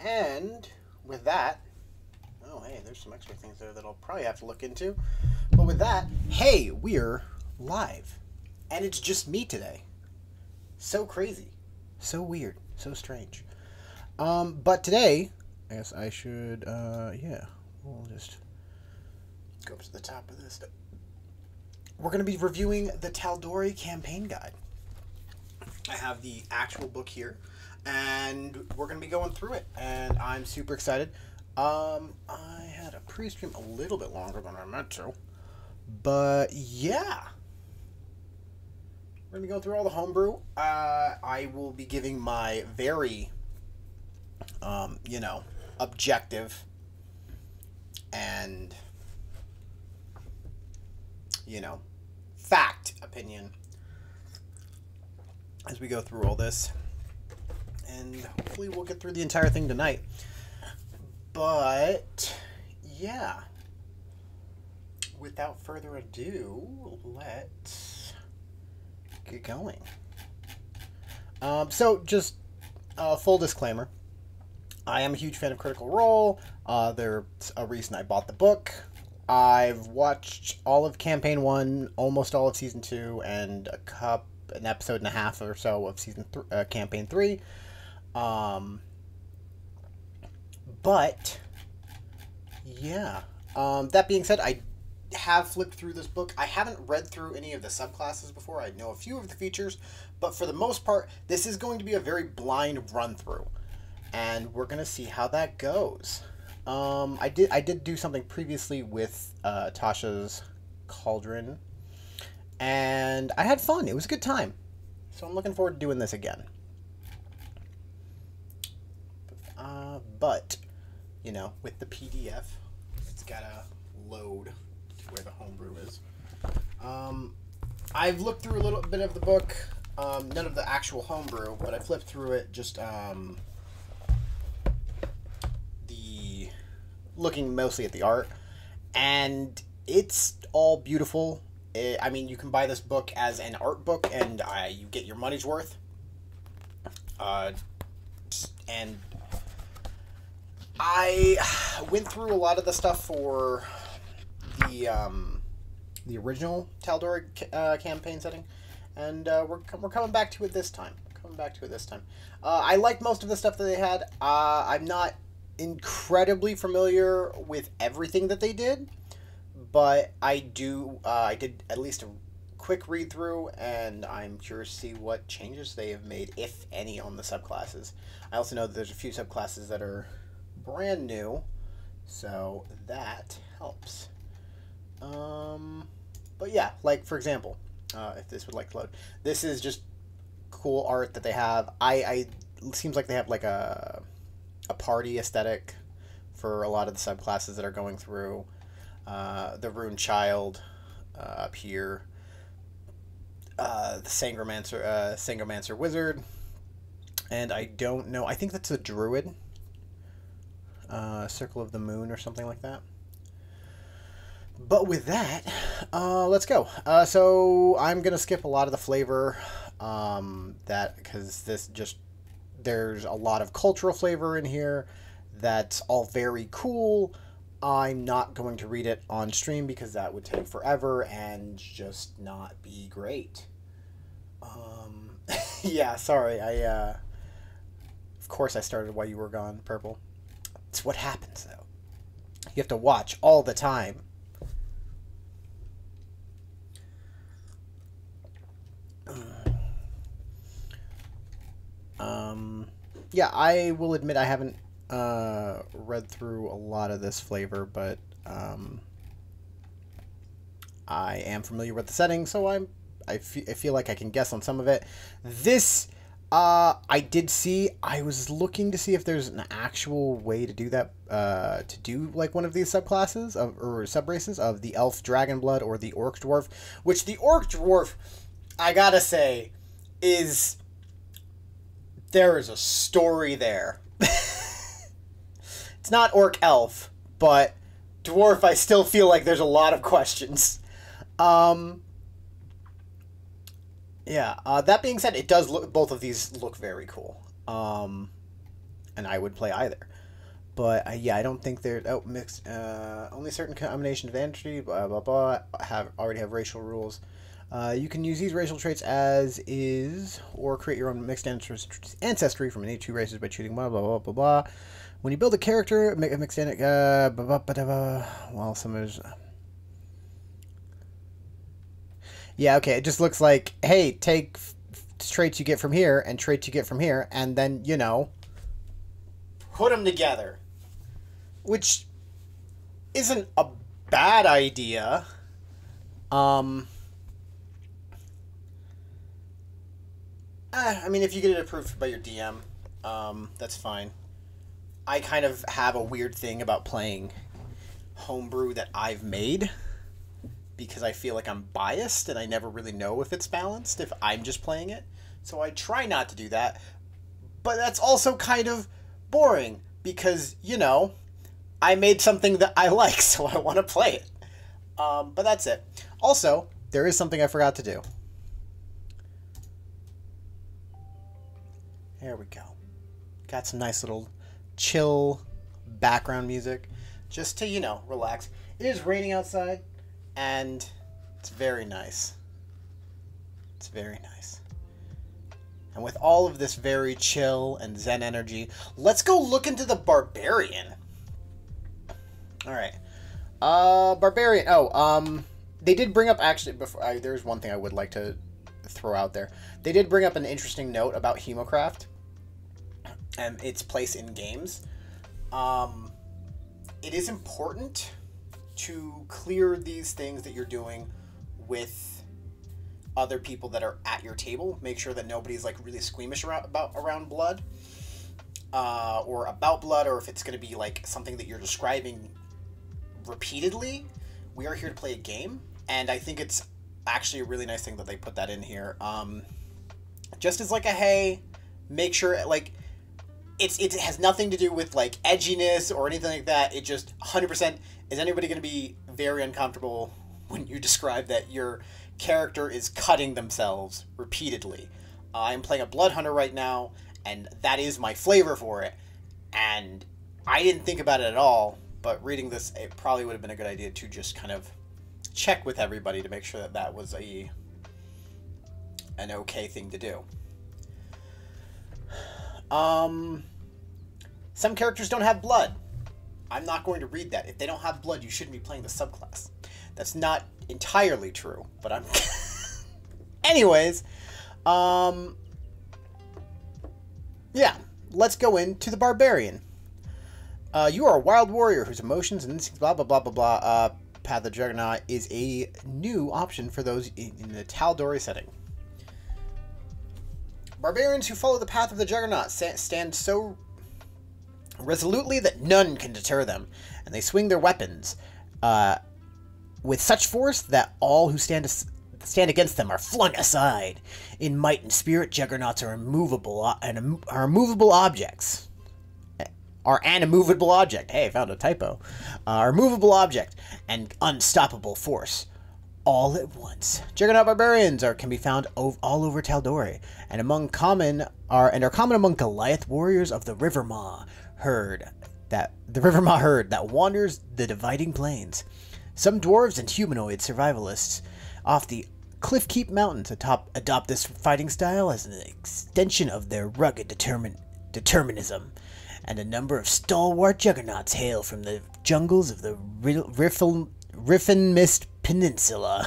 And with that, oh, hey, there's some extra things there that I'll probably have to look into. But with that, hey, we're live. And it's just me today. So crazy. So weird. So strange. But today, I guess I should, yeah, we'll just go up to the top of this. We're going to be reviewing the Taldorei campaign guide. I have the actual book here, and we're going to be going through it, and I'm super excited. I had a pre-stream a little bit longer than I meant to, but yeah. We're going to be going through all the homebrew. I will be giving my very, objective and, fact opinion as we go through all this, and hopefully we'll get through the entire thing tonight. But yeah, without further ado, let's get going. So just a full disclaimer, I am a huge fan of Critical Role. There's a reason I bought the book. I've watched all of Campaign 1, almost all of Season 2, and an episode and a half or so of Campaign 3. But, yeah. That being said, I have flipped through this book. I haven't read through any of the subclasses before. I know a few of the features, but for the most part, this is going to be a very blind run-through. And we're going to see how that goes. I did do something previously with Tasha's Cauldron, and I had fun. It was a good time. So I'm looking forward to doing this again. But, with the PDF, it's got to load to where the homebrew is. I've looked through a little bit of the book, none of the actual homebrew, but I flipped through it just looking mostly at the art, and it's all beautiful. I mean, you can buy this book as an art book, and you get your money's worth. And I went through a lot of the stuff for the original Taldorei campaign setting, and we're coming back to it this time. I liked most of the stuff that they had. I'm not incredibly familiar with everything that they did, but I did at least a quick read through, and I'm curious to see what changes they have made, if any, on the subclasses. I also know that there's a few subclasses that are brand new, so that helps. But yeah, like for example, if this would like to load, this is just cool art that they have. It seems like they have like a party aesthetic for a lot of the subclasses that are going through. The Rune Child up here, the Sangromancer Wizard, and I don't know, I think that's a Druid, Circle of the Moon or something like that. But with that, let's go. So I'm gonna skip a lot of the flavor, because there's a lot of cultural flavor in here that's all very cool. I'm not going to read it on stream because that would take forever and just not be great. Yeah, sorry. Of course I started while you were gone, Purple. It's what happens, though. You have to watch all the time. Yeah, I will admit I haven't read through a lot of this flavor, but I am familiar with the setting, so I feel like I can guess on some of it. This I did see. I was looking to see if there's an actual way to do that, to do like one of these subclasses or subraces of the Elf Dragonblood or the Orc Dwarf, which the Orc Dwarf, I gotta say, there is a story there. It's not Orc Elf, but Dwarf, I still feel like there's a lot of questions. Yeah, that being said, both of these look very cool. And I would play either. But yeah, I don't think they're mixed. Only certain combinations of entry, blah blah blah, already have racial rules. You can use these racial traits as is, or create your own mixed ancestry from any two races by choosing blah blah blah blah blah. When you build a character, mixed well, some is. Yeah, okay. It just looks like, hey, take traits you get from here and traits you get from here, and then put them together. Which isn't a bad idea. I mean, if you get it approved by your DM, that's fine. I kind of have a weird thing about playing homebrew that I've made because I feel like I'm biased and I never really know if it's balanced if I'm just playing it. So I try not to do that. But that's also kind of boring because, I made something that I like, so I want to play it. But that's it. Also, there is something I forgot to do. There we go. Got some nice little chill background music just to, relax. It is raining outside, and it's very nice. It's very nice. And with all of this very chill and zen energy, let's go look into the Barbarian. All right. Barbarian. Oh, they did bring up, actually, before there's one thing I would like to throw out there. They did bring up an interesting note about Hemocraft and its place in games. It is important to clear these things that you're doing with other people that are at your table. Make sure that nobody's like really squeamish around blood, or about blood, or if it's going to be like something that you're describing repeatedly. We are here to play a game, and I think it's actually a really nice thing that they put that in here. Just as like a hey, make sure like it has nothing to do with like edginess or anything like that. It just 100%, is anybody going to be very uncomfortable when you describe that your character is cutting themselves repeatedly? I'm playing a blood hunter right now, and that is my flavor for it, and I didn't think about it at all, but reading this, it probably would have been a good idea to just kind of check with everybody to make sure that that was an okay thing to do. Some characters don't have blood. I'm not going to read that. If they don't have blood, you shouldn't be playing the subclass. That's not entirely true, but I'm... Anyways, yeah, let's go into the Barbarian. You are a wild warrior whose emotions and instincts, blah, blah, blah, blah, blah. Path of the Juggernaut is a new option for those in the Taldorei setting. Barbarians who follow the path of the Juggernaut stand so resolutely that none can deter them, and they swing their weapons with such force that all who stand against them are flung aside. In might and spirit, Juggernauts are immovable objects. Are an immovable object. Hey, I found a typo. Are movable object and unstoppable force. All at once. Juggernaut barbarians can be found all over Taldorei, and are common among Goliath warriors of the Rivermaw herd that wanders the dividing plains. Some dwarves and humanoid survivalists off the Cliffkeep Mountains adopt this fighting style as an extension of their rugged determinism, and a number of stalwart juggernauts hail from the jungles of the Riffinmist Peninsula,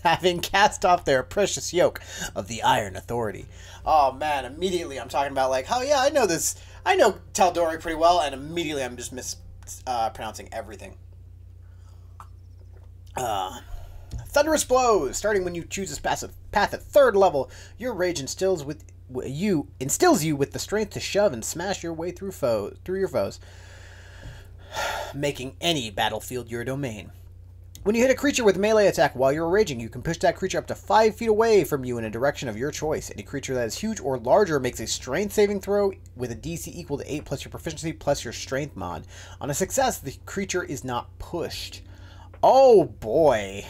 having cast off their precious yoke of the Iron Authority. Oh man, immediately I'm talking about like, oh yeah, I know this. I know Taldorei pretty well, and immediately I'm just mispronouncing everything. Thunderous Blows. Starting when you choose this path at 3rd level, your rage instills you with the strength to shove and smash your way through your foes, making any battlefield your domain. When you hit a creature with melee attack while you're raging, you can push that creature up to 5 feet away from you in a direction of your choice. Any creature that is huge or larger makes a strength saving throw with a DC equal to 8 plus your proficiency plus your strength mod. On a success, the creature is not pushed. Oh boy.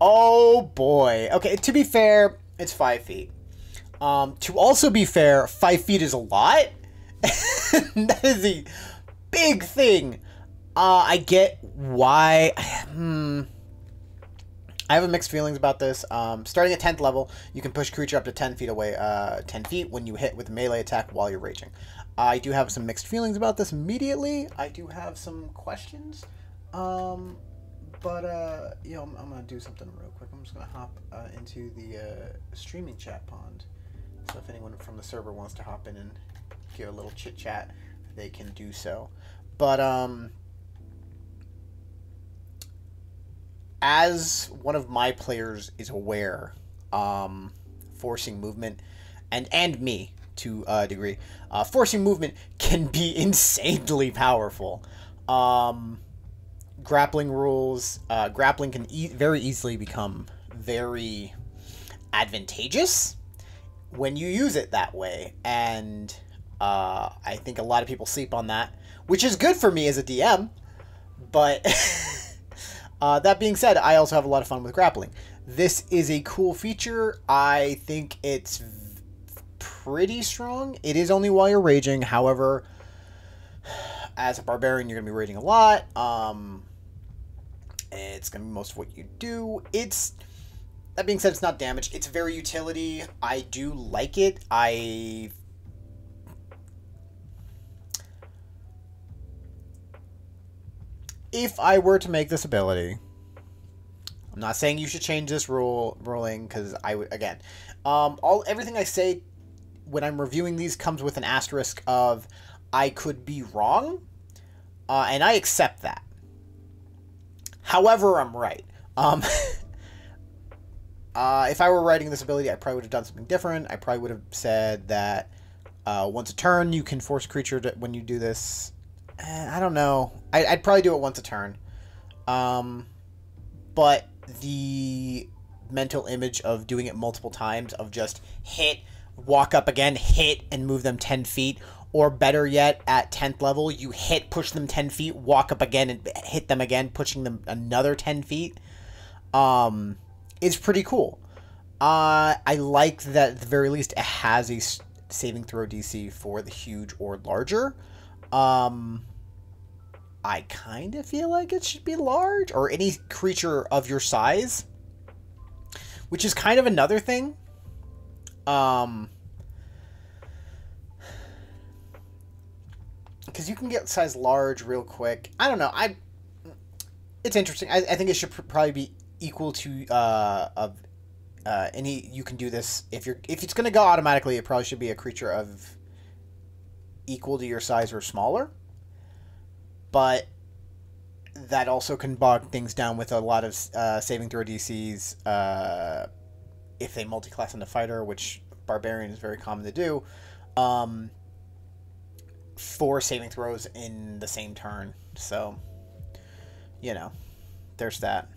Oh boy. Okay, to be fair, it's 5 feet. To also be fair, 5 feet is a lot. That is big thing. I get why. I have mixed feelings about this. Starting at 10th level, you can push creature up to 10 feet away, 10 feet when you hit with a melee attack while you're raging. I do have some mixed feelings about this immediately. I do have some questions. But, you know, I'm going to do something real quick. I'm just going to hop into the streaming chat pond. So if anyone from the server wants to hop in and give a little chit-chat, they can do so. But, as one of my players is aware, forcing movement, and me to a degree, forcing movement can be insanely powerful. Grappling rules, grappling can very easily become very advantageous when you use it that way, and I think a lot of people sleep on that, which is good for me as a DM, but that being said, I also have a lot of fun with grappling. This is a cool feature. I think it's pretty strong. It is only while you're raging. However, as a barbarian, you're going to be raging a lot. It's going to be most of what you do. That being said, it's not damage. It's very utility. I do like it. If I were to make this ability, I'm not saying you should change this ruling, because I would, again, everything I say when I'm reviewing these comes with an asterisk of I could be wrong, and I accept that. However, I'm right. If I were writing this ability, I probably would have done something different. I probably would have said that once a turn, you can force a creature to, when you do this. I don't know. I'd probably do it once a turn. But the mental image of doing it multiple times, of just hit, walk up again, hit, and move them 10 feet. Or better yet, at 10th level, you hit, push them 10 feet, walk up again, and hit them again, pushing them another 10 feet. Is pretty cool. I like that at the very least it has a saving throw DC for the huge or larger. I kind of feel like it should be large, or any creature of your size, which is kind of another thing. Because you can get size large real quick. I don't know. It's interesting. I think it should probably be equal to any. You can do this if it's going to go automatically. It probably should be a creature of equal to your size or smaller. But that also can bog things down with a lot of saving throw DCs if they multi-class into fighter, which barbarian is very common to do. 4 saving throws in the same turn. So, you know, there's that.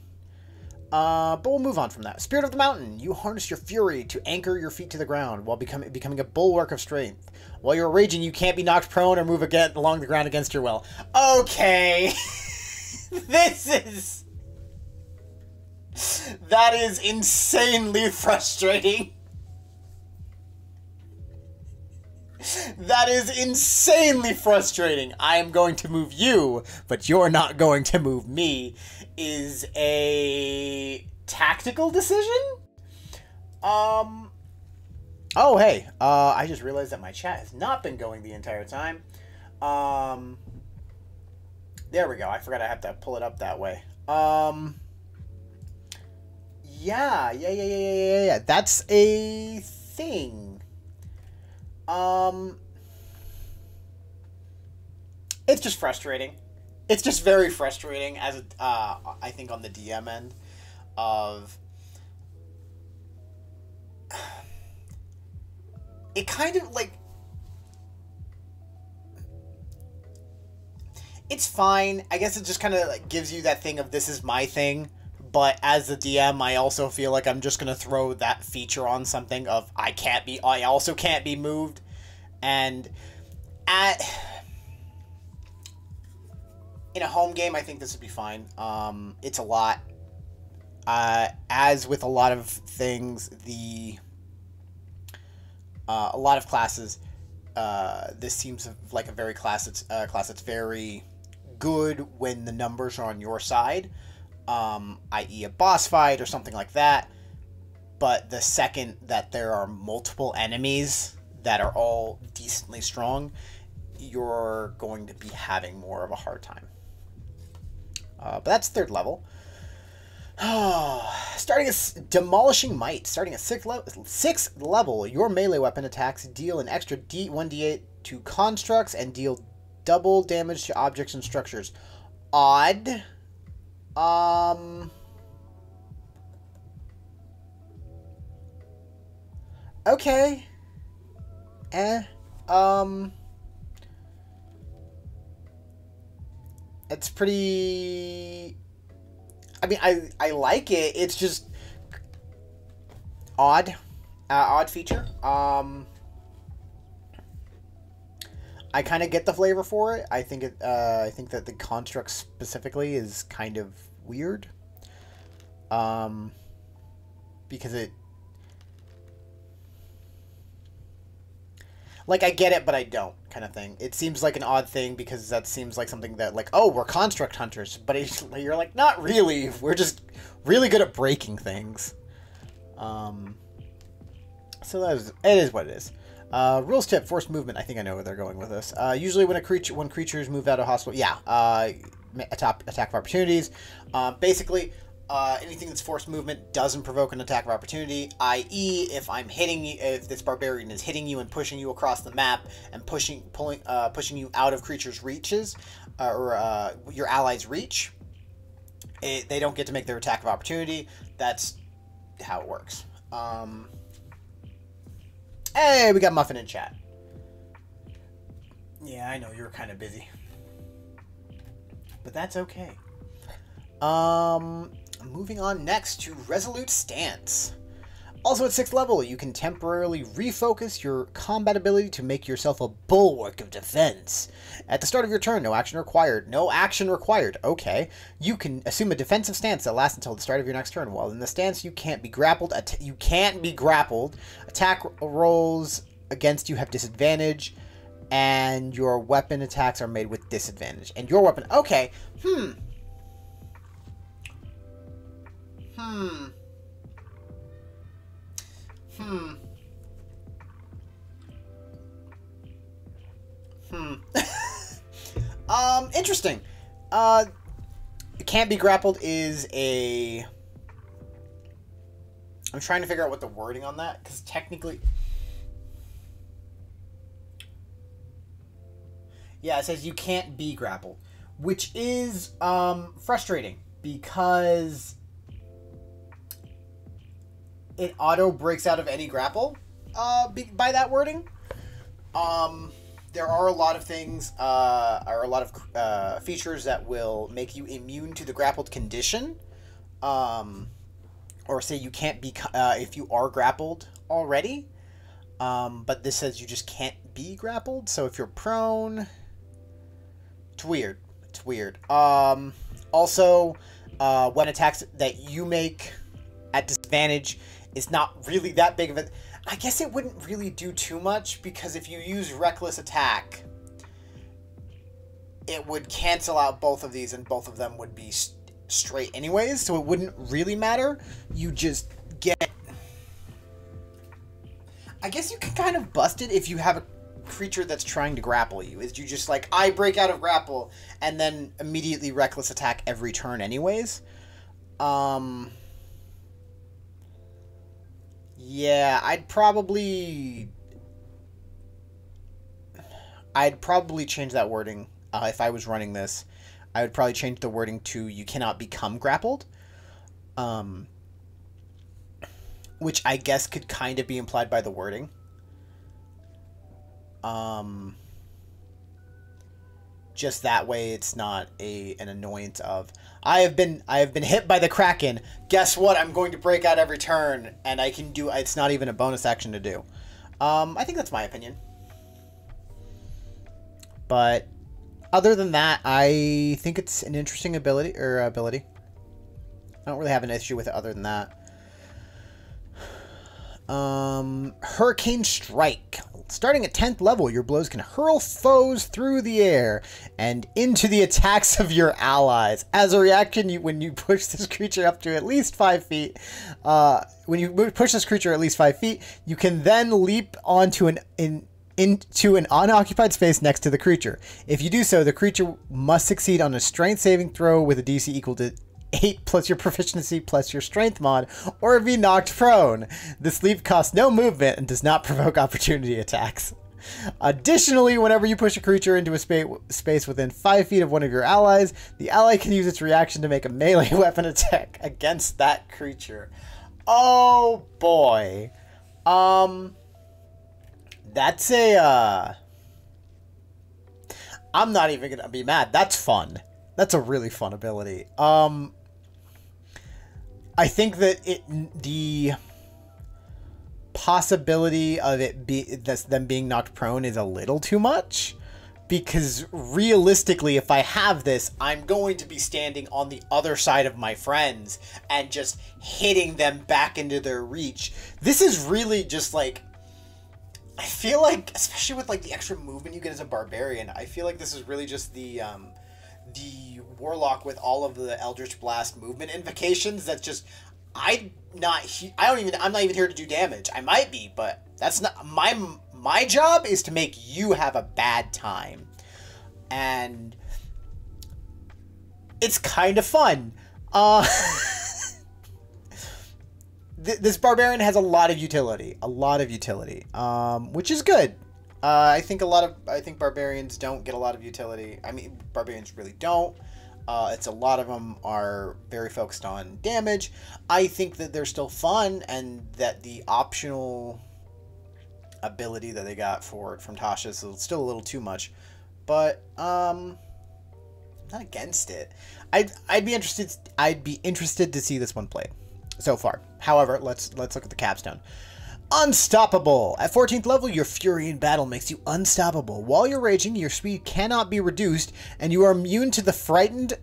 But we'll move on from that. Spirit of the Mountain. You harness your fury to anchor your feet to the ground while becoming a bulwark of strength. While you're raging, you can't be knocked prone or move again along the ground against your will. Okay. That is insanely frustrating. That is insanely frustrating. I am going to move you, but you're not going to move me. Is a tactical decision? Oh, hey. I just realized that my chat has not been going the entire time. There we go. I forgot I have to pull it up that way. Yeah. That's a thing. It's just frustrating. It's just very frustrating as I think on the DM end of it kind of like it's fine. I guess it just kind of like gives you that thing of this is my thing. But as the DM, I also feel like I'm just going to throw that feature on something of I also can't be moved. And in a home game, I think this would be fine. It's a lot. As with a lot of things, a lot of classes, this seems like a very class that's very good when the numbers are on your side, i.e. a boss fight or something like that. But the second that there are multiple enemies that are all decently strong, you're going to be having more of a hard time. But that's 3rd level. Starting as Demolishing Might. Starting at 6th level, your melee weapon attacks deal an extra 1d8 to constructs and deal double damage to objects and structures. Odd. Okay. It's pretty... I mean, I like it. It's just odd. Odd feature. I kind of get the flavor for it. I think I think that the construct specifically is kind of weird. Because it... Like, I get it, but I don't, kind of thing. It seems like an odd thing, because that seems like something that, like, oh, we're construct hunters. But you're like, not really. We're just really good at breaking things. So it is what it is. Rules tip, forced movement. I think I know where they're going with this. Usually when creatures move out of hospital, attack of opportunities. Basically, anything that's forced movement doesn't provoke an attack of opportunity, i.e. if I'm hitting you, if this barbarian is hitting you and pushing you across the map and pushing you out of creatures' reaches, or your allies' reach, they don't get to make their attack of opportunity. That's how it works. Hey, we got Muffin in chat. Yeah, I know you're kind of busy, but that's okay. Moving on next to Resolute Stance. Also at 6th level, you can temporarily refocus your combat ability to make yourself a bulwark of defense. At the start of your turn, no action required. No action required. Okay. You can assume a defensive stance that lasts until the start of your next turn. While in the stance, you can't be grappled. Attack rolls against you have disadvantage, and your weapon attacks are made with disadvantage. And your weapon... Okay. Interesting. Can't be grappled is a... I'm trying to figure out what the wording on that, because technically... Yeah, it says you can't be grappled, which is frustrating, because it auto breaks out of any grapple by that wording. There are a lot of things, or a lot of features that will make you immune to the grappled condition, or say you can't be if you are grappled already. But this says you just can't be grappled. So if you're prone, it's weird. It's weird. Also, when attacks that you make at disadvantage is not really that big of a... I guess it wouldn't really do too much, because if you use Reckless Attack, it would cancel out both of these, and both of them would be straight anyways, so it wouldn't really matter. You just get... I guess you can kind of bust it if you have a creature that's trying to grapple you. Is you just like, I break out of grapple, and then immediately Reckless Attack every turn anyways. Yeah, I'd probably change that wording. If I was running this, I would probably change the wording to you cannot become grappled. Which I guess could kind of be implied by the wording. Just that way it's not an annoyance of, I have been hit by the Kraken. Guess what? I'm going to break out every turn, and I can do... It's not even a bonus action to do. I think that's my opinion. But other than that, I think it's an interesting ability. I don't really have an issue with it other than that. Hurricane Strike. Starting at 10th level, your blows can hurl foes through the air and into the attacks of your allies. As a reaction, when you push this creature up to at least 5 feet, you can then leap onto into an unoccupied space next to the creature. If you do so, the creature must succeed on a strength saving throw with a DC equal to 8 plus your proficiency plus your strength mod, or be knocked prone. This leap costs no movement and does not provoke opportunity attacks. Additionally, whenever you push a creature into a space within 5 feet of one of your allies, the ally can use its reaction to make a melee weapon attack against that creature. Oh boy. That's a, I'm not even gonna be mad. That's fun. That's a really fun ability. I think that the possibility of them being knocked prone is a little too much, because realistically, if I have this, I'm going to be standing on the other side of my friends and just hitting them back into their reach. This is really just like, I feel like, especially with like the extra movement you get as a barbarian, I feel like this is really just the warlock with all of the Eldritch Blast movement invocations. That's just, I'm not even here to do damage. I might be, but that's not my job. Is to make you have a bad time, and it's kind of fun. This barbarian has a lot of utility, which is good. I think barbarians don't get a lot of utility. I mean, barbarians really don't. A lot of them are very focused on damage. I think that they're still fun, and that the optional ability that they got for it from Tasha is still a little too much. But I'm not against it. I'd be interested to see this one played so far. However, let's look at the capstone. Unstoppable. At 14th level, your fury in battle makes you unstoppable. While you're raging, your speed cannot be reduced, and you are immune to the frightened,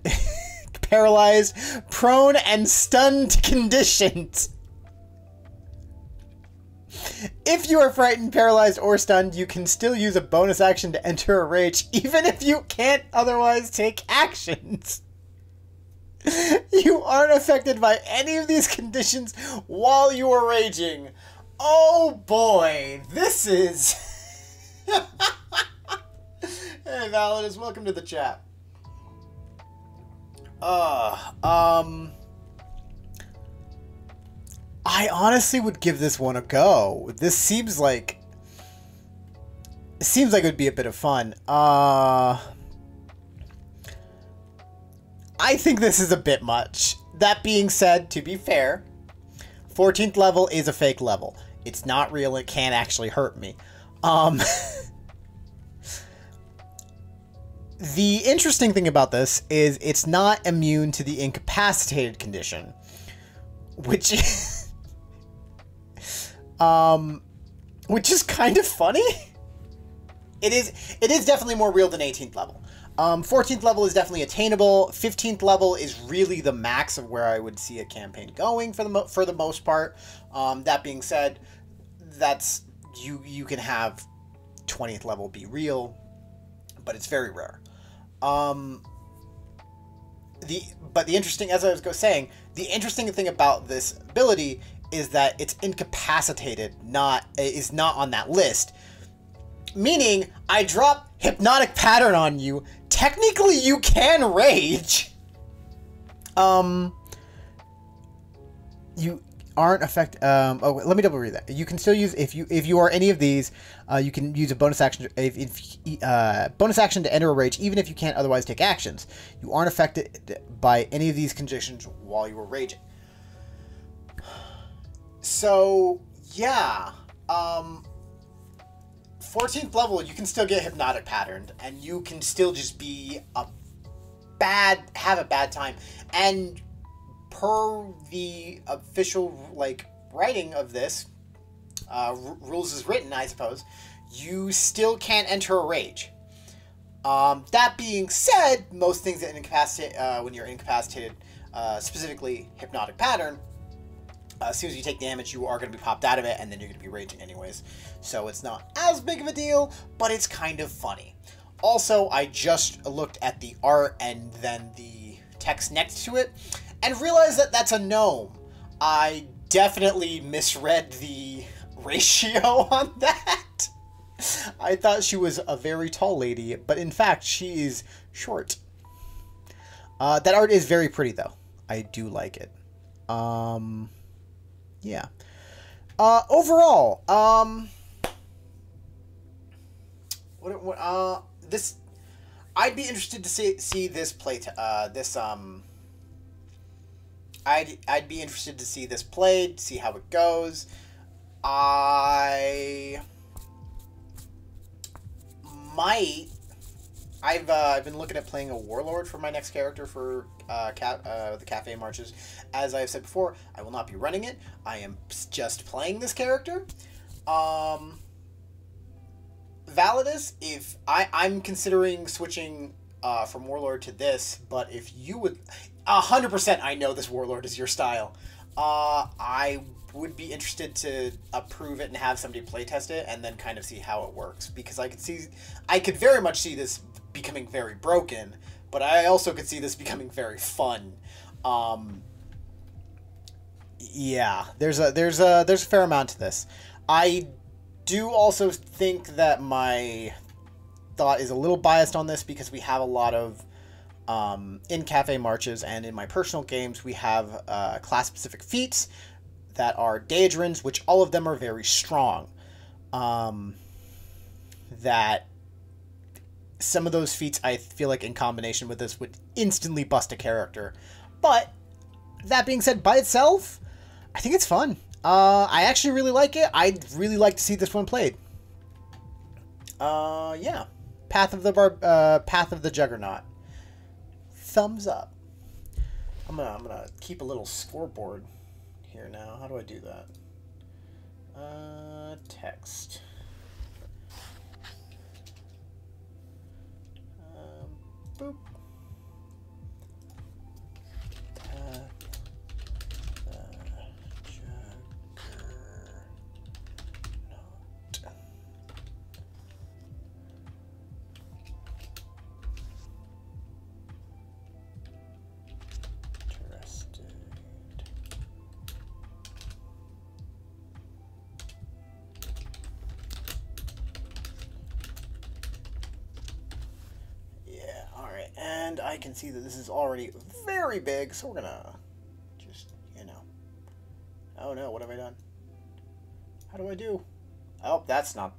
paralyzed, prone, and stunned conditions. If you are frightened, paralyzed, or stunned, you can still use a bonus action to enter a rage, even if you can't otherwise take actions. You aren't affected by any of these conditions while you are raging. Oh boy, this is... Hey Validus, welcome to the chat. I honestly would give this one a go. This seems like... it would be a bit of fun. I think this is a bit much. That being said, to be fair, 14th level is a fake level. It's not real. It can't actually hurt me. The interesting thing about this is it's not immune to the incapacitated condition, which is, which is kind of funny. It is definitely more real than 18th level. 14th level is definitely attainable. 15th level is really the max of where I would see a campaign going for the most part. That being said, that's you can have 20th level be real, but it's very rare. The interesting, as I was saying, the interesting thing about this ability is that it's incapacitated, is not on that list. Meaning, I drop Hypnotic Pattern on you. Technically, you can rage. You aren't affected. Oh, let me double read that. You can still use if you are any of these. You can use a bonus action. Bonus action to enter a rage, even if you can't otherwise take actions. You aren't affected by any of these conditions while you are raging. So yeah. 14th level, you can still get hypnotic patterned, and you can still just be have a bad time. And per the official writing of this, rules as written, I suppose, you still can't enter a rage. That being said, most things that incapacitate when you're incapacitated, specifically hypnotic pattern, As soon as you take damage, you are going to be popped out of it, and then you're going to be raging anyways. So it's not as big of a deal, but it's kind of funny. Also, I just looked at the art and then the text next to it, and realized that that's a gnome. I definitely misread the ratio on that. I thought she was a very tall lady, but in fact, she is short. That art is very pretty, though. I do like it. Yeah. Overall, this, I'd be interested to see this play. I'd be interested to see this played, see how it goes. I've been looking at playing a warlord for my next character for the cafe marches. As I've said before, I will not be running it. I am just playing this character. Validus, if I'm considering switching from warlord to this, but if you would, 100%, I know this warlord is your style. I would be interested to approve it and have somebody playtest it and then kind of see how it works, because I could very much see this becoming very broken, but I also could see this becoming very fun. Yeah, there's a fair amount to this. I do also think that my thought is a little biased on this because we have a lot of in cafe marches and in my personal games we have class-specific feats that are Daedrins, which all of them are very strong. That some of those feats I feel like in combination with this would instantly bust a character. But that being said, by itself, I think it's fun. I actually really like it. I'd really like to see this one played. Yeah. Path of the Juggernaut. Thumbs up. I'm gonna keep a little scoreboard here now. How do I do that? Text. Boop. And I can see that this is already very big, so we're gonna just, oh no, what have I done? How do I do? Oh, that's the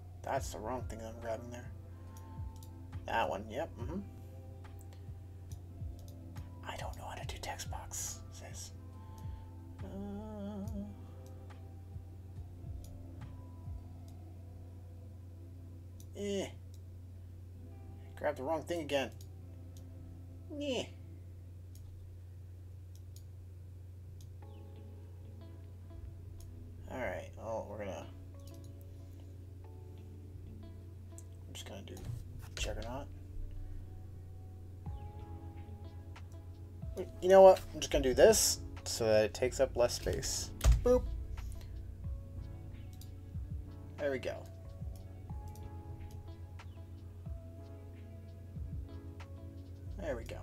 wrong thing that I'm grabbing there. That one, yep, I don't know how to do text box, sis. Grab the wrong thing again. Yeah. Alright, well, I'm just gonna do Juggernaut. You know what? I'm just gonna do this so that it takes up less space. Boop. There we go. There we go.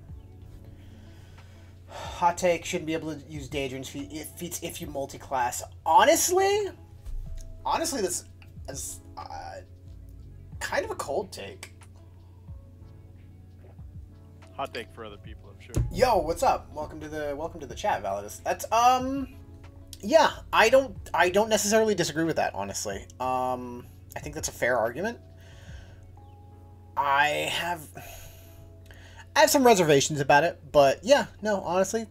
Hot take, shouldn't be able to use Daedrin's feats if you multi-class. Honestly, this is kind of a cold take. Hot take for other people, I'm sure. Yo, what's up? Welcome to the chat, Validus. That's yeah, I don't necessarily disagree with that, honestly. I think that's a fair argument. I have some reservations about it, but yeah, no, honestly,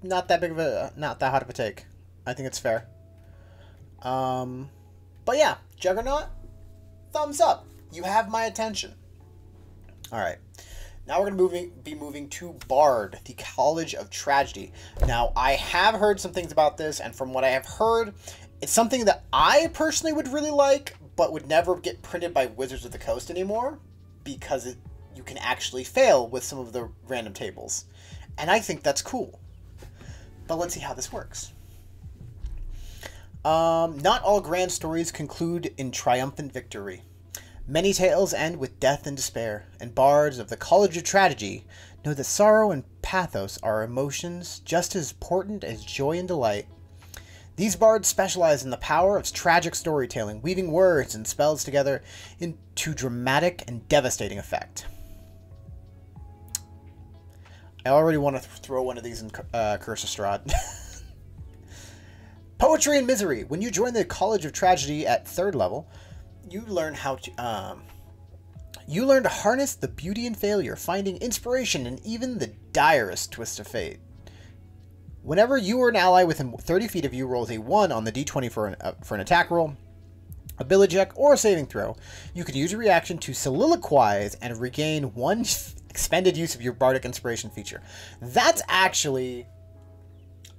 not that hot of a take. I think it's fair. But yeah, Juggernaut, thumbs up. You have my attention. All right. Now we're going to be moving to Bard, the College of Tragedy. Now, I have heard some things about this, and from what I have heard, it's something that I personally would really like, but would never get printed by Wizards of the Coast anymore, because you can actually fail with some of the random tables. And I think that's cool. But let's see how this works. Not all grand stories conclude in triumphant victory. Many tales end with death and despair, and bards of the College of Tragedy know that sorrow and pathos are emotions just as important as joy and delight. These bards specialize in the power of tragic storytelling, weaving words and spells together into dramatic and devastating effect. I already want to throw one of these in Curse of Strahd. Poetry and Misery. When you join the College of Tragedy at 3rd level, you learn how to harness the beauty in failure, finding inspiration in even the direst twist of fate. Whenever you or an ally within 30 feet of you rolls a 1 on the d20 for an attack roll, ability check, or a saving throw, you can use a reaction to soliloquize and regain 1 expended use of your Bardic Inspiration feature. That's actually...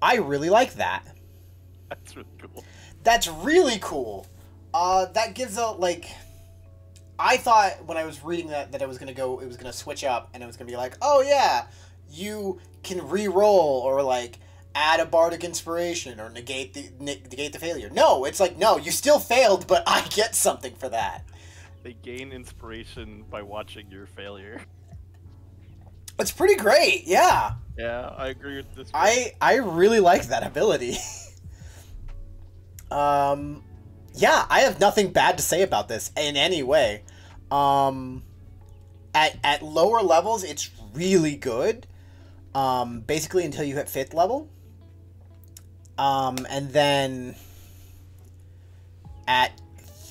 I really like that. That's really cool. That's really cool. That gives a, like... I thought when I was reading that it was gonna switch up, and it was gonna be like, oh yeah, you can re-roll, or like, add a Bardic Inspiration, or negate the failure. No, it's like, no, you still failed, but I get something for that. They gain inspiration by watching your failure. It's pretty great, yeah. Yeah, I agree with this. I really like that ability. Yeah, I have nothing bad to say about this in any way. At lower levels, it's really good. Basically until you hit 5th level. And then at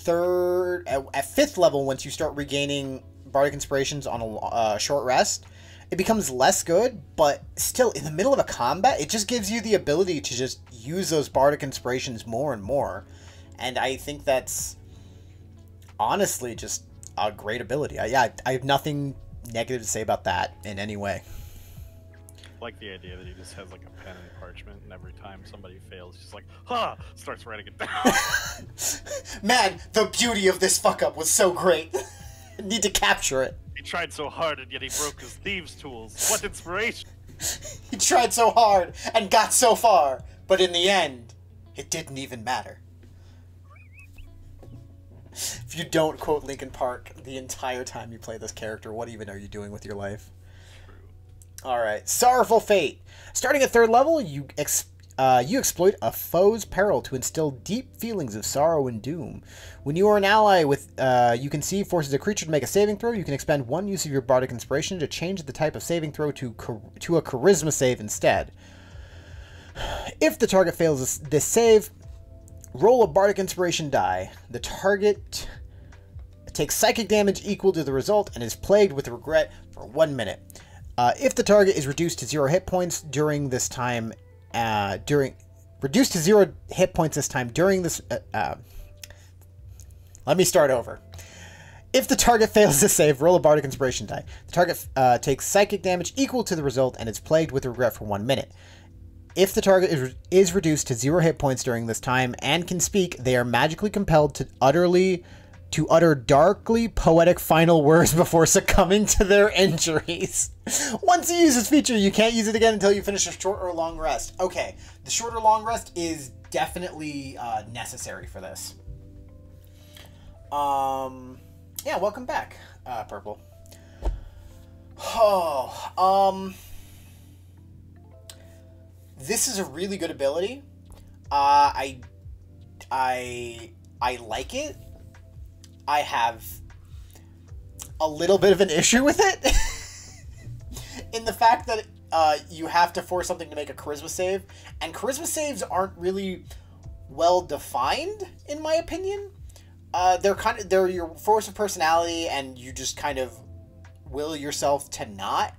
5th level, once you start regaining Bardic Inspirations on a short rest, it becomes less good, but still, in the middle of a combat, it just gives you the ability to just use those Bardic Inspirations more and more. And I think that's honestly just a great ability. I have nothing negative to say about that in any way. I like the idea that he just has like a pen and parchment, and every time somebody fails, he's just like, ha! Starts writing it down. Man, the beauty of this fuck up was so great. I need to capture it. He tried so hard, and yet he broke his thieves' tools. What inspiration! He tried so hard and got so far, but in the end, it didn't even matter. If you don't quote Linkin Park the entire time you play this character, what even are you doing with your life? Alright, Sorrowful Fate. Starting at 3rd level, you exploit a foe's peril to instill deep feelings of sorrow and doom. When you are an ally with you can see forces a creature to make a saving throw, you can expend 1 use of your Bardic Inspiration to change the type of saving throw to a Charisma save instead. If the target fails this save, roll a Bardic Inspiration die. The target takes psychic damage equal to the result and is plagued with regret for 1 minute. If the target is reduced to 0 hit points during this time, reduced to 0 hit points this time during this. Let me start over. If the target fails to save, roll a Bardic Inspiration die. The target takes psychic damage equal to the result and is plagued with regret for 1 minute. If the target is reduced to 0 hit points during this time and can speak, they are magically compelled to utter darkly poetic final words before succumbing to their injuries. Once you use this feature, you can't use it again until you finish a short or long rest. Okay, the short or long rest is definitely necessary for this. Yeah, welcome back, Purple. This is a really good ability. I like it. I have a little bit of an issue with it. In the fact that you have to force something to make a charisma save, and charisma saves aren't really well defined, in my opinion. They're your force of personality, and you just kind of will yourself to not.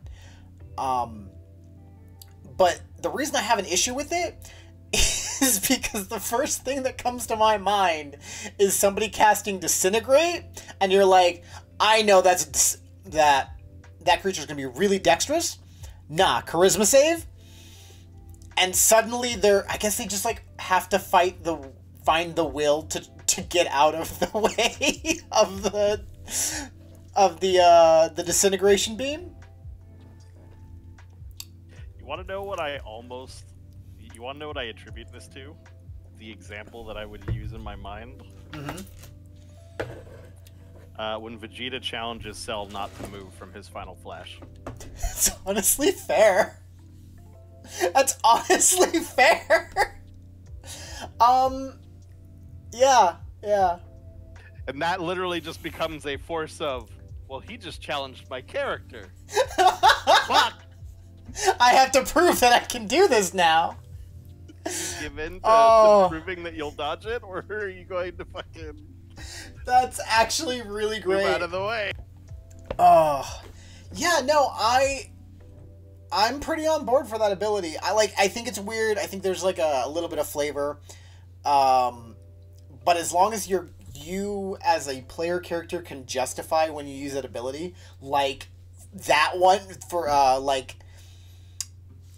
But the reason I have an issue with it is because the first thing that comes to my mind is somebody casting Disintegrate, and you're like, I know that creature's gonna be really dexterous. Nah, charisma save. And suddenly I guess they just like have to find the will to get out of the way of the disintegration beam. You want to know what I attribute this to? the example that I would use in my mind. Mm-hmm. When Vegeta challenges Cell not to move from his final flash. It's honestly fair. That's honestly fair. Yeah. And that literally just becomes a force of, well, he just challenged my character. Fuck! I have to prove that I can do this now. You give in to proving that you'll dodge it, or are you going to fucking... That's actually really great. Move out of the way. Oh. Yeah, no, I'm pretty on board for that ability. I think it's weird. I think there's like a little bit of flavor. But as long as you as a player character can justify when you use that ability, like that one for like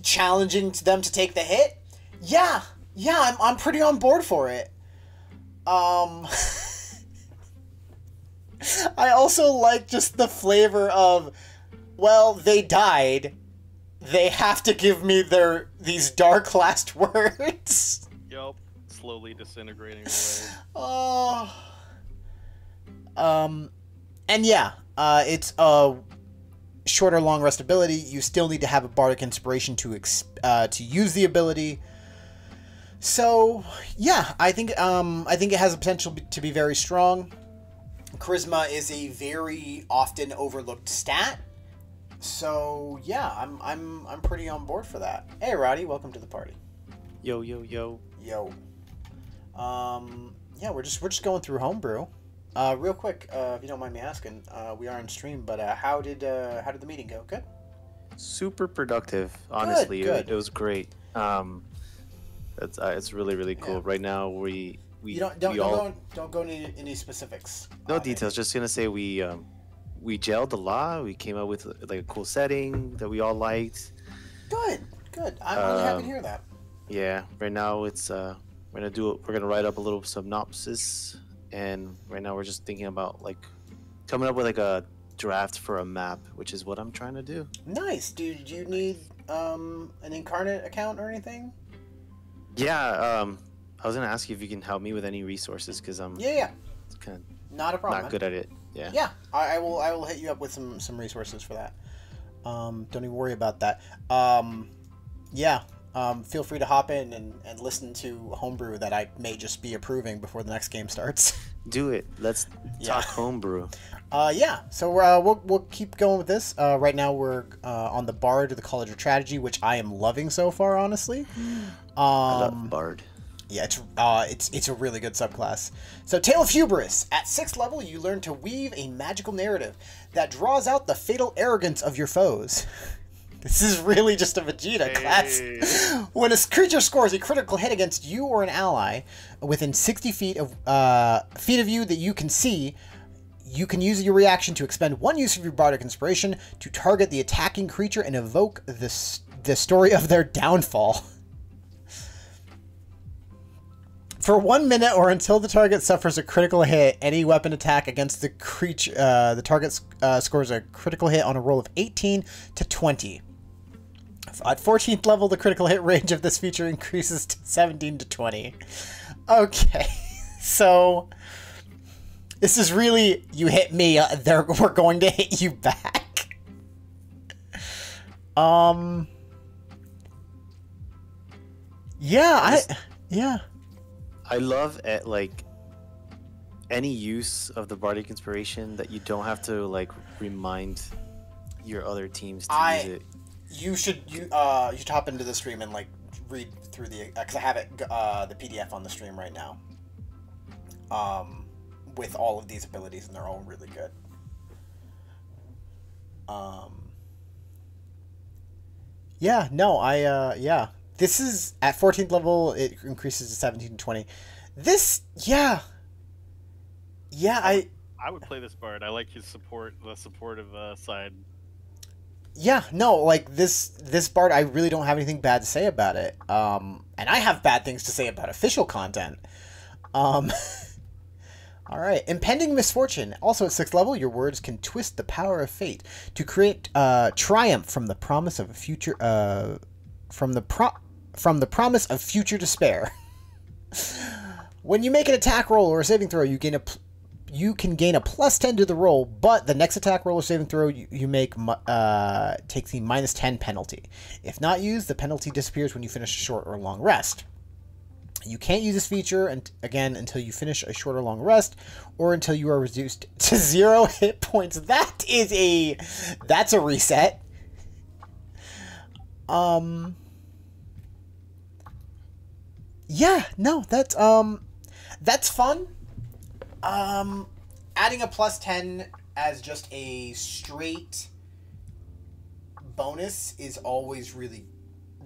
challenging them to take the hit, yeah, I'm pretty on board for it. I also like just the flavor of, well, they died. They have to give me these dark last words. Yup. Slowly disintegrating away. Oh. And yeah, it's a shorter long rest ability. You still need to have a bardic inspiration to use the ability. So yeah, I think it has the potential to be very strong. Charisma is a very often overlooked stat. So yeah, I'm pretty on board for that. Hey Roddy, welcome to the party. Yo. Yo. Yeah, we're just going through homebrew. Real quick, if you don't mind me asking, we are on stream, but how did the meeting go? Good. Super productive, honestly. Good. It was great. It's really cool. Yeah. Right now we don't go into any specifics. No details. Just gonna say we gelled a lot. We came up with like a cool setting that we all liked. Good. I'm really happy to hear that. Yeah. Right now it's we're gonna write up a little synopsis, and right now we're just thinking about like coming up with like a draft for a map, which is what I'm trying to do. Nice. Do you need an Incarnate account or anything? Yeah. I was gonna ask you if you can help me with any resources, because I'm kind of not a problem. Not good at it. Yeah. Yeah. I will hit you up with some resources for that. Don't even worry about that. Yeah. Feel free to hop in and listen to homebrew that I may just be approving before the next game starts. Do it. Let's talk homebrew. Yeah. So we'll keep going with this. Right now we're on the Bard of the College of Strategy, which I am loving so far, honestly. I love Bard. Yeah, it's a really good subclass. So, Tale of Hubris. At 6th level, you learn to weave a magical narrative that draws out the fatal arrogance of your foes. This is really just a Vegeta class. When a creature scores a critical hit against you or an ally within 60 feet of you that you can see, you can use your reaction to expend one use of your bardic inspiration to target the attacking creature and evoke the story of their downfall. For 1 minute or until the target suffers a critical hit, any weapon attack against the creature, the target scores a critical hit on a roll of 18 to 20. At 14th level, the critical hit range of this feature increases to 17 to 20. Okay, so this is really, you hit me, we're going to hit you back. Yeah, I love like any use of the bardic inspiration that you don't have to like remind your other teams to use it. You should hop into the stream and like read through the, because I have it the PDF on the stream right now. With all of these abilities, and they're all really good. Yeah, no, yeah. This is, at 14th level, it increases to 17 to 20. This, yeah. Yeah, I would play this Bard. I like his support, the supportive side. Yeah, no, like, this Bard, I really don't have anything bad to say about it. And I have bad things to say about official content. Alright, Impending Misfortune. Also at 6th level, your words can twist the power of fate to create triumph from the promise of a future, from the promise of future despair. When you make an attack roll or a saving throw, you can gain a +10 to the roll, but the next attack roll or saving throw you make takes the -10 penalty. If not used, the penalty disappears when you finish a short or long rest. You can't use this feature again until you finish a short or long rest, or until you are reduced to 0 hit points. That's a reset. Yeah, no, that's fun. Adding a +10 as just a straight bonus is always really,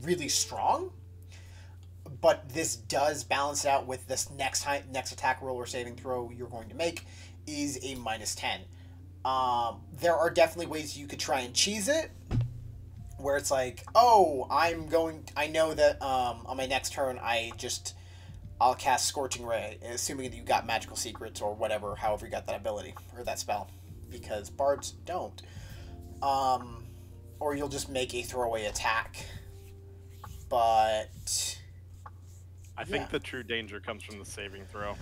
really strong. But this does balance out with this next attack roll or saving throw you're going to make is a -10. There are definitely ways you could try and cheese it, where it's like, oh, I know that on my next turn I'll cast Scorching Ray, assuming that you got magical secrets or whatever, however you got that ability or that spell, because bards don't. Or you'll just make a throwaway attack. But I think the true danger comes from the saving throw.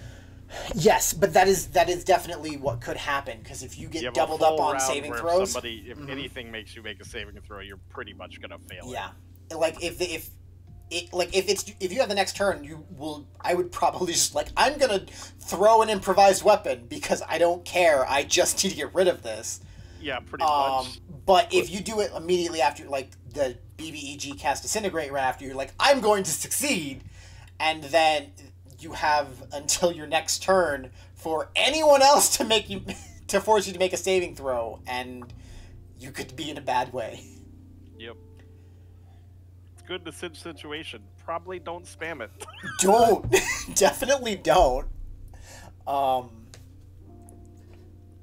Yes, but that is definitely what could happen, because if you get doubled up on saving throws, if anything makes you make a saving throw, you're pretty much gonna fail. Yeah, like if you have the next turn, I would probably just I'm gonna throw an improvised weapon because I don't care. I just need to get rid of this. Yeah, pretty much. But if you do it immediately after, the BBEG cast Disintegrate right after, you're I'm going to succeed, and then you have until your next turn for anyone else to force you to make a saving throw, and you could be in a bad way. Yep. It's good to cinch situation. Probably don't spam it. Don't. Definitely don't.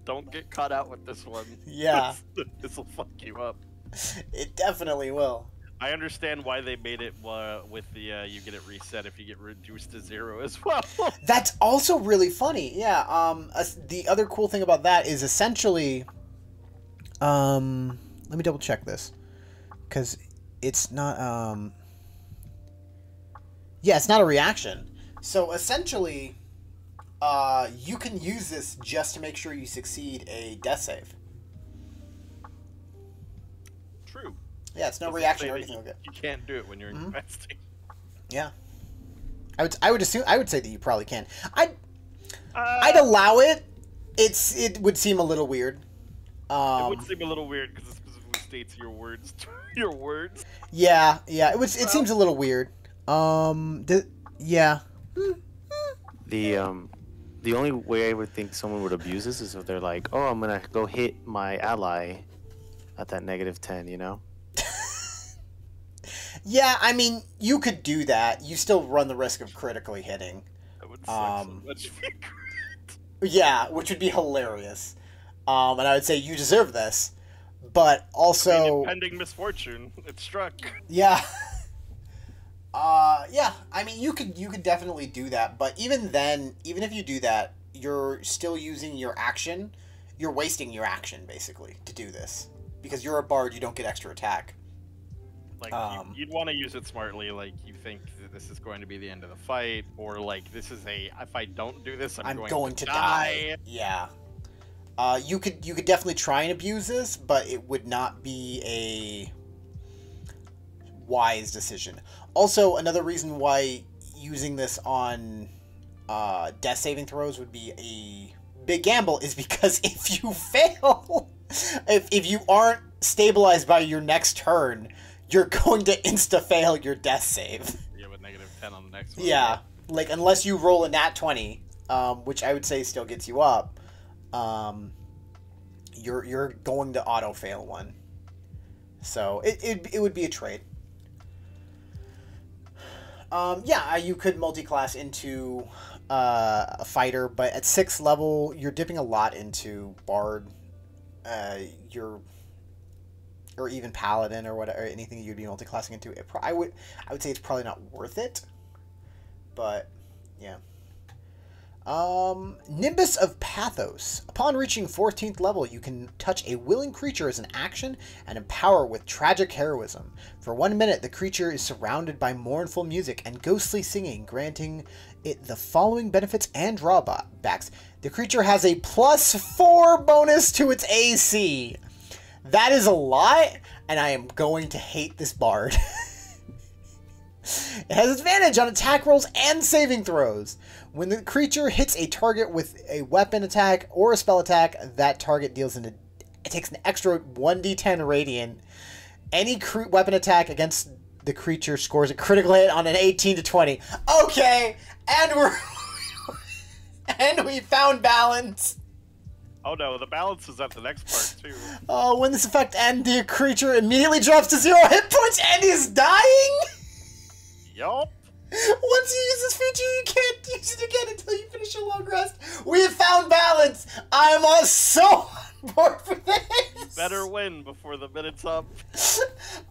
Don't get caught out with this one. Yeah. This will fuck you up. It definitely will. I understand why they made it with the you get it reset if you get reduced to 0 as well. That's also really funny. Yeah. The other cool thing about that is essentially, let me double check this, because it's not. Yeah, it's not a reaction. So essentially, you can use this just to make sure you succeed a death save. True. Yeah, it's no reaction or anything. You can't do it when you're investing. Yeah. I would say that you probably can. I'd allow it. It would seem a little weird. It would seem a little weird because it specifically states your words. Your words. Yeah. It seems a little weird. Yeah. The only way I would think someone would abuse this is if they're like, oh, I'm gonna go hit my ally at that -10, you know? Yeah, I mean, you could do that. You still run the risk of critically hitting. That would suck so much. Yeah, which would be hilarious. And I would say you deserve this, but also pending misfortune, it struck. Yeah. Yeah. I mean, you could definitely do that, but even then, even if you do that, you're still using your action. You're wasting your action basically to do this, because you're a bard. You don't get extra attack. You'd want to use it smartly, you think that this is going to be the end of the fight, or this is if I don't do this, I'm going to die. Yeah. You could definitely try and abuse this, but it would not be a wise decision. Also, another reason why using this on death saving throws would be a big gamble is because if you fail, if you aren't stabilized by your next turn, you're going to insta-fail your death save. You have a -10 on the next one. Yeah, unless you roll a nat 20, which I would say still gets you up, you're going to auto-fail one. So it would be a trade. Yeah, you could multi-class into a fighter, but at 6th level, you're dipping a lot into bard. Or even paladin or whatever, anything you'd be multi-classing into. I would say it's probably not worth it. But yeah. Nimbus of Pathos. Upon reaching 14th level, you can touch a willing creature as an action and empower with tragic heroism. For 1 minute, the creature is surrounded by mournful music and ghostly singing, granting it the following benefits and drawbacks. The creature has a +4 bonus to its AC. That is a lot, and I am going to hate this bard. It has advantage on attack rolls and saving throws. When the creature hits a target with a weapon attack or a spell attack, that target it takes an extra 1d10 radiant. Any weapon attack against the creature scores a critical hit on an 18 to 20. Okay, and we found balance. Oh no, the balance is at the next part too. Oh, when this effect ends, the creature immediately drops to 0 hit points and is dying? Yup. Once you use this feature, you can't use it again until you finish a long rest. We have found balance. I am so on board for this. Better win before the minute's up.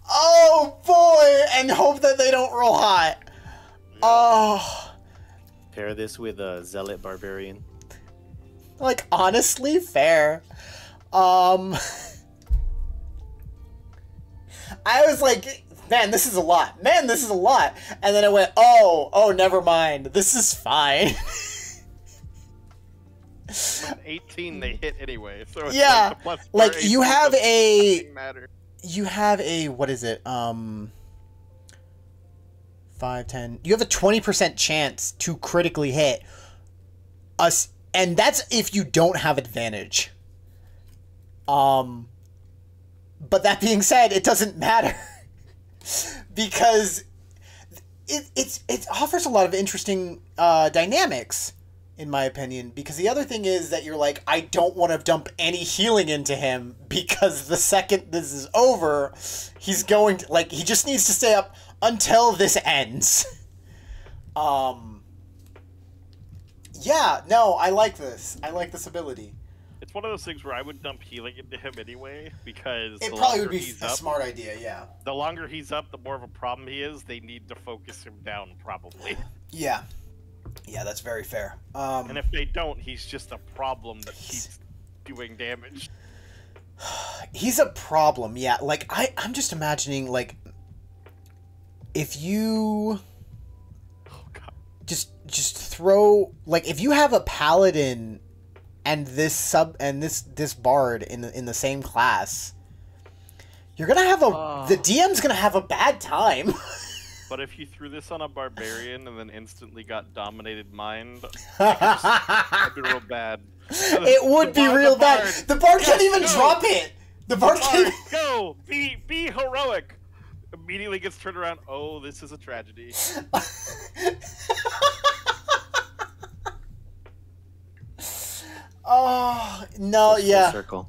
Oh boy, and hope that they don't roll hot. Yeah. Oh. Pair this with a Zealot Barbarian. Like, honestly, fair. I was like, man, this is a lot. Man, this is a lot. And then I went, oh, never mind. This is fine. 18 they hit anyway. So it's yeah. Like you have a what is it? 5, 10. You have a 20% chance to critically hit us, and that's if you don't have advantage. But that being said, it doesn't matter. Because it offers a lot of interesting dynamics, in my opinion. Because the other thing is that you're like, I don't want to dump any healing into him, because the second this is over, he's going to, like, he just needs to stay up until this ends. Yeah, no, I like this. I like this ability. It's one of those things where I would dump healing into him anyway, because it probably would be a smart idea, yeah. The longer he's up, the more of a problem he is. They need to focus him down, probably. Yeah. Yeah, that's very fair. And if they don't, he's just a problem that keeps doing damage. He's a problem, yeah. Like, I'm just imagining, like, if you... Oh, God. Just throw... Like, if you have a paladin... and this bard in the same class, you're gonna have the DM's gonna have a bad time. But if you threw this on a barbarian and then instantly got dominated mind, it'd be real bad. It would be real bad. The bard can't even drop it. The bard can't. Go be heroic. Immediately gets turned around. Oh, this is a tragedy. Oh no! Yeah. Circle.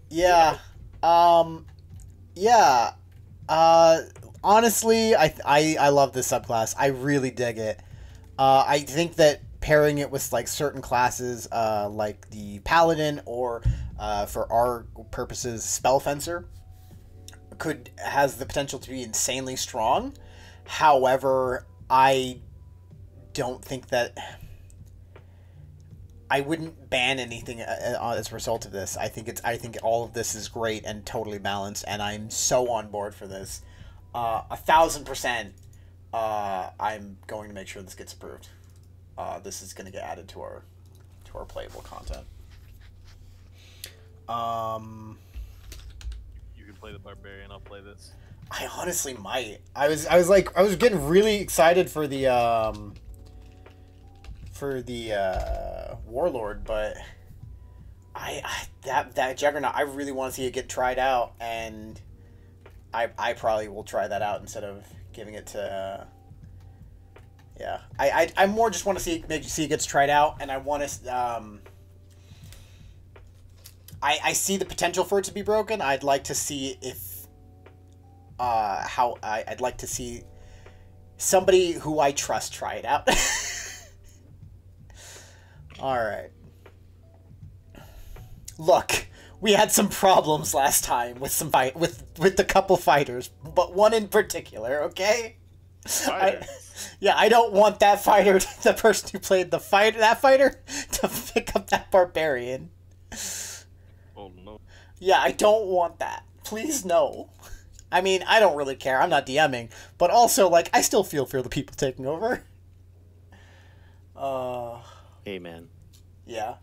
Yeah. Yeah. Honestly, I love this subclass. I really dig it. I think that pairing it with like certain classes, like the paladin or for our purposes, spell fencer, has the potential to be insanely strong. However, I don't think that. I wouldn't ban anything as a result of this. I think all of this is great and totally balanced, and I'm so on board for this. 1,000%. I'm going to make sure this gets approved. This is going to get added to our playable content. You can play the barbarian. I'll play this. I honestly might. I was getting really excited for the warlord, but that Juggernaut, I really want to see it get tried out, and I probably will try that out instead of giving it to yeah. I more just want to see it gets tried out, and I want to I see the potential for it to be broken. I'd like to see if I'd like to see somebody who I trust try it out. Alright. Look, we had some problems last time with some with the couple fighters, but one in particular, okay? I don't want that fighter, the person who played that fighter, to pick up that barbarian. Oh no. Yeah, I don't want that. Please no. I mean, I don't really care. I'm not DMing, but also like I still feel for the people taking over. Hey man. Yeah.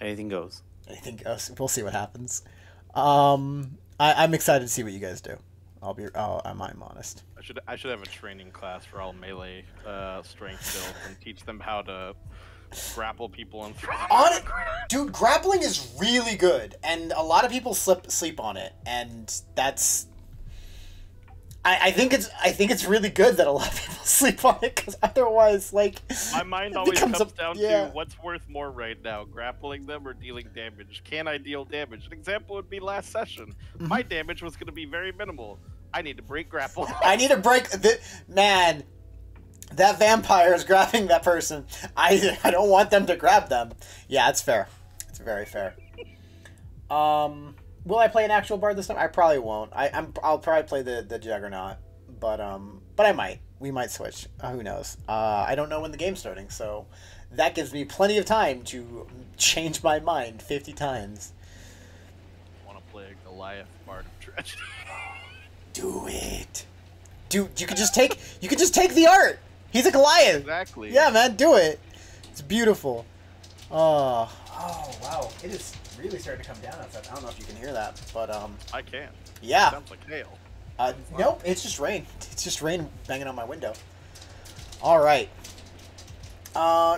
Anything goes. Anything goes. We'll see what happens. I'm excited to see what you guys do. I'm honest. I should have a training class for all melee strength builds and teach them how to grapple people and throw them. Dude, grappling is really good, and a lot of people sleep on it, and that's. I think it's really good that a lot of people sleep on it, because otherwise, like, my mind always comes down to what's worth more right now, grappling them or dealing damage. Can I deal damage? An example would be last session. My damage was going to be very minimal. I need to break grapple. I need to break man. That vampire is grabbing that person. I don't want them to grab them. Yeah, it's fair. It's very fair. Will I play an actual bard this time? I probably won't. I'll probably play the Juggernaut, but I might. We might switch. Who knows? I don't know when the game's starting, so that gives me plenty of time to change my mind 50 times. I want to play a Goliath Bard of Tragedy. Do it, dude. You could just take the art. He's a Goliath. Exactly. Yeah, man, do it. It's beautiful. Oh wow, it is really starting to come down outside. I don't know if you can hear that, but I can. Yeah. It sounds like hail. Nope, it's just rain. It's just rain banging on my window. All right.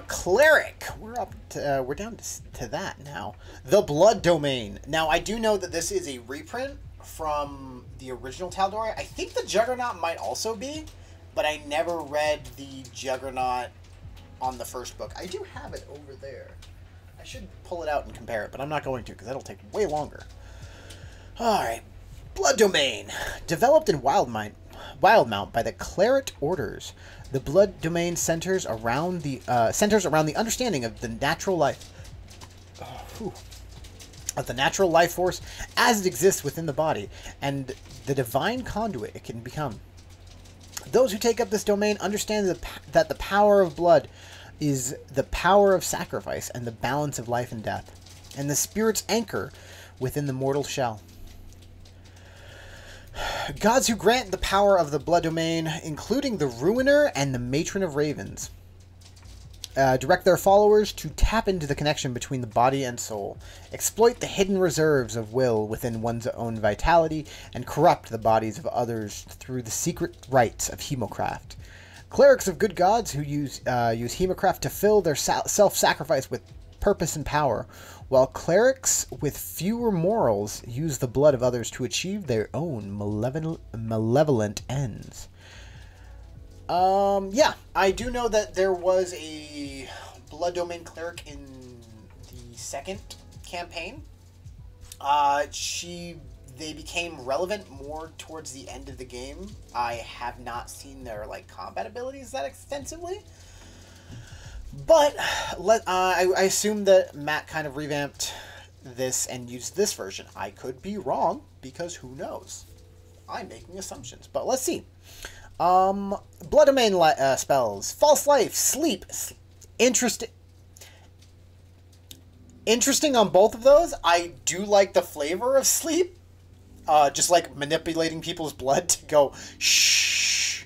Cleric. We're down to that now. The Blood Domain. Now I do know that this is a reprint from the original Taldorei. I think the Juggernaut might also be, but I never read the Juggernaut on the first book. I do have it over there. I should pull it out and compare it, but I'm not going to because that'll take way longer. Alright. Blood Domain. Developed in Wildmount by the Cleric Orders. The Blood Domain centers around the understanding of the natural life force as it exists within the body, and the divine conduit it can become. Those who take up this domain understand that the power of blood is the power of sacrifice and the balance of life and death, and the spirit's anchor within the mortal shell. Gods who grant the power of the blood domain, including the Ruiner and the Matron of Ravens, direct their followers to tap into the connection between the body and soul, exploit the hidden reserves of will within one's own vitality, and corrupt the bodies of others through the secret rites of hemocraft. Clerics of good gods who use hemocraft to fill their self-sacrifice with purpose and power, while clerics with fewer morals use the blood of others to achieve their own malevolent ends. Yeah, I do know that there was a Blood Domain cleric in the second campaign. They became relevant more towards the end of the game. I have not seen their combat abilities that extensively, but I assume that Matt kind of revamped this and used this version. I could be wrong because who knows? I'm making assumptions, but let's see. Blood Domain spells. False Life, Sleep. Interesting on both of those. I do like the flavor of Sleep. Just manipulating people's blood to go shh.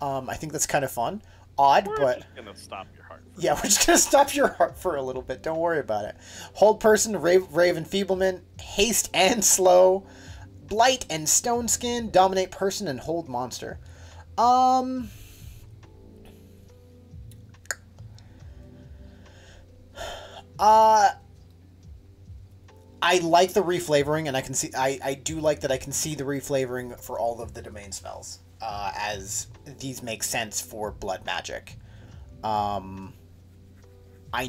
I think that's kind of fun. Odd, but... We're just gonna stop your heart. Yeah, we're just gonna stop your heart for a little bit. Don't worry about it. Hold Person, Rave Enfeeblement, Haste and Slow, Blight and Stone Skin, Dominate Person, and Hold Monster. I like the reflavoring, and I do like that I can see the reflavoring for all of the domain spells, as these make sense for blood magic. I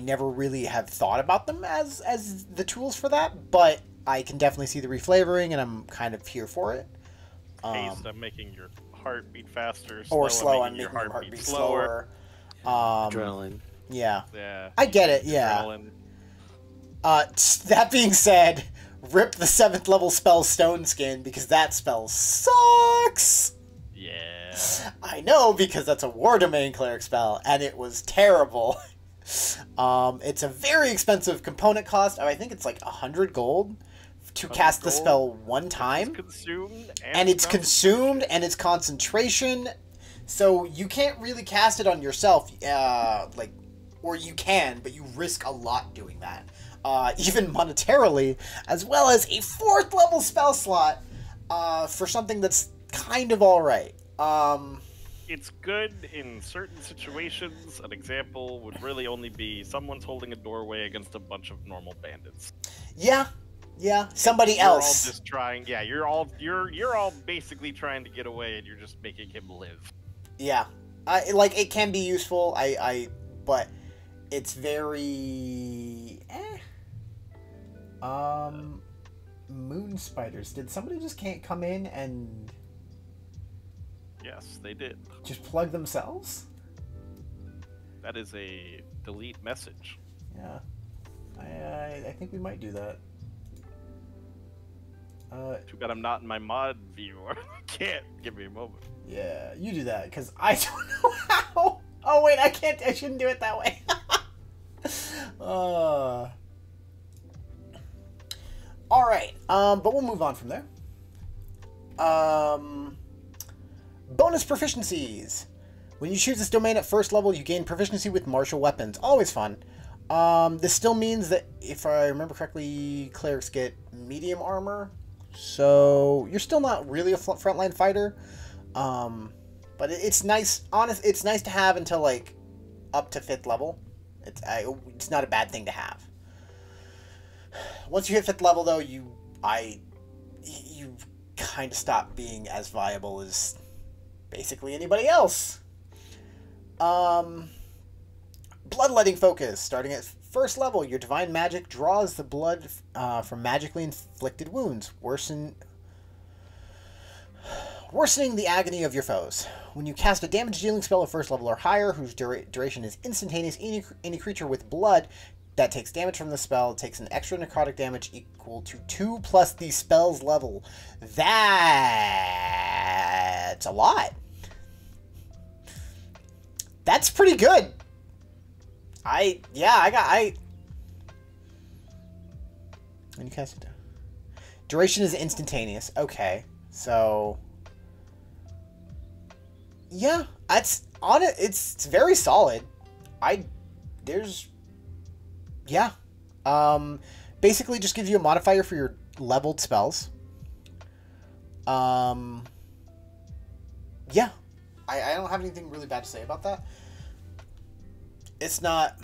never really have thought about them as the tools for that, but I can definitely see the reflavoring, and I'm kind of here for it. Haste, I'm making your heart beat faster. Slow, I'm making your heart beat slower. Adrenaline. Yeah. Yeah. I get it, yeah. Adrenaline. That being said, rip the 7th level spell Stone Skin, because that spell sucks! Yeah. I know, because that's a War Domain cleric spell, and it was terrible. It's a very expensive component cost. I think it's like 100 gold to cast the spell one time. It's consumed and it's concentration. So you can't really cast it on yourself, or you can, but you risk a lot doing that. Even monetarily, as well as a 4th level spell slot for something that's kind of alright. It's good in certain situations. An example would really only be someone's holding a doorway against a bunch of normal bandits. Yeah, somebody else. You're all just trying. Yeah, you're all basically trying to get away, and you're just making him live. Yeah, it can be useful. But it's very. Moon spiders. Did somebody just can't come in and? Yes, they did. Just plug themselves? That is a delete message. Yeah. I think we might do that. Too bad I'm not in my mod view. I can't. Give me a moment. Yeah, you do that, because I don't know how. Oh, wait, I can't. I shouldn't do it that way. Alright, but we'll move on from there. Bonus proficiencies. When you choose this domain at 1st level, you gain proficiency with martial weapons. Always fun. This still means that, if I remember correctly, clerics get medium armor. So you're still not really a frontline fighter. But it's nice. It's nice to have until like up to 5th level. It's not a bad thing to have. Once you hit 5th level, though, you kind of stop being as viable as basically anybody else. Bloodletting focus. Starting at 1st level, your divine magic draws the blood from magically inflicted wounds, worsening the agony of your foes. When you cast a damage-dealing spell at 1st level or higher, whose duration is instantaneous, any creature with blood that takes damage from the spell takes an extra necrotic damage equal to 2 plus the spell's level. That's a lot. That's pretty good. When you cast it down. Duration is instantaneous. Okay. So yeah, it's very solid. Basically just gives you a modifier for your leveled spells. I don't have anything really bad to say about that. It's not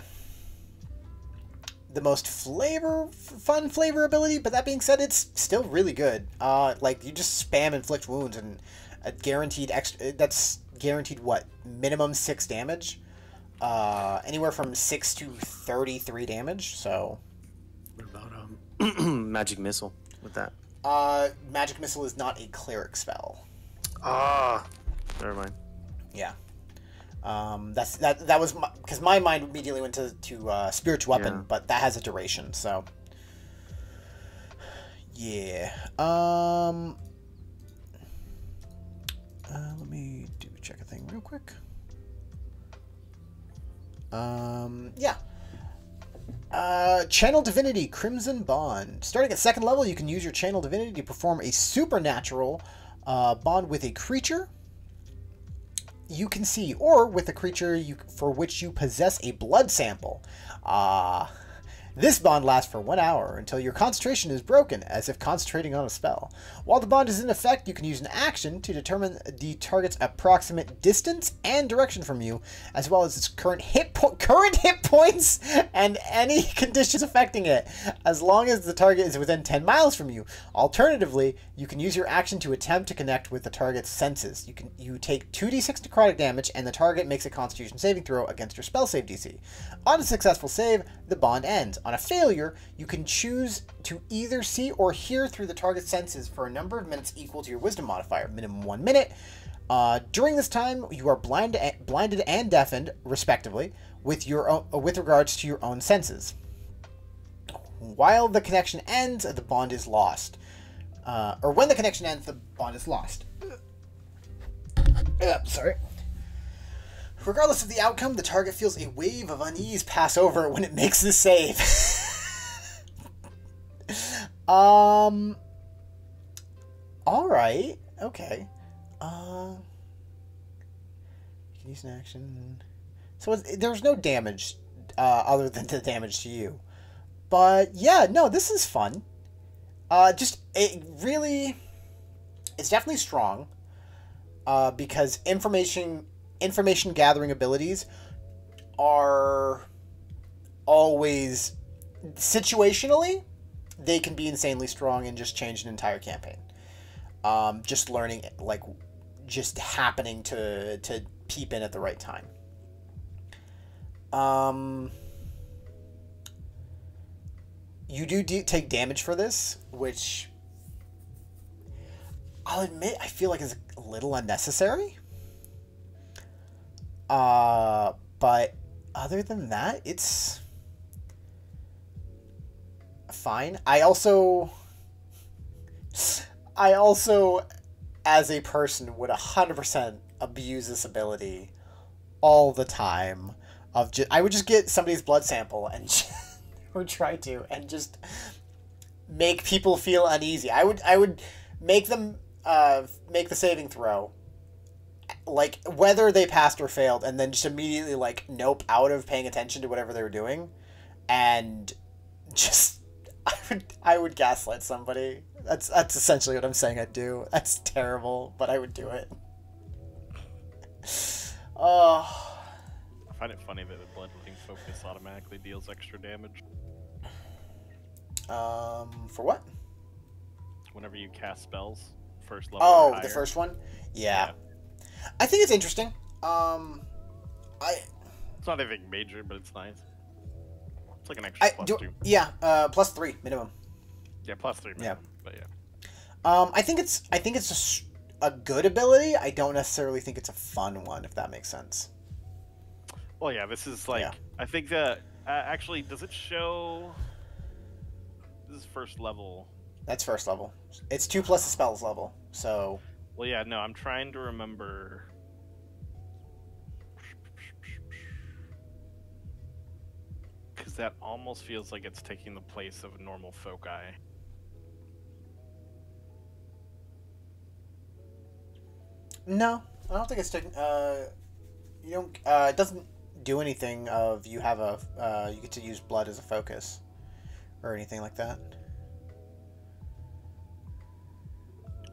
the most fun flavor ability, but that being said, it's still really good. You just spam inflict wounds and a guaranteed that's guaranteed what? Minimum 6 damage. Anywhere from 6 to 33 damage, so. What about Magic Missile with that? Magic Missile is not a cleric spell. Never mind. Yeah. That was because my mind immediately went to spiritual weapon, but that has a duration, so yeah. Let me check a thing real quick. Channel Divinity, Crimson Bond. Starting at 2nd level, you can use your Channel Divinity to perform a supernatural bond with a creature you can see, or with a creature for which you possess a blood sample. This bond lasts for 1 hour until your concentration is broken, as if concentrating on a spell. While the bond is in effect, you can use an action to determine the target's approximate distance and direction from you, as well as its current hit points and any conditions affecting it, as long as the target is within 10 miles from you. Alternatively, you can use your action to attempt to connect with the target's senses. You take 2d6 necrotic damage, and the target makes a Constitution saving throw against your spell save DC. On a successful save, the bond ends. On a failure, you can choose to either see or hear through the target's senses for a number of minutes equal to your wisdom modifier, minimum 1 minute. During this time, you are blinded and deafened, respectively, with regards to your own senses. While the connection ends, the bond is lost. Or when the connection ends, the bond is lost. Sorry. Regardless of the outcome, the target feels a wave of unease pass over when it makes the save. Alright. Okay. You can use an action. So there's no damage other than the damage to you. But yeah, no, this is fun. It's definitely strong. Because information gathering abilities are always situationally, they can be insanely strong and just change an entire campaign. Just learning, like, just happening to peep in at the right time. You do take damage for this, which I'll admit I feel like is a little unnecessary. But other than that, it's fine. I also, as a person, would 100% abuse this ability all the time. I would just get somebody's blood sample and or try to, and just make people feel uneasy. I would make them make the saving throw, like whether they passed or failed, and then just immediately like nope out of paying attention to whatever they were doing, and just I would gaslight somebody. That's essentially what I'm saying I'd do. That's terrible, but I would do it. Oh. I find it funny that the bloodletting focus automatically deals extra damage. For what? Whenever you cast spells, first level. Oh, the first one? Yeah. I think it's interesting. It's not anything major, but it's nice. It's like an extra +2. Yeah, +3 minimum. Yeah, +3 minimum. Yeah. But yeah. I think it's a good ability. I don't necessarily think it's a fun one, if that makes sense. Well, yeah, this is like, I think that, actually, does it show, this is first level. That's first level. It's 2 plus the spells level, so. Well, yeah, no, I'm trying to remember. Because that almost feels like it's taking the place of a normal foci. No, I don't think it's taking, you don't, it doesn't do anything of you have a, you get to use blood as a focus or anything like that.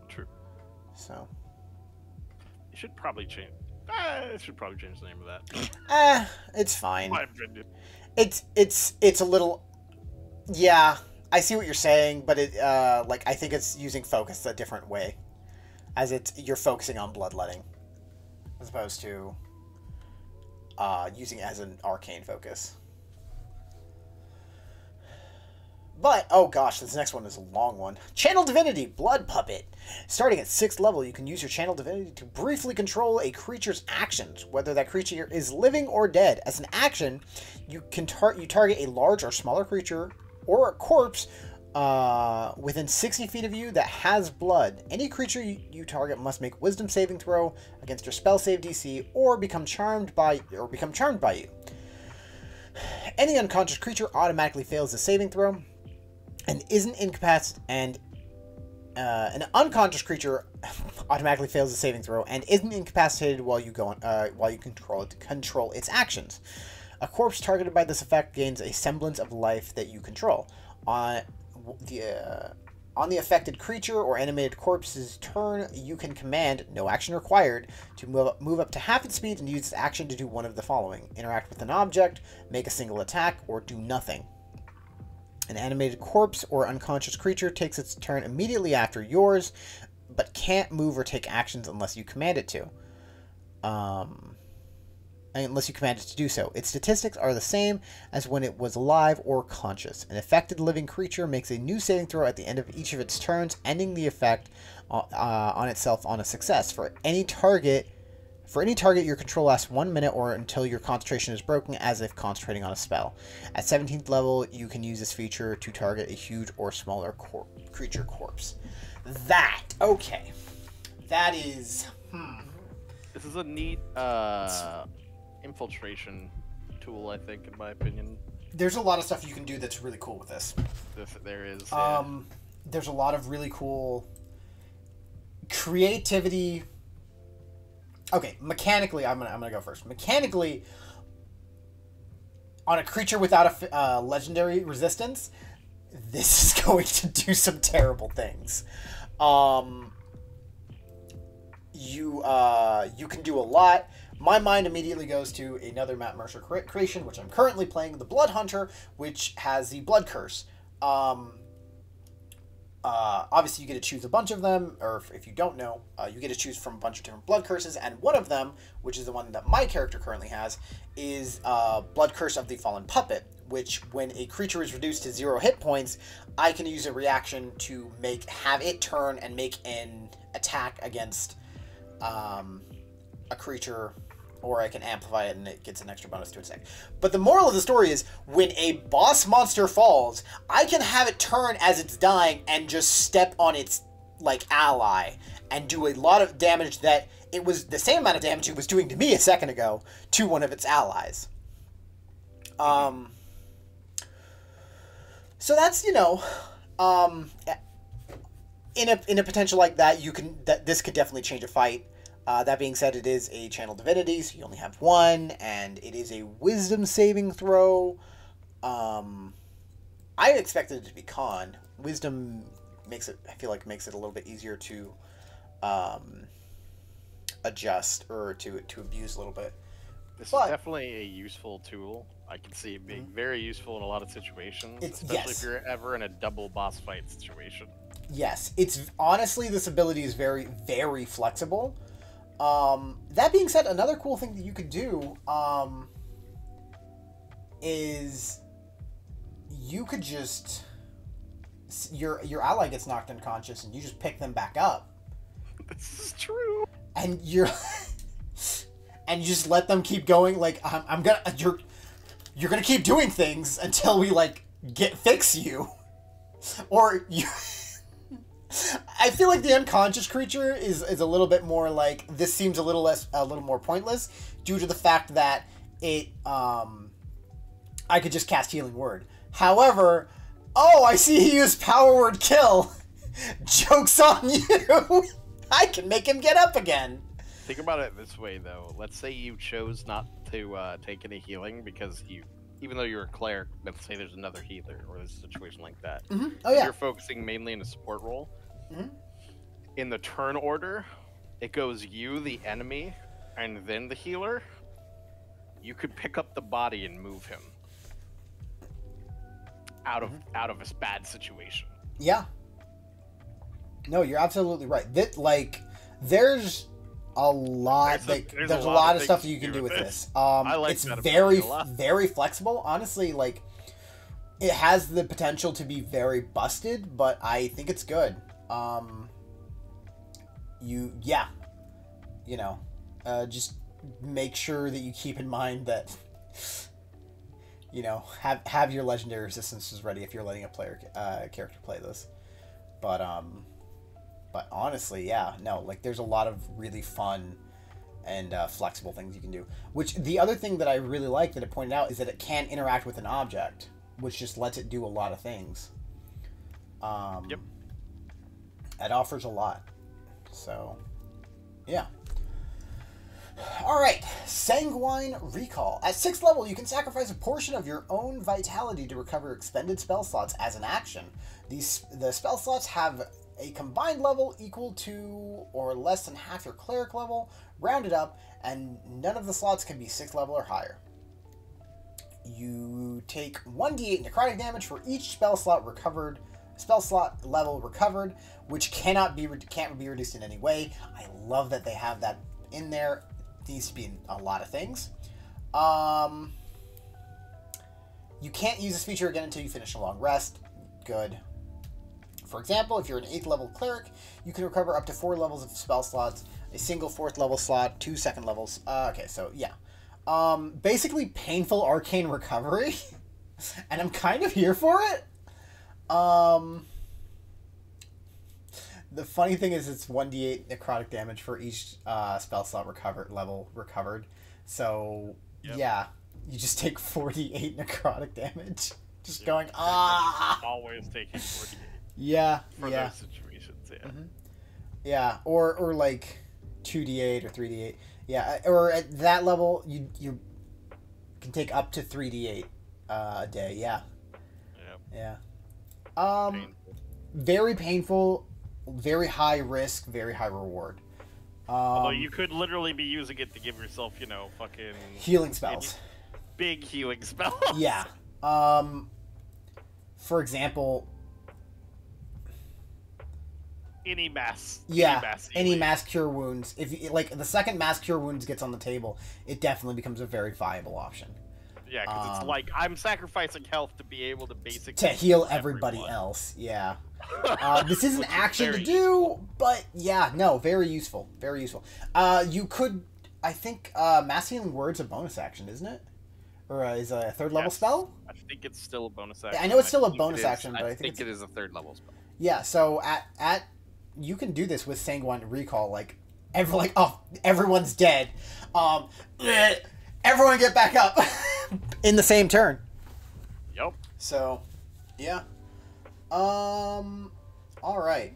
True. So. You should probably change. I should probably change the name of that. It's fine. My opinion. It's a little. Yeah, I see what you're saying, but it like I think it's using focus a different way, as you're focusing on bloodletting, as opposed to using it as an arcane focus. But, oh gosh, this next one is a long one. Channel Divinity, Blood Puppet. Starting at 6th level, you can use your Channel Divinity to briefly control a creature's actions, whether that creature is living or dead. As an action, you can target a large or smaller creature or a corpse within 60 feet of you that has blood. Any creature you target must make Wisdom saving throw against your spell save DC or become charmed by you. Any unconscious creature automatically fails the saving throw. And isn't incapacitated, and an unconscious creature automatically fails the saving throw and isn't incapacitated while you control its actions. A corpse targeted by this effect gains a semblance of life that you control. On the affected creature or animated corpse's turn, you can command, no action required, to move up to half its speed and use its action to do one of the following: interact with an object, make a single attack, or do nothing. An animated corpse or unconscious creature takes its turn immediately after yours, but can't move or take actions unless you command it to. Unless you command it to do so. Its statistics are the same as when it was alive or conscious. An affected living creature makes a new saving throw at the end of each of its turns, ending the effect on itself on a success. For any target your control lasts 1 minute or until your concentration is broken, as if concentrating on a spell. At 17th level, you can use this feature to target a huge or smaller creature corpse. Okay. That is... This is a neat infiltration tool, I think, in my opinion. There's a lot of stuff you can do that's really cool with this. There is. Yeah. There's a lot of really cool creativity. Okay, mechanically, I'm gonna go first. Mechanically, on a creature without a legendary resistance, this is going to do some terrible things. You can do a lot. My mind immediately goes to another Matt Mercer creation, which I'm currently playing, the Blood Hunter, which has the Blood Curse. Obviously, you get to choose a bunch of them, or if you don't know, you get to choose from a bunch of different Blood Curses, and one of them, which is the one that my character currently has, is Blood Curse of the Fallen Puppet, which, when a creature is reduced to 0 hit points, I can use a reaction to have it turn and make an attack against a creature, or I can amplify it and it gets an extra bonus to its attack. But the moral of the story is, when a boss monster falls, I can have it turn as it's dying and just step on its, like, ally and do a lot of damage that it was the same amount of damage it was doing to me a second ago to one of its allies. So that's, in a potential like that, this could definitely change a fight. That being said, it is a Channel Divinity, so you only have one, and it is a Wisdom saving throw. I expected it to be Con. Wisdom I feel like makes it a little bit easier to adjust or to abuse a little bit. This is definitely a useful tool. I can see it being very useful in a lot of situations, especially if you're ever in a double boss fight situation. Yes, honestly, this ability is very, very flexible. That being said, another cool thing that you could do is you could just your ally gets knocked unconscious and you just pick them back up. This is true. And you just let them keep going. Like, you're gonna keep doing things until we fix you, or you. I feel like the unconscious creature is a little bit more like, this seems a little more pointless due to the fact that it I could just cast Healing Word. However, I see he used Power Word Kill. Joke's on you. I can make him get up again. Think about it this way, though. Let's say you chose not to take any healing because even though you're a cleric, let's say there's another healer or there's a situation like that. Mm-hmm. Oh, yeah. You're focusing mainly in a support role. Mm-hmm. In the turn order, it goes you, the enemy, and then the healer. You could pick up the body and move him out of a bad situation. Yeah. No, you're absolutely right. There's a lot. There's a lot of stuff you can do with this. I like it's that very, a lot. very flexible. Honestly, it has the potential to be very busted, but I think it's good. Just make sure that you keep in mind that, have your legendary resistances ready if you're letting a character play this. But honestly, there's a lot of really fun and flexible things you can do. Which, the other thing that I really like that it pointed out is that it can interact with an object, which just lets it do a lot of things. Yep. It offers a lot. So, yeah. Alright, Sanguine Recall. At 6th level, you can sacrifice a portion of your own vitality to recover expended spell slots as an action. The spell slots have a combined level equal to or less than half your cleric level, rounded up, and none of the slots can be 6th level or higher. You take 1d8 necrotic damage for each spell slot level recovered, which can't be reduced in any way. I love that they have that in there. It needs to be in a lot of things. You can't use this feature again until you finish a long rest. Good. For example, if you're an 8th level cleric, you can recover up to 4 levels of spell slots, a single 4th level slot, 2 second levels. Okay, so yeah. Basically painful arcane recovery, and I'm kind of here for it. The funny thing is, it's 1d8 necrotic damage for each spell slot level recovered. So yeah, you just take 48 necrotic damage. Just going Always taking 48. Yeah. For those situations, yeah. Mm-hmm. Yeah, or like 2d8 or 3d8. Yeah, or at that level, you can take up to 3d8 a day. Yeah. Yeah. Painful. Very painful, very high risk, very high reward. Although you could literally be using it to give yourself, fucking healing spells. Big healing spells. Yeah. For example, any mass cure wounds. If you, like, the second mass cure wounds gets on the table, it definitely becomes a very viable option. Yeah, because it's like I'm sacrificing health to be able to basically to heal everybody else. Yeah. This is an action to do, useful. But yeah, no, very useful. Very useful. You could, I think, mass healing word's a bonus action, isn't it? Or is it a third level spell? I think it's still a bonus action. I know it's still a bonus action, but I think it is a third level spell. Yeah, so at you can do this with Sanguine Recall. Like everyone's dead. Everyone get back up in the same turn. Yep. So, yeah. All right.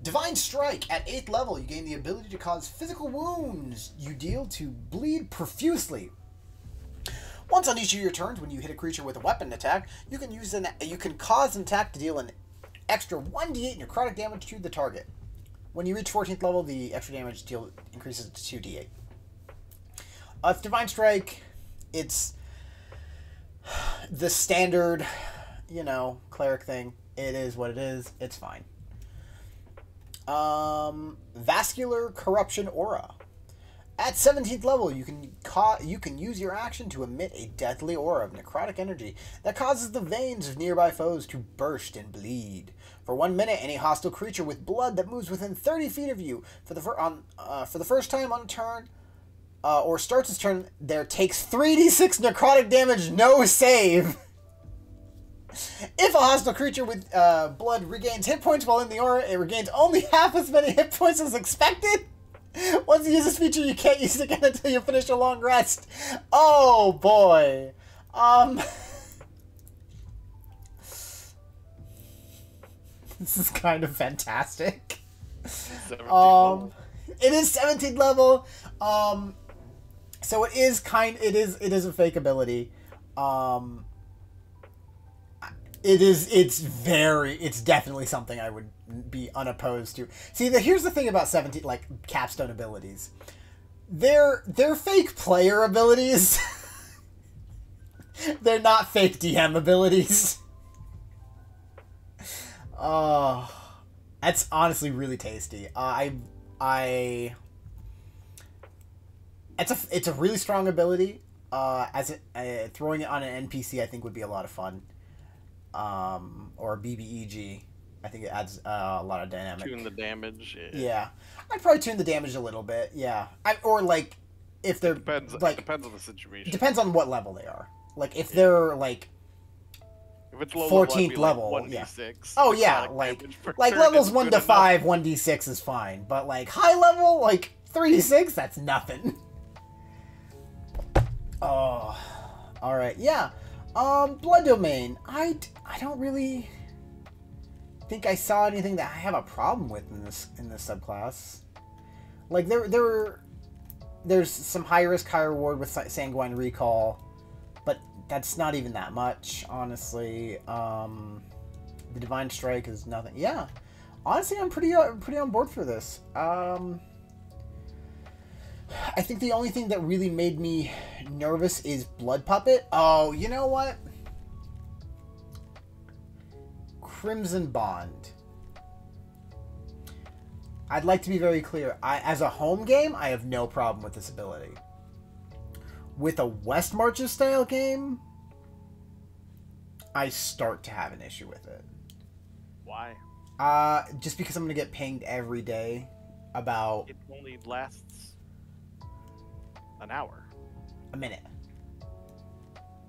Divine Strike at 8th level. You gain the ability to cause physical wounds you deal to bleed profusely. Once on each of your turns, when you hit a creature with a weapon attack, you can cause an attack to deal an extra 1d8 necrotic damage to the target. When you reach 14th level, the extra damage deal increases to 2d8. It's Divine Strike. It's the standard, cleric thing. It is what it is. It's fine. Vascular Corruption Aura. At 17th level, you can use your action to emit a deadly aura of necrotic energy that causes the veins of nearby foes to burst and bleed. For 1 minute, any hostile creature with blood that moves within 30 feet of you for the first time on a turn, or starts its turn, there takes 3d6 necrotic damage, no save. If a hostile creature with blood regains hit points while in the aura, it regains only half as many hit points as expected. Once you use this feature, you can't use it again until you finish a long rest. Oh boy. This is kind of fantastic. It is 17th level. So it is a fake ability. It's definitely something I would be unopposed to. See, here's the thing about 17, capstone abilities. They're fake player abilities. They're not fake DM abilities. Oh, that's honestly really tasty. It's a really strong ability. Throwing it on an NPC, I think, would be a lot of fun. Or a BBEG. I think it adds a lot of dynamic. Tune the damage. Yeah. I'd probably tune the damage a little bit. Yeah. If they're depends on the situation. Depends on what level they are. If they're if it's low 14th level, 1d6. Oh yeah, levels 1 to 5, 1d6 is fine. But high level, 3d6, that's nothing. Oh, all right, yeah. Blood Domain. I don't really think I saw anything that I have a problem with in this subclass. There's some high risk, high reward with Sanguine Recall, but that's not even that much, honestly. The Divine Strike is nothing. Yeah, honestly, I'm pretty on board for this. I think the only thing that really made me nervous is Blood Puppet. Oh, you know what? Crimson Bond. I'd like to be very clear. As a home game, I have no problem with this ability. With a West Marches style game, I start to have an issue with it. Why? Just because I'm going to get pinged every day about... It only lasts an hour. A minute.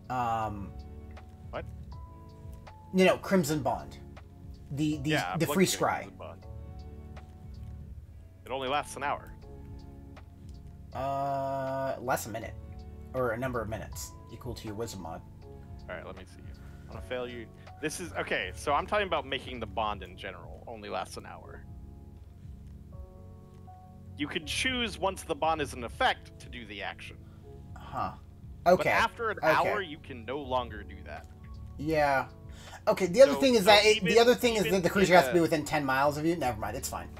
What? No, Crimson Bond. The free scry. It only lasts an hour. Less a minute. Or a number of minutes. Equal to your wisdom mod. Alright, let me see. I'm gonna fail you. This is... Okay, so I'm talking about making the bond in general. Only lasts an hour. You can choose, once the bond is in effect, to do the action. Huh. Okay. But after an hour, you can no longer do that. Yeah. Okay, the other thing is that the creature has to be within 10 miles of you. Never mind, it's fine.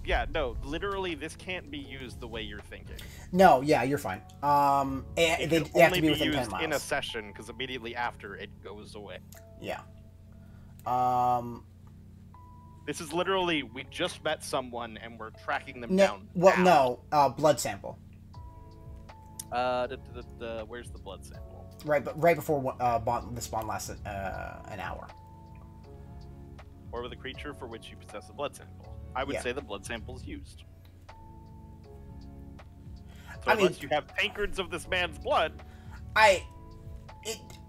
Yeah, no, literally, this can't be used the way you're thinking. No, yeah, you're fine. They have to be within 10 miles. In a session, because immediately after, it goes away. Yeah. This is literally, we just met someone, and we're tracking them no, down. Well, no, blood sample. Where's the blood sample? Right before the spawn lasts an hour. Or with a creature for which you possess a blood sample. I would say the blood sample is used. So unless you have tankards of this man's blood...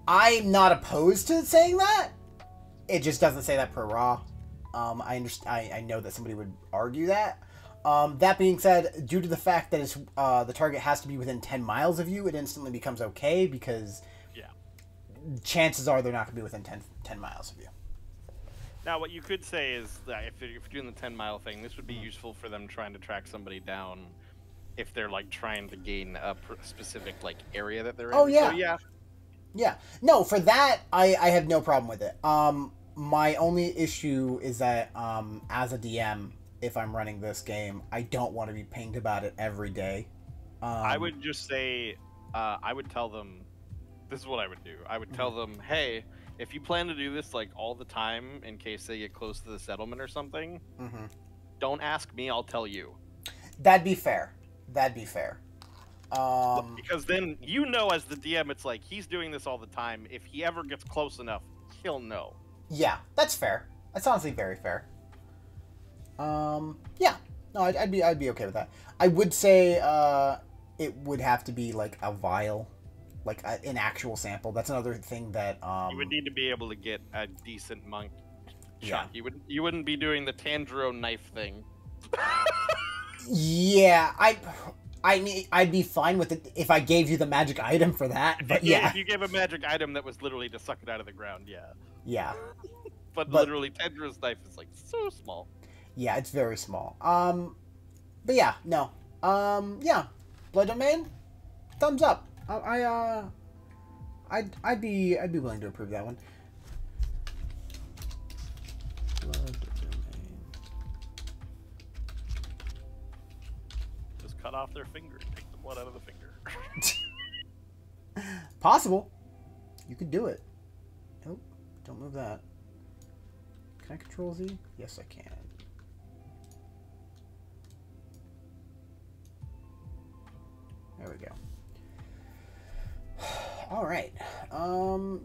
I'm not opposed to saying that. It just doesn't say that per raw. I understand. I know that somebody would argue that. That being said, due to the fact that it's the target has to be within 10 miles of you, it instantly becomes okay because chances are they're not going to be within 10 miles of you. Now, what you could say is that if you're doing the 10-mile thing, this would be useful for them trying to track somebody down if they're, like, trying to gain a specific, like, area that they're in. Oh, yeah. So, yeah. Yeah. No, for that, I have no problem with it. My only issue is that, as a DM, if I'm running this game, I don't want to be pinged about it every day. I would just say, I would tell them, this is what I would do. I would tell them, hey... If you plan to do this like all the time in case they get close to the settlement or something, don't ask me, I'll tell you. That'd be fair. Because then you know as the DM, it's like he's doing this all the time. If he ever gets close enough, he'll know. Yeah, that's fair. That's honestly very fair. Yeah. No, I'd be okay with that. I would say it would have to be like a vial. Like an actual sample. That's another thing that you would need to be able to get a decent monk chunk. Yeah. You wouldn't be doing the Tandro knife thing. Yeah, I mean I'd be fine with it if I gave you the magic item for that. But if you gave a magic item that was literally to suck it out of the ground, yeah. Yeah. but literally Tandro's knife is like so small. Yeah, it's very small. But yeah, no. Yeah. Blood Domain? Thumbs up. I'd be willing to approve that one. Blood Domain. Just cut off their finger and take the blood out of the finger. Possible. You could do it. Oh, don't move that. Can I control Z? Yes, I can. There we go. All right.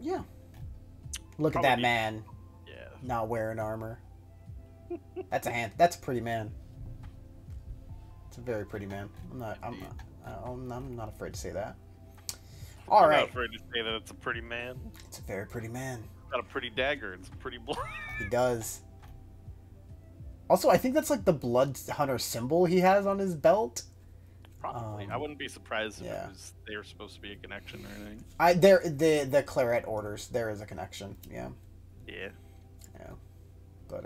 Yeah. Look at that man. Yeah. Not wearing armor. That's a pretty man. It's a very pretty man. I'm not afraid to say that. All right. I'm not afraid to say that it's a pretty man. It's a very pretty man. It's got a pretty dagger. It's a pretty blood. He does. Also, I think that's like the blood hunter symbol he has on his belt. Probably. I wouldn't be surprised if they were supposed to be a connection or anything. The claret orders, there is a connection, yeah. Yeah. Yeah. But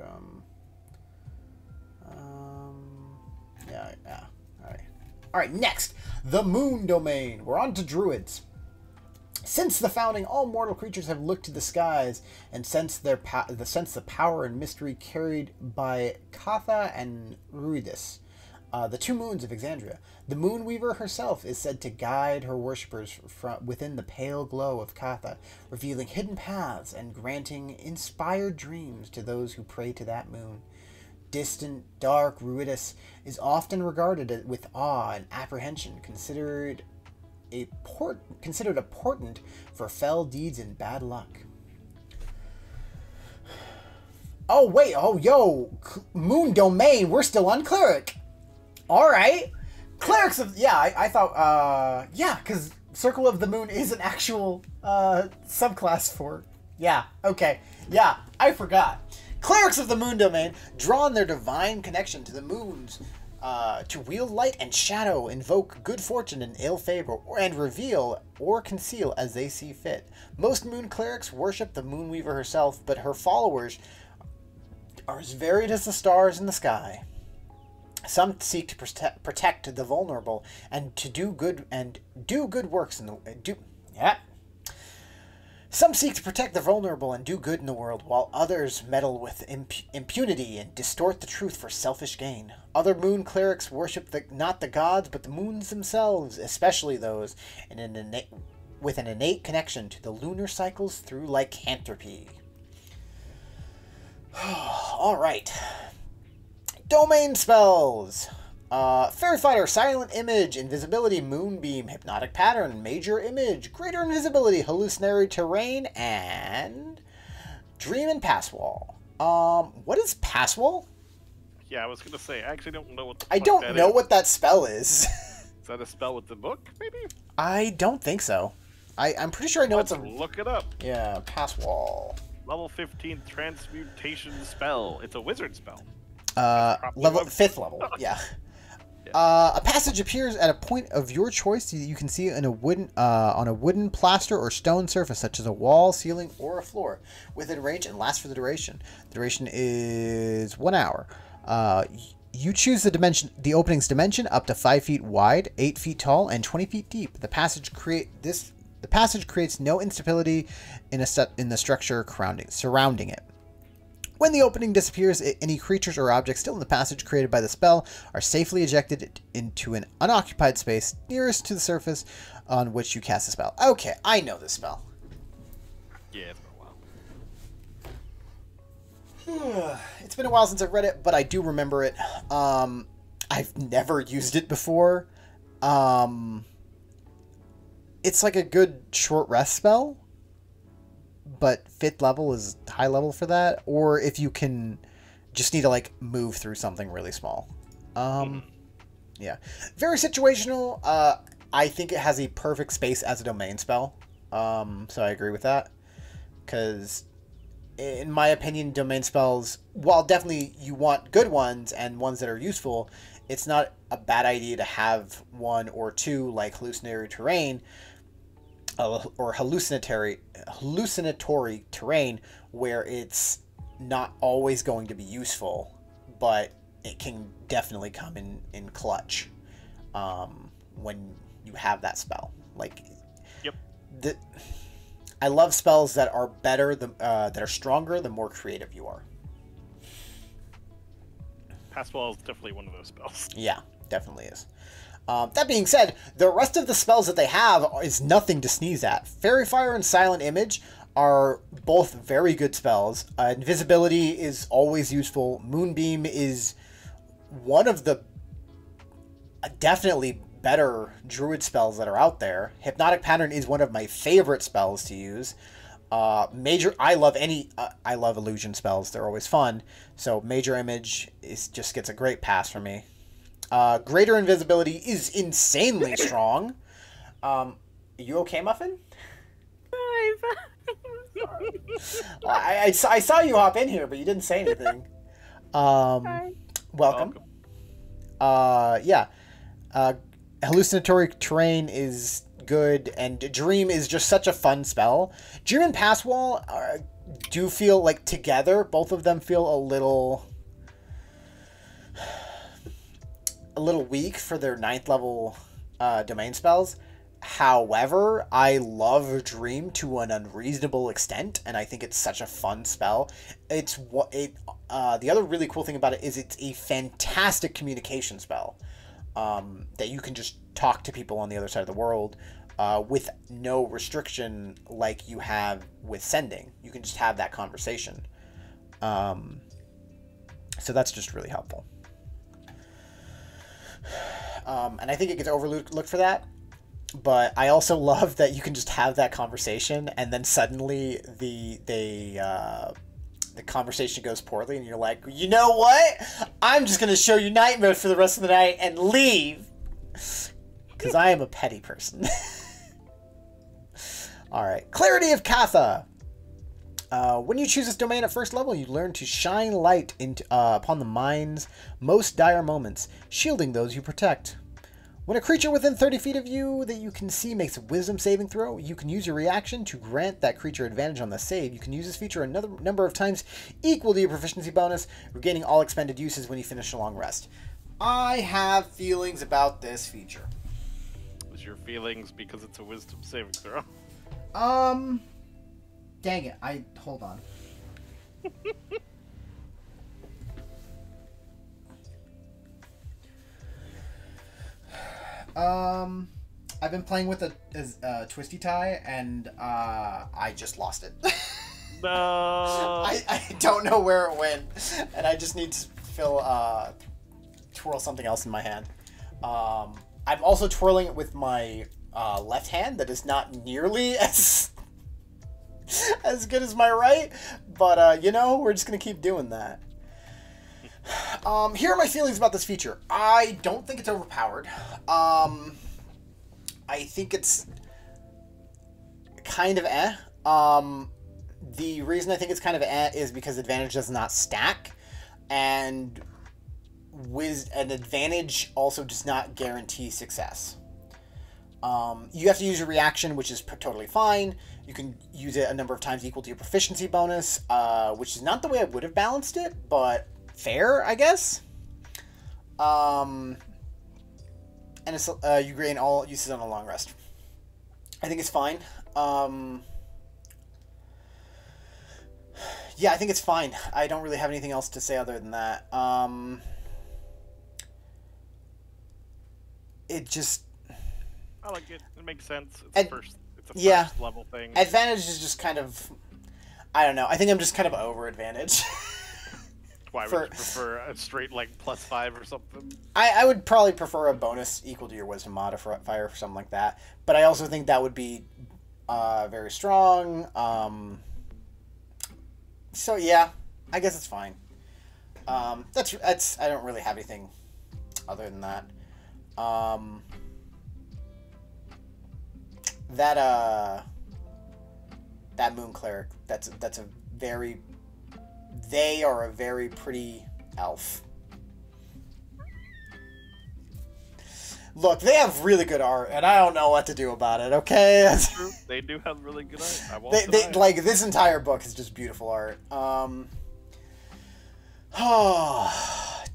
yeah. Alright, next! The Moon Domain. We're on to druids. Since the founding, all mortal creatures have looked to the skies and sensed the power and mystery carried by Katha and Ruidus, the two moons of Exandria. The Moon Weaver herself is said to guide her worshippers from within the pale glow of Katha, revealing hidden paths and granting inspired dreams to those who pray to that moon. Distant, dark Ruidus is often regarded with awe and apprehension, considered a portent for fell deeds and bad luck. Oh wait, Moon Domain, we're still on Cleric. Alright. Clerics of... Yeah, I thought... yeah, because Circle of the Moon is an actual subclass for... Yeah, okay. Yeah, I forgot. Clerics of the Moon Domain, drawn their divine connection to the moons To wield light and shadow, invoke good fortune and ill favor, and reveal or conceal as they see fit. Most moon clerics worship the Moonweaver herself, but her followers are as varied as the stars in the sky. Some seek to protect the vulnerable and to do good works in the Some seek to protect the vulnerable and do good in the world, while others meddle with impunity and distort the truth for selfish gain. Other moon clerics worship not the gods, but the moons themselves, especially those with an innate connection to the lunar cycles through lycanthropy. All right. Domain spells. Fairy Fighter, Silent Image, Invisibility, Moonbeam, Hypnotic Pattern, Major Image, Greater Invisibility, Hallucinatory Terrain, and Dream and Passwall. What is Passwall? Yeah, I was gonna say, I actually don't know what the I don't know what that spell is. Is that a spell with the book, maybe? I don't think so. I'm pretty sure I know Let's it's a... look it up. Yeah, Passwall. Level 15 transmutation spell. It's a wizard spell. Level 5th level, yeah. A passage appears at a point of your choice. You can see in a wooden, on a wooden, plaster, or stone surface, such as a wall, ceiling, or a floor, within range and lasts for the duration. The duration is 1 hour. You choose the opening's dimension up to 5 feet wide, 8 feet tall, and 20 feet deep. The passage creates no instability in the structure surrounding it. When the opening disappears, any creatures or objects still in the passage created by the spell are safely ejected into an unoccupied space nearest to the surface on which you cast the spell. Okay, I know this spell. Yeah, it's been a while. It's been a while since I've read it, but I do remember it. I've never used it before. It's like a good short rest spell, but 5th level is high level for that. Or if you can just need to like move through something really small. Yeah. Very situational. I think it has a perfect space as a domain spell. So I agree with that. Because in my opinion, domain spells, while definitely you want good ones and ones that are useful, it's not a bad idea to have one or two like hallucinatory terrain or hallucinatory terrain where it's not always going to be useful, but it can definitely come in clutch when you have that spell. Like, yep. I love spells that are better, that are stronger, the more creative you are. Passwall is definitely one of those spells. Yeah, definitely is. That being said, the rest of the spells that they have is nothing to sneeze at. Fairy Fire and Silent Image are both very good spells. Invisibility is always useful. Moonbeam is one of the definitely better druid spells that are out there. Hypnotic Pattern is one of my favorite spells to use. I love illusion spells. They're always fun. So Major Image just gets a great pass from me. Greater Invisibility is insanely strong. You okay, Muffin? I saw you hop in here, but you didn't say anything. Welcome. Yeah. Hallucinatory Terrain is good, and Dream is just such a fun spell. Dream and Passwall do feel like together, both of them feel a little weak for their 9th level domain spells. However, I love Dream to an unreasonable extent, and I think it's such a fun spell. The other really cool thing about it is it's a fantastic communication spell. That you can just talk to people on the other side of the world with no restriction like you have with sending. You can just have that conversation. So that's just really helpful. And I think it gets overlooked for that. But I also love that you can just have that conversation, and then suddenly the conversation goes poorly, and you're like, you know what? I'm just going to show you night mode for the rest of the night and leave. Because I am a petty person. Alright. Clarity of Katha. When you choose this domain at first level, you learn to shine light into upon the mind's most dire moments, shielding those you protect. When a creature within 30 feet of you that you can see makes a wisdom saving throw, you can use your reaction to grant that creature advantage on the save. You can use this feature another number of times equal to your proficiency bonus, regaining all expended uses when you finish a long rest. I have feelings about this feature. Is your feelings because it's a wisdom saving throw? Dang it. Hold on. I've been playing with a twisty tie, and I just lost it. No. I don't know where it went, and I just need to twirl something else in my hand. I'm also twirling it with my left hand. That is not nearly as good as my right, but we're just gonna keep doing that. Here are my feelings about this feature. I don't think it's overpowered. I think it's kind of eh. The reason I think it's kind of eh is because advantage does not stack, and an advantage also does not guarantee success. You have to use your reaction, which is totally fine. You can use it a number of times equal to your proficiency bonus, which is not the way I would have balanced it, but fair, I guess. And it's, you gain all uses on a long rest. I think it's fine. Yeah, I think it's fine. I don't really have anything else to say other than that. It just... I like it. It makes sense. It's a first level thing. Advantage is just kind of... I don't know. I think I'm just kind of over advantage. Why would you prefer a straight, +5 or something? I would probably prefer a bonus equal to your wisdom modifier or something like that. But I also think that would be very strong. So, yeah. I guess it's fine. That's I don't really have anything other than that. That Moon Cleric, they are a very pretty elf. Look, they have really good art, and I don't know what to do about it, okay? That's true. They do have really good art. I won't deny it. This entire book is just beautiful art.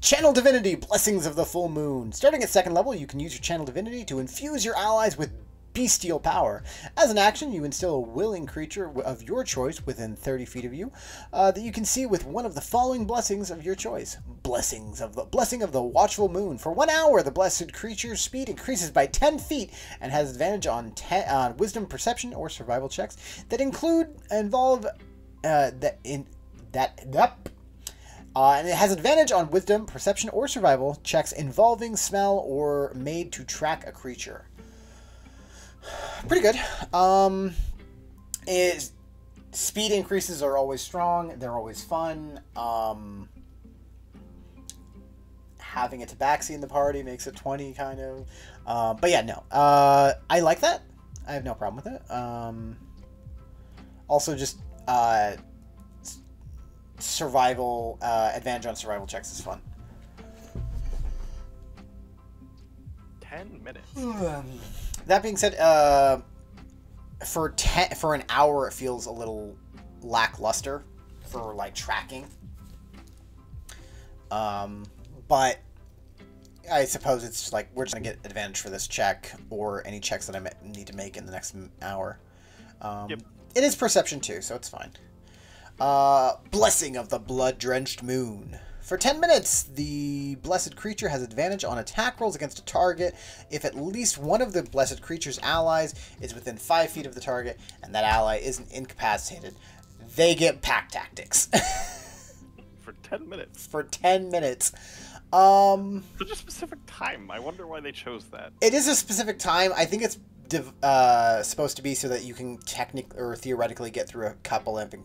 Channel Divinity, Blessings of the Full Moon. Starting at 2nd level, you can use your Channel Divinity to infuse your allies with bestial power. As an action, you instill a willing creature of your choice within 30 feet of you that you can see with one of the following blessings of your choice. Blessing of the Watchful Moon. For 1 hour, the blessed creature's speed increases by 10 feet and has advantage on Wisdom, Perception, or Survival checks that involve and it has advantage on Wisdom, Perception, or Survival checks involving smell or made to track a creature. Pretty good. Speed increases are always strong. They're always fun. Having a tabaxi in the party makes it 20, kind of. But yeah, no. I like that. I have no problem with it. Also, just survival, advantage on survival checks is fun. 10 minutes. That being said, for an hour, it feels a little lackluster for tracking. But I suppose it's just we're just gonna get advantage for this check or any checks that I need to make in the next hour. Yep. It is perception too, so it's fine. Blessing of the Blood-Drenched Moon. For 10 minutes, the blessed creature has advantage on attack rolls against a target if at least one of the blessed creature's allies is within 5 feet of the target and that ally isn't incapacitated. They get pack tactics. For 10 minutes. For 10 minutes. Such a specific time. I wonder why they chose that. It is a specific time. I think it's supposed to be so that you can technically or theoretically get through a couple imp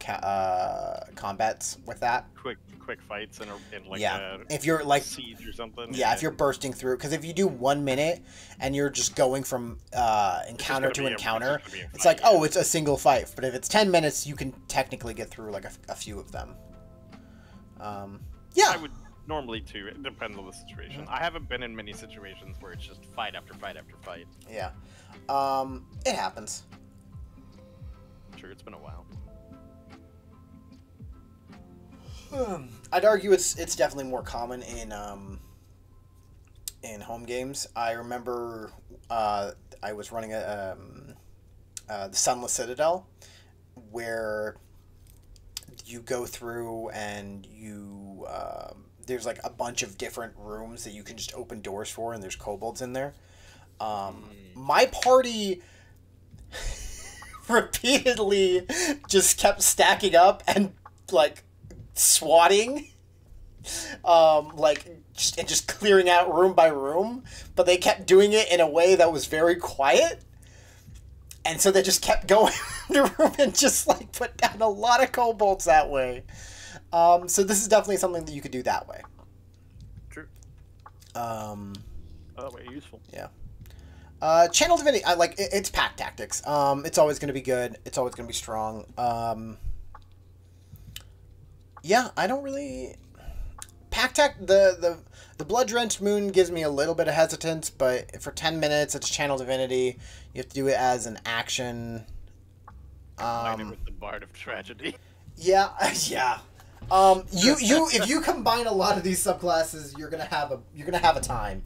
combats with that. Quick fights in like yeah. a if you're like siege or something. Yeah, if you're bursting through, because if you do 1 minute and you're just going from encounter to encounter, it's like, oh, it's a single fight. But if it's 10 minutes, you can technically get through like a few of them. Yeah. I would normally too. It depends on the situation. I haven't been in many situations where it's just fight after fight after fight. Yeah. It happens. Sure, it's been a while. I'd argue it's definitely more common in home games. I remember I was running the Sunless Citadel, where you go through and you there's like a bunch of different rooms that you can just open doors for, and there's kobolds in there. My party repeatedly just kept stacking up and like swatting, just clearing out room by room, but they kept doing it in a way that was very quiet, and so they just kept going the room and just like put down a lot of kobolds that way. So this is definitely something that you could do that way. True. Very useful. Yeah. Channel Divinity, it's pack tactics. It's always going to be good. It's always going to be strong. Yeah, I don't really... The Blood-Drenched Moon gives me a little bit of hesitance, but for 10 minutes, it's Channel Divinity. You have to do it as an action. With the Bard of Tragedy. Yeah, yeah. If you combine a lot of these subclasses, you're gonna have a time.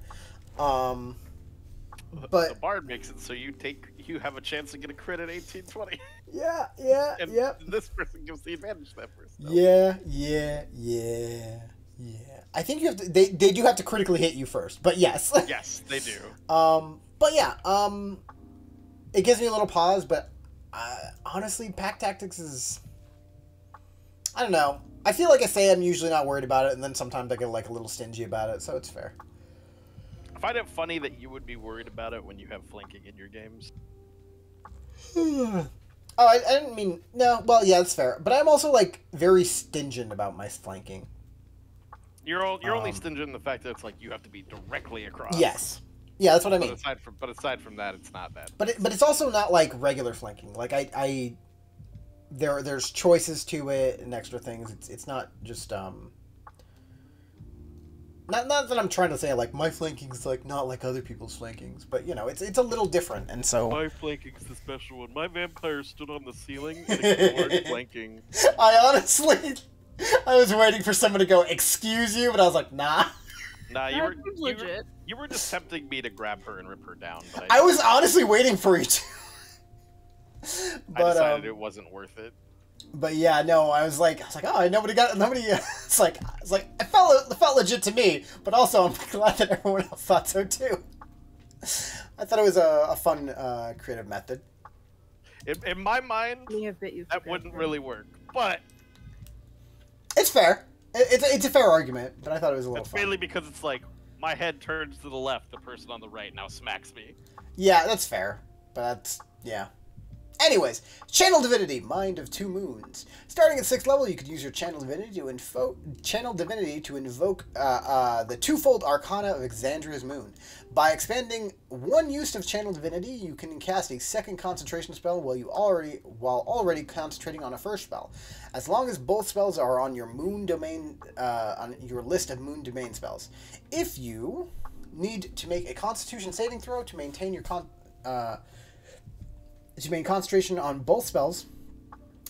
But the Bard makes it so you have a chance to get a crit at 1820. Yeah. And this person gives the advantage to that person. Yeah. I think you have to. They do have to critically hit you first, but yes. Yes, they do. But yeah. It gives me a little pause, but honestly, pack tactics is. I don't know. I feel like I say I'm usually not worried about it, and then sometimes I get like a little stingy about it, so it's fair. I find it funny that you would be worried about it when you have flanking in your games. Oh, I didn't mean... No, well, yeah, that's fair. But I'm also, like, very stingent about my flanking. You're only stingent in the fact that it's like you have to be directly across. Yes. Yeah, that's what I mean. But aside from that, it's not that. But it's also not, like, regular flanking. Like, there's choices to it and extra things. It's not just, Not that I'm trying to say, like, my flanking's, like, not like other people's flankings, but, you know, it's a little different, and so... My flanking's the special one. My vampire stood on the ceiling and ignored flanking. I honestly... I was waiting for someone to go, excuse you, but I was like, nah. Nah, you were just tempting me to grab her and rip her down. But I was honestly waiting for you to. But, I decided it wasn't worth it. But yeah, no, I was like, oh, nobody. It's like, it felt legit to me, but also I'm glad that everyone else thought so too. I thought it was a fun, creative method. In my mind, that wouldn't really work, but it's fair. It's a fair argument, but I thought it was a little fun. Mainly because it's like my head turns to the left, the person on the right now smacks me. Yeah, that's fair, but that's yeah. Anyways, Channel Divinity, Mind of Two Moons. Starting at 6th level, you could use your Channel Divinity to invoke the twofold Arcana of Exandria's Moon. By expanding one use of Channel Divinity, you can cast a second concentration spell while already concentrating on a first spell, as long as both spells are on your Moon Domain on your list of Moon Domain spells. If you need to make a Constitution saving throw to maintain your concentration on both spells,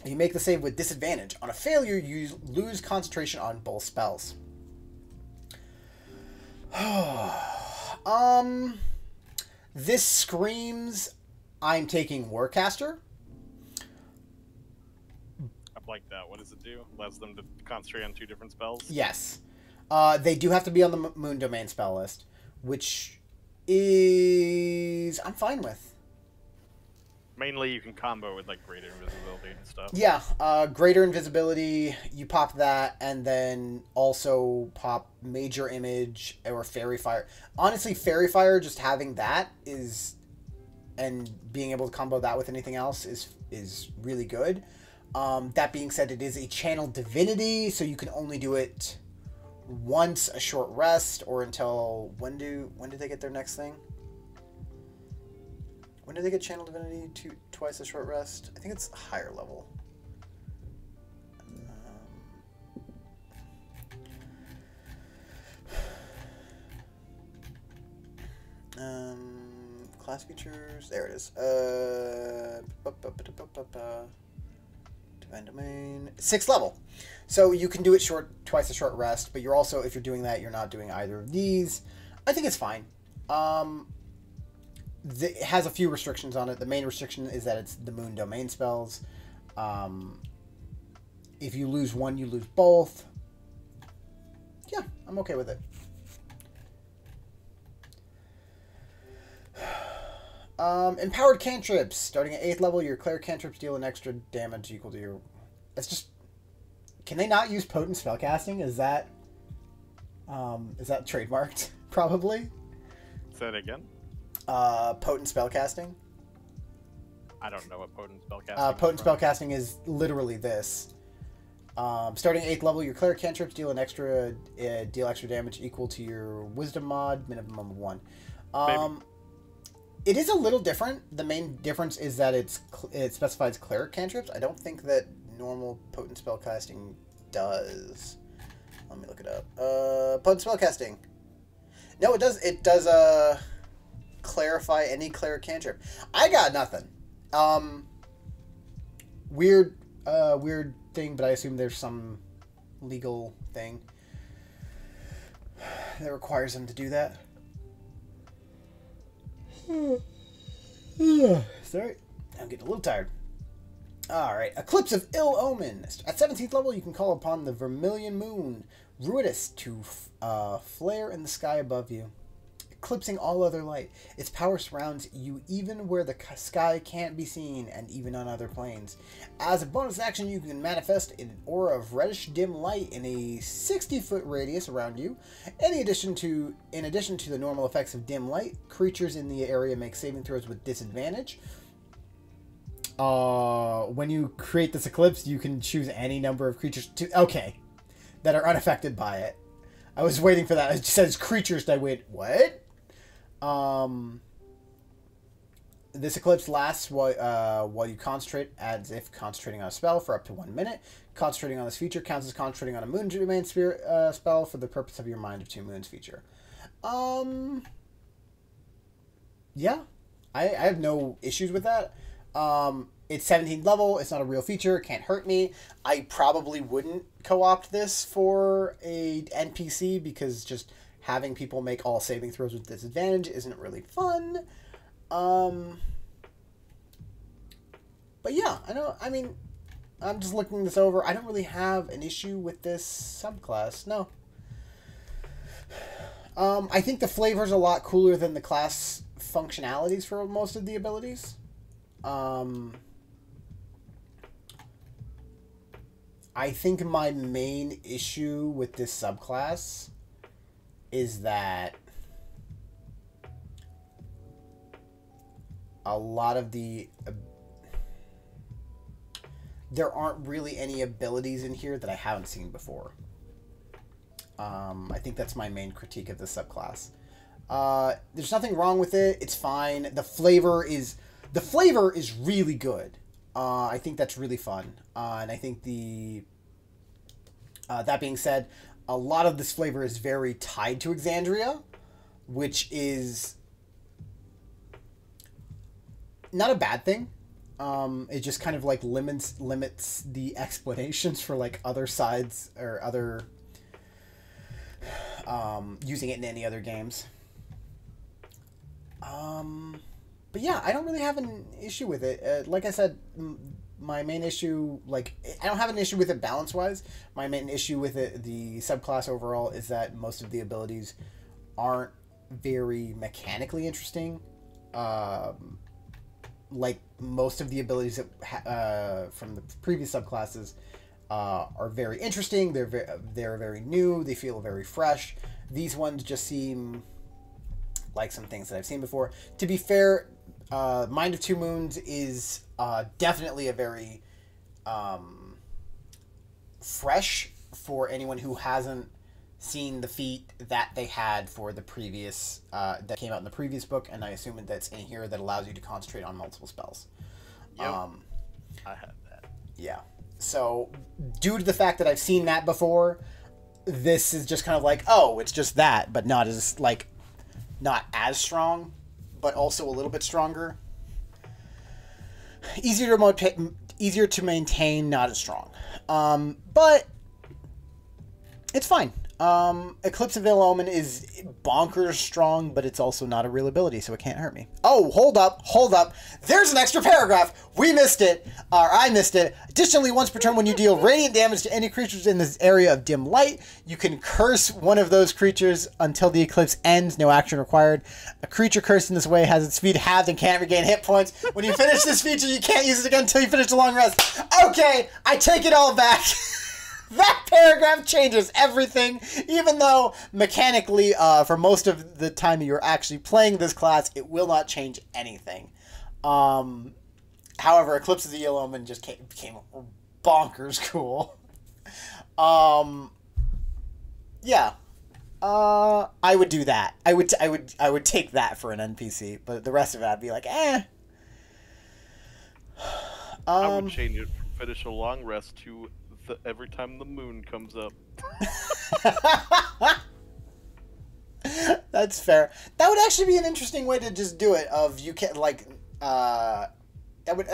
you make the save with disadvantage. On a failure, you lose concentration on both spells. This screams I'm taking Warcaster. I like that. What does it do? Allows them to concentrate on 2 different spells? Yes. They do have to be on the Moon Domain spell list, which is I'm fine with. Mainly, you can combo with, like, greater invisibility and stuff. Yeah, greater invisibility, you pop that, and then also pop Major Image or Fairy Fire. Honestly, Fairy Fire, just having that is and being able to combo that with anything else is really good. That being said, it is a channel divinity, so you can only do it once a short rest, or until when do they get their next thing? When do they get channel divinity? Twice a short rest? I think it's higher level. Class features. There it is. Divine Domain. 6th level. So you can do it twice a short rest, but you're also, if you're doing that, you're not doing either of these. I think it's fine. It has a few restrictions on it. The main restriction is that it's the Moon Domain spells. If you lose one, you lose both. Yeah, I'm okay with it. Empowered cantrips. Starting at 8th level, your cleric cantrips deal an extra damage equal to your... That's just... Can they not use potent spellcasting? Is that trademarked? Probably. Say it again. Potent spellcasting. I don't know what potent spellcasting Potent spellcasting is literally this. Starting at 8th level, your cleric cantrips deal extra damage equal to your wisdom mod, minimum of 1. It is a little different. The main difference is that it specifies cleric cantrips. I don't think that normal potent spellcasting does. Let me look it up. Potent spellcasting. No, it does. It does clarify any cleric cantrip. I got nothing. Weird thing, but I assume there's some legal thing that requires them to do that. Sorry, I'm getting a little tired. Alright, Eclipse of Ill Omen. At 17th level, you can call upon the Vermilion Moon, Ruidus, to flare in the sky above you, eclipsing all other light. Its power surrounds you even where the sky can't be seen, and even on other planes. As a bonus action, you can manifest an aura of reddish dim light in a 60-foot radius around you. In addition to the normal effects of dim light, creatures in the area make saving throws with disadvantage. When you create this eclipse, you can choose any number of creatures that are unaffected by it. I was waiting for that. It says creatures, and I went, what? This eclipse lasts while you concentrate, as if concentrating on a spell, for up to 1 minute. Concentrating on this feature counts as concentrating on a Moon Domain spirit spell for the purpose of your Mind of Two Moons feature. Yeah, I have no issues with that. It's 17th level. It's not a real feature. It can't hurt me. I probably wouldn't co-opt this for a NPC because just having people make all saving throws with disadvantage isn't really fun. But yeah, I mean, I'm just looking this over. I don't really have an issue with this subclass. No. I think the flavor's a lot cooler than the class functionalities for most of the abilities. I think my main issue with this subclass is that a lot of there aren't really any abilities in here that I haven't seen before. I think that's my main critique of this subclass. There's nothing wrong with it. It's fine. The flavor is really good. I think that's really fun. And I think that being said, a lot of this flavor is very tied to Exandria, which is not a bad thing. It just kind of like limits the explanations for like other sides or other using it in any other games. But yeah, I don't really have an issue with it. Like I said, my main issue, I don't have an issue with it balance-wise. My main issue with it, the subclass overall, is that most of the abilities aren't very mechanically interesting. Like most of the abilities that from the previous subclasses are very interesting. They're very new. They feel very fresh. These ones just seem like some things that I've seen before. To be fair, Mind of Two Moons is definitely a very fresh for anyone who hasn't seen the feat that they had for the previous that came out in the previous book, and I assume that's in here, that allows you to concentrate on multiple spells. Yep. I had that. Yeah. So, due to the fact that I've seen that before, this is just kind of like, oh, it's just that, but not as strong, but also a little bit stronger. Easier to maintain, not as strong. But it's fine. Eclipse of Veil Omen is bonkers strong, but it's also not a real ability, so it can't hurt me. Oh, hold up. There's an extra paragraph. We missed it. Or I missed it. Additionally, once per turn, when you deal radiant damage to any creatures in this area of dim light, you can curse one of those creatures until the eclipse ends. No action required. A creature cursed in this way has its speed halved and can't regain hit points. When you finish this feature, you can't use it again until you finish the long rest. Okay, I take it all back. That paragraph changes everything, even though mechanically, for most of the time you're actually playing this class, it will not change anything. However, Eclipse of the Veil Omen just became bonkers cool. Yeah. I would do that. I would take that for an NPC, but the rest of it I'd be like, eh. I would change it from finish a long rest to every time the moon comes up. That's fair. That would actually be an interesting way to just do it. Of you can that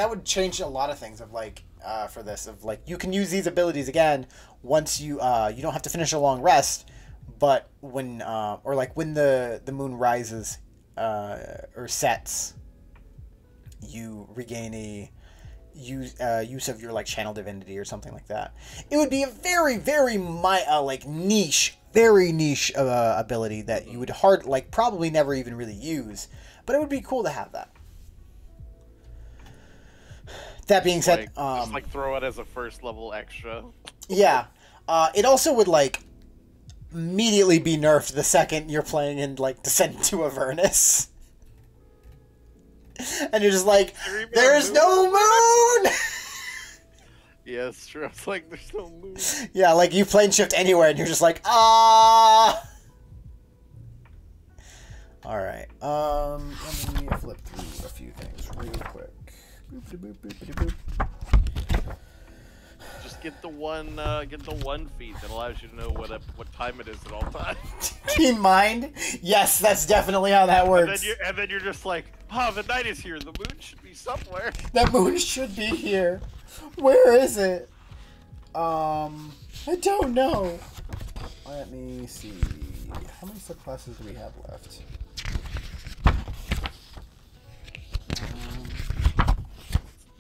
would change a lot of things. Of for this, of you can use these abilities again once you don't have to finish a long rest, but when when the moon rises or sets, you regain a use of your channel divinity or something like that. It would be a very niche ability that you would probably never even really use, but it would be cool to have that. That being said, just throw it as a first level extra. Yeah, it also would immediately be nerfed the second you're playing in Descent into Avernus. And you're just there's no moon! Yeah, it's true. It's there's no moon. Yeah, you plane shift anywhere and you're just ah! Alright, let me flip through a few things real quick. Boop, boop, boop, boop, boop. Just get the one feat that allows you to know what time it is at all times. Keen Mind? Yes, that's definitely how that works. And then you're just the night is here. The moon should be somewhere. That moon should be here. Where is it? I don't know. Let me see. How many subclasses do we have left? It's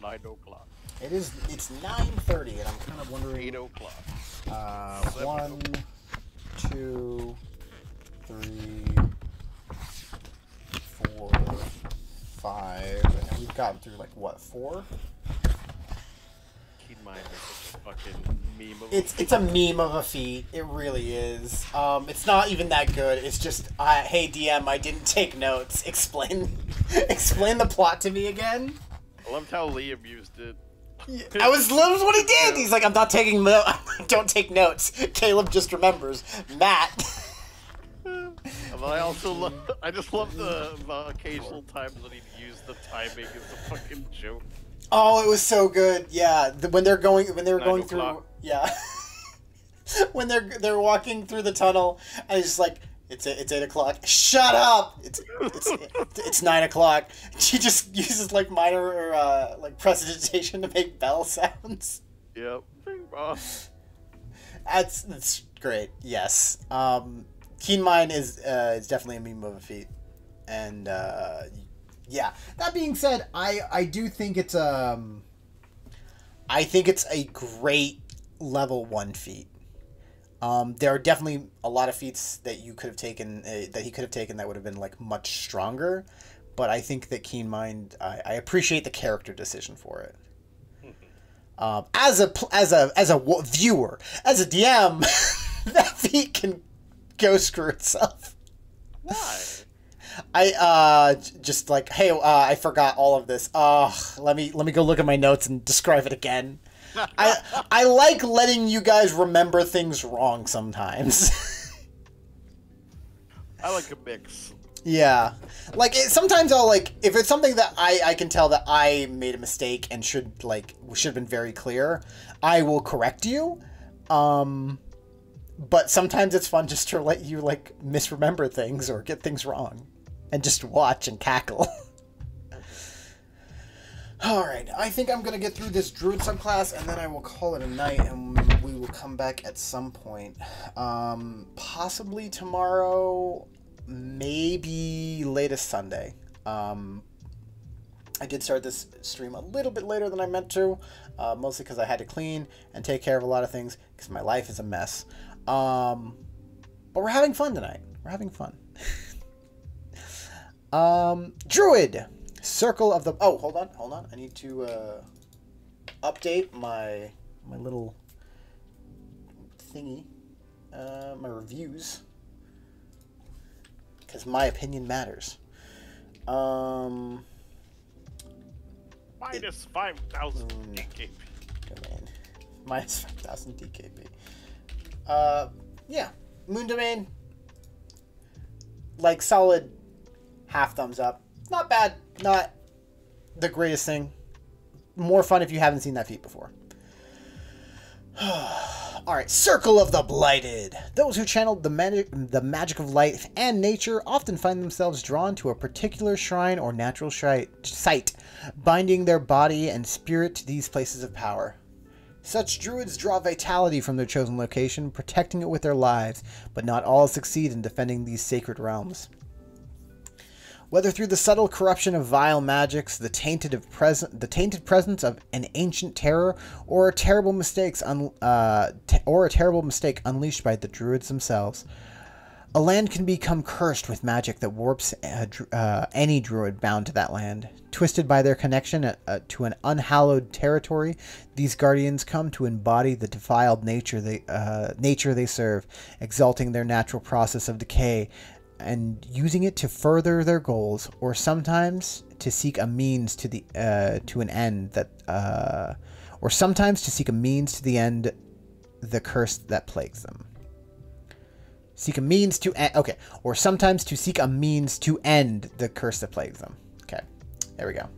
9 o'clock. It's 9:30, and I'm kind of wondering. 8 o'clock. 1, 2, 3, 4, 5, and we've gotten through 4? Keen Mind is such a fucking meme of It's a meme of a feat. It really is. It's not even that good. It's just, hey DM, I didn't take notes. Explain the plot to me again. I loved how Liam used it. Yeah, that was what he did. He's I'm not taking don't take notes. Caleb just remembers. Matt. But I just love the occasional times when he'd use the timing as a fucking joke. Oh, it was so good. Yeah, when they were going through. Yeah. When they're walking through the tunnel, and he's just it's 8 o'clock. Shut up! It's 9 o'clock. She just uses minor or prestidigitation to make bell sounds. Yep. Bing bong. That's great. Yes. Keen Mind is definitely a meme of a feat, and yeah. That being said, I do think it's a great level 1 feat. There are definitely a lot of feats that you could have taken that he could have taken that would have been much stronger, but I think that Keen Mind, I appreciate the character decision for it. As a viewer, as a DM, that feat can go screw itself. Why? just like, hey, I forgot all of this. Let me go look at my notes and describe it again. I like letting you guys remember things wrong sometimes. I like a mix. Yeah. Like, sometimes I'll, like, if it's something that I can tell that I made a mistake and should have been very clear, I will correct you. But sometimes it's fun just to let you, like, misremember things or get things wrong. And just watch and cackle. Alright, I think I'm going to get through this Druid subclass, and then I will call it a night, and we will come back at some point. Possibly tomorrow, maybe latest Sunday. I did start this stream a little bit later than I meant to, mostly because I had to clean and take care of a lot of things, because my life is a mess. But we're having fun tonight. We're having fun. Druid! Circle of the... Oh, hold on. I need to update my little thingy. My reviews. Because my opinion matters. Minus 5,000 DKP. Domain. Minus 5,000 DKP. Yeah. Moon Domain. Like, solid half thumbs up. Not bad. Not the greatest thing. More fun if you haven't seen that feat before. Alright, Circle of the Blighted. Those who channel the magic of life and nature often find themselves drawn to a particular shrine or natural site, binding their body and spirit to these places of power. Such druids draw vitality from their chosen location, protecting it with their lives, but not all succeed in defending these sacred realms. Whether through the subtle corruption of vile magics, the tainted presence of an ancient terror, or a terrible mistake unleashed by the druids themselves, a land can become cursed with magic that warps any druid bound to that land. Twisted by their connection to an unhallowed territory, these guardians come to embody the defiled nature they serve, exalting their natural process of decay, and using it to further their goals, or sometimes to seek a means to the end the curse that plagues them. Or sometimes to seek a means to end the curse that plagues them. Okay, there we go.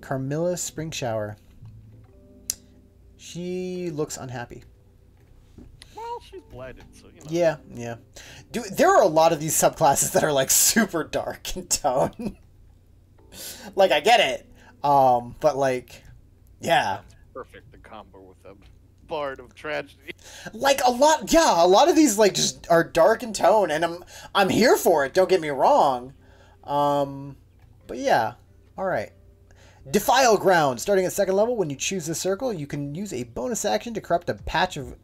Carmilla Spring Shower. She looks unhappy. Well, she's blighted, so you know. Yeah. Dude, there are a lot of these subclasses that are like super dark in tone. Like, I get it. But like, yeah. Perfect to combo with a bard of tragedy. Like a lot of these like just are dark in tone, and I'm here for it, don't get me wrong. But yeah. Alright. Defile Ground. Starting at 2nd level, when you choose this circle, you can use a bonus action to corrupt a patch of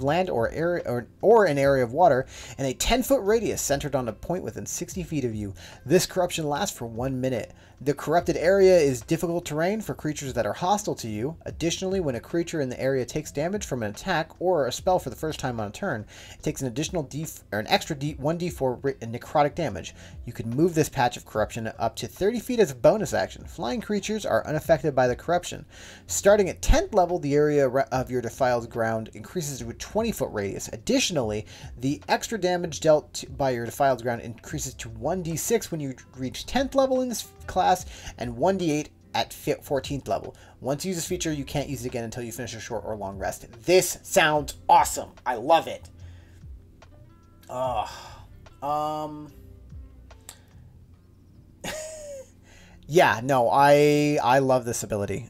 land or an area of water in a 10-foot radius centered on a point within 60 feet of you. This corruption lasts for 1 minute. The corrupted area is difficult terrain for creatures that are hostile to you. Additionally, when a creature in the area takes damage from an attack or a spell for the first time on a turn, it takes an additional extra 1d4 necrotic damage. You can move this patch of corruption up to 30 feet as a bonus action. Flying creatures are unaffected by the corruption. Starting at 10th level, the area of your defiled ground increases to a 20-foot radius. Additionally, the extra damage dealt by your defiled ground increases to 1d6 when you reach 10th level in this class, and 1d8 at 14th level. Once you use this feature, you can't use it again until you finish a short or long rest. This sounds awesome. I love it. Yeah, no, I love this ability.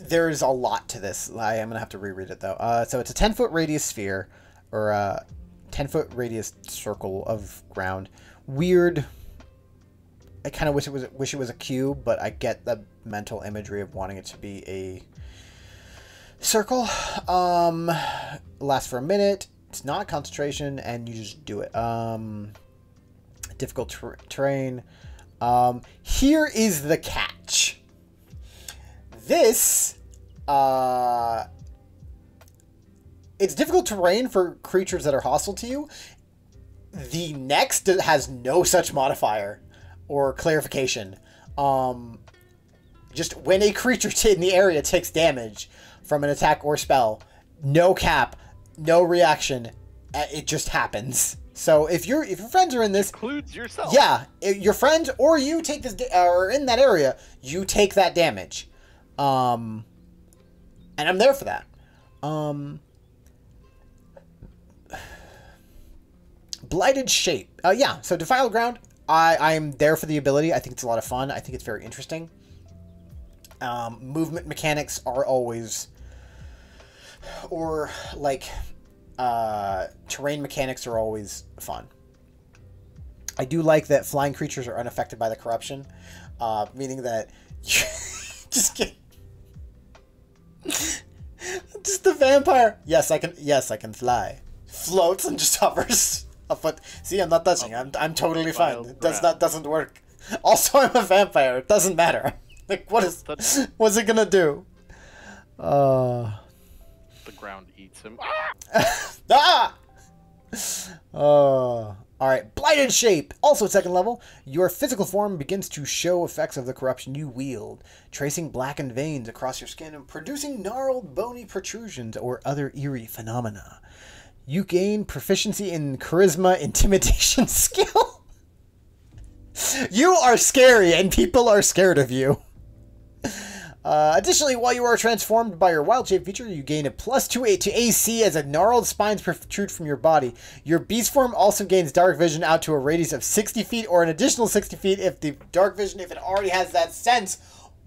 There's a lot to this. I am gonna have to reread it though. So it's a 10-foot radius sphere, or a 10-foot radius circle of ground. Weird. I kind of wish it was a cube, but I get the mental imagery of wanting it to be a circle. Lasts for a minute. It's not concentration, and you just do it. Difficult terrain. Here is the catch. This it's difficult terrain for creatures that are hostile to you. The next has no such modifier or clarification. Just when a creature in the area takes damage from an attack or spell, no cap, no reaction, it just happens. So if your friends are in this, includes yourself. Yeah, if your friends or you take this or in that area, you take that damage. And I'm there for that. Blighted Shape. Yeah, so Defile Ground, I'm there for the ability. I think it's a lot of fun. I think it's very interesting. Movement mechanics are always, or like terrain mechanics are always fun. I do like that flying creatures are unaffected by the corruption, meaning that you just get just the vampire. Yes, I can fly. Floats and just hovers a foot. See, I'm not touching. I'm totally fine. It doesn't work. Also, I'm a vampire. It doesn't matter. Like, what's it gonna do? The ground eats him. Ah! Alright, Blighted Shape. Also at 2nd level, your physical form begins to show effects of the corruption you wield, tracing blackened veins across your skin and producing gnarled bony protrusions or other eerie phenomena. You gain proficiency in charisma intimidation skill. You are scary and people are scared of you. Additionally, while you are transformed by your wild shape feature, you gain a +2 to AC as a gnarled spines protrude from your body. Your beast form also gains dark vision out to a radius of 60 feet or an additional 60 feet if the dark vision, if it already has that sense.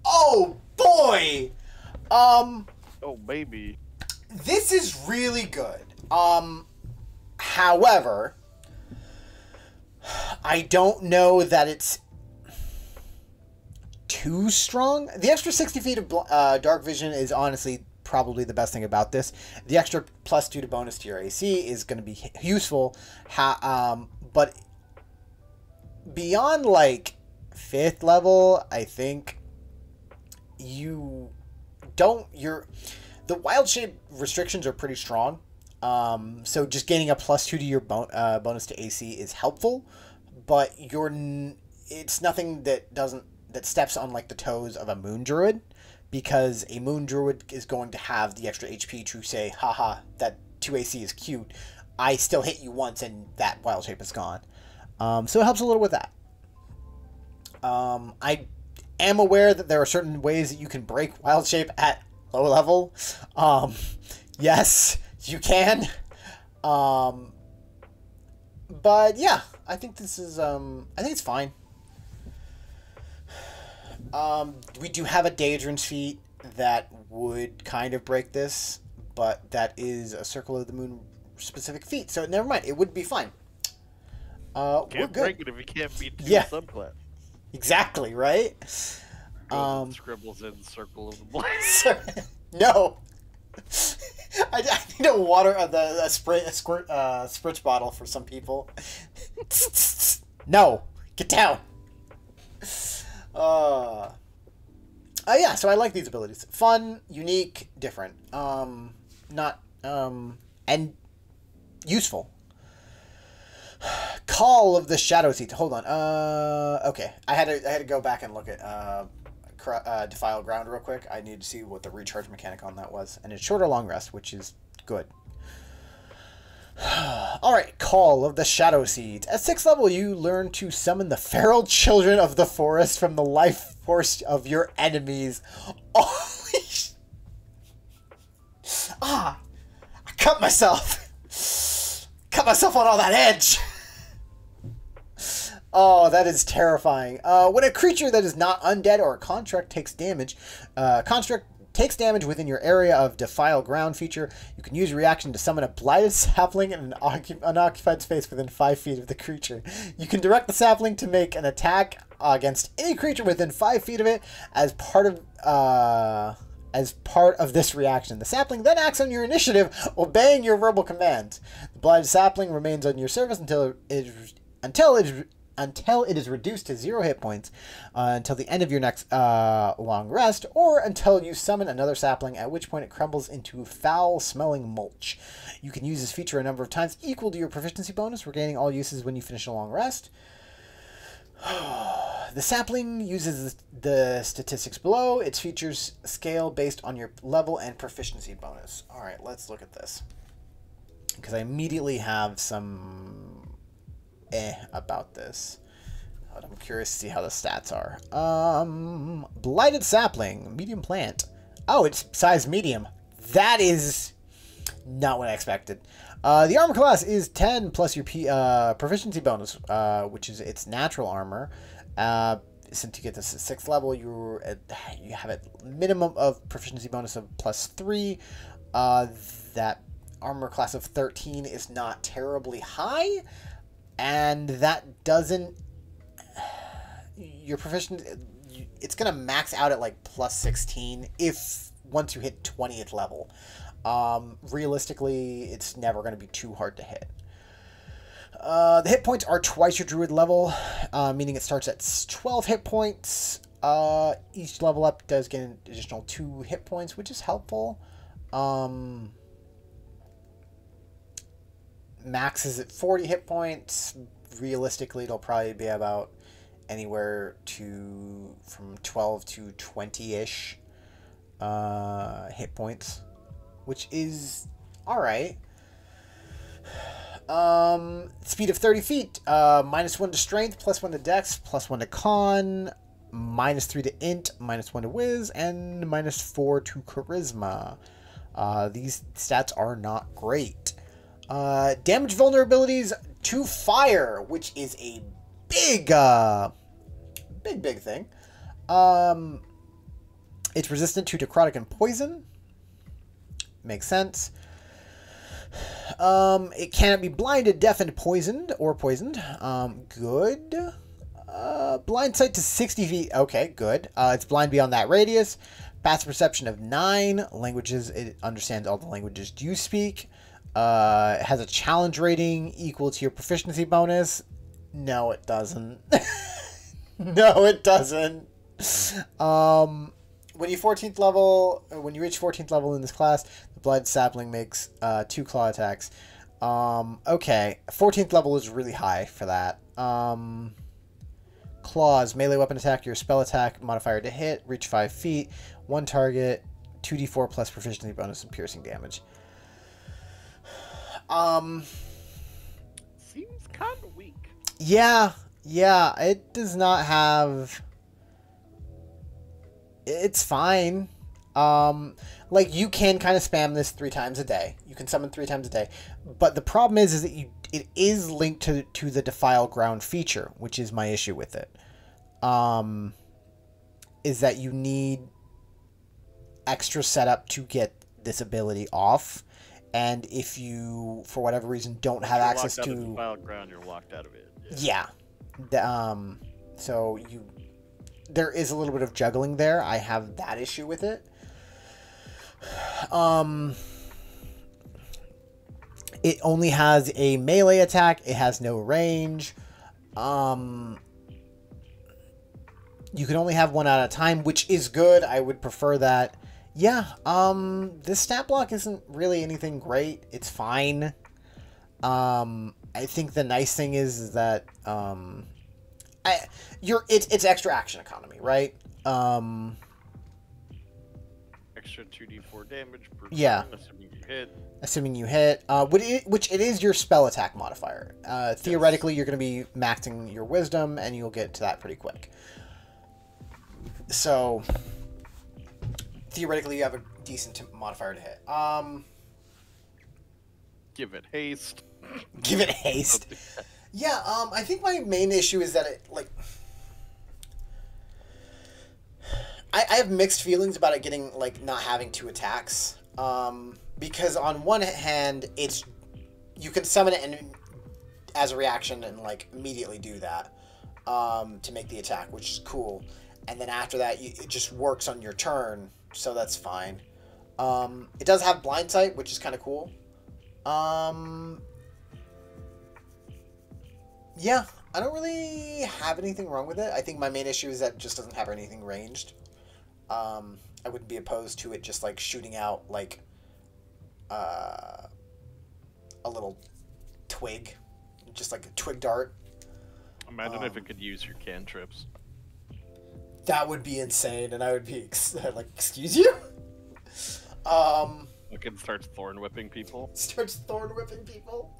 Oh boy! Oh baby. This is really good. However, I don't know that it's too strong. The extra 60 feet of dark vision is honestly probably the best thing about this. The extra +2 to bonus to your AC is going to be useful. But beyond like 5th level, I think you don't. The wild shape restrictions are pretty strong. So just gaining a +2 to your bonus to AC is helpful, but it's nothing that steps on like the toes of a moon druid, because a moon druid is going to have the extra HP to say, haha, that 2 AC is cute. I still hit you once and that wild shape is gone. So it helps a little with that. I am aware that there are certain ways that you can break wild shape at low level. Yes, you can. But yeah, I think this is, I think it's fine. We do have a Daedrin's feat that would kind of break this, but that is a Circle of the Moon specific feat, so never mind. It would be fine. We're good. Break it if you can't beat 2 subclass. Exactly, right? Scribbles in Circle of the Moon. No. I need to water the spritz bottle for some people. No, get down. Yeah, so I like these abilities. Fun, unique, different. And useful. Call of the Shadow Seat. Hold on. Okay. I had to go back and look at Defile Ground real quick. I need to see what the recharge mechanic on that was. And it's short or long rest, which is good. Alright, Call of the Shadow Seeds. At 6th level, you learn to summon the feral children of the forest from the life force of your enemies. Holy I cut myself. Cut myself on all that edge. Oh, that is terrifying. When a creature that is not undead or a construct takes damage, within your area of Defile Ground feature, you can use a reaction to summon a blighted sapling in an unoccupied space within 5 feet of the creature. You can direct the sapling to make an attack against any creature within 5 feet of it as part of this reaction. The sapling then acts on your initiative, obeying your verbal commands. The blighted sapling remains on your service until it until it is reduced to 0 hit points until the end of your next long rest, or until you summon another sapling, at which point it crumbles into foul-smelling mulch. You can use this feature a number of times equal to your proficiency bonus, regaining all uses when you finish a long rest. The sapling uses the statistics below. Its features scale based on your level and proficiency bonus. All right, let's look at this, because I immediately have some about this. But I'm curious to see how the stats are. Blighted sapling, medium plant. Oh, it's size medium. That is not what I expected. The armor class is 10 plus your proficiency bonus, which is its natural armor. Since you get this at 6th level, you have a minimum of proficiency bonus of +3. That armor class of 13 is not terribly high, and that doesn't... Your proficiency... It's going to max out at like +16 if once you hit 20th level. Realistically, it's never going to be too hard to hit. The hit points are twice your druid level, meaning it starts at 12 hit points. Each level up does get an additional 2 hit points, which is helpful. Max is at 40 hit points. Realistically, it'll probably be about anywhere from 12 to 20-ish hit points, which is alright. Speed of 30 feet, -1 to strength, +1 to dex, +1 to con, -3 to int, -1 to whiz, and -4 to charisma. These stats are not great. Damage vulnerabilities to fire, which is a big thing. It's resistant to necrotic and poison. Makes sense. It cannot be blinded, deafened, poisoned, or poisoned. Good. Blind sight to 60 feet. Okay, good. It's blind beyond that radius. Passive perception of 9. Languages, it understands all the languages you speak. It has a challenge rating equal to your proficiency bonus. No, it doesn't. No, it doesn't. When you reach 14th level in this class, the Blighted Sapling makes 2 claw attacks. Okay, 14th level is really high for that. Claws, melee weapon attack, your spell attack modifier to hit, reach 5 feet, 1 target, 2d4 plus proficiency bonus and piercing damage. Seems kind of weak. Yeah, it does not have... It's fine. Like, you can kind of spam this 3 times a day. You can summon 3 times a day. But the problem is that it is linked to the Defile Ground feature, which is my issue with it. Is that you need extra setup to get this ability off. And if you, for whatever reason, don't have access to... Defile Ground, you're locked out of it. Yeah. So there is a little bit of juggling there. I have that issue with it. It only has a melee attack. It has no range. You can only have 1 at a time, which is good. I would prefer that. Yeah, this stat block isn't really anything great. It's fine. I think the nice thing is that it's extra action economy, right? Extra 2d4 damage per yeah. turn, assuming you hit. Assuming you hit, which it is your spell attack modifier. Theoretically, you're going to be maxing your wisdom, and you'll get to that pretty quick. So, theoretically, you have a decent modifier to hit. Give it haste. Give it haste. Yeah, I think my main issue is that it, like... I have mixed feelings about it getting, like, not having 2 attacks. Because on one hand, you can summon it and as a reaction and, like, immediately do that to make the attack, which is cool. And then after that, it just works on your turn, so that's fine. It does have blind sight, which is kind of cool. Yeah, I don't really have anything wrong with it. I think my main issue is that it just doesn't have anything ranged. I wouldn't be opposed to it just like shooting out like a little twig, just like a twig dart. Imagine if it could use your cantrips. That would be insane, and I would be like, excuse you? It can start thorn whipping people. Starts thorn whipping people.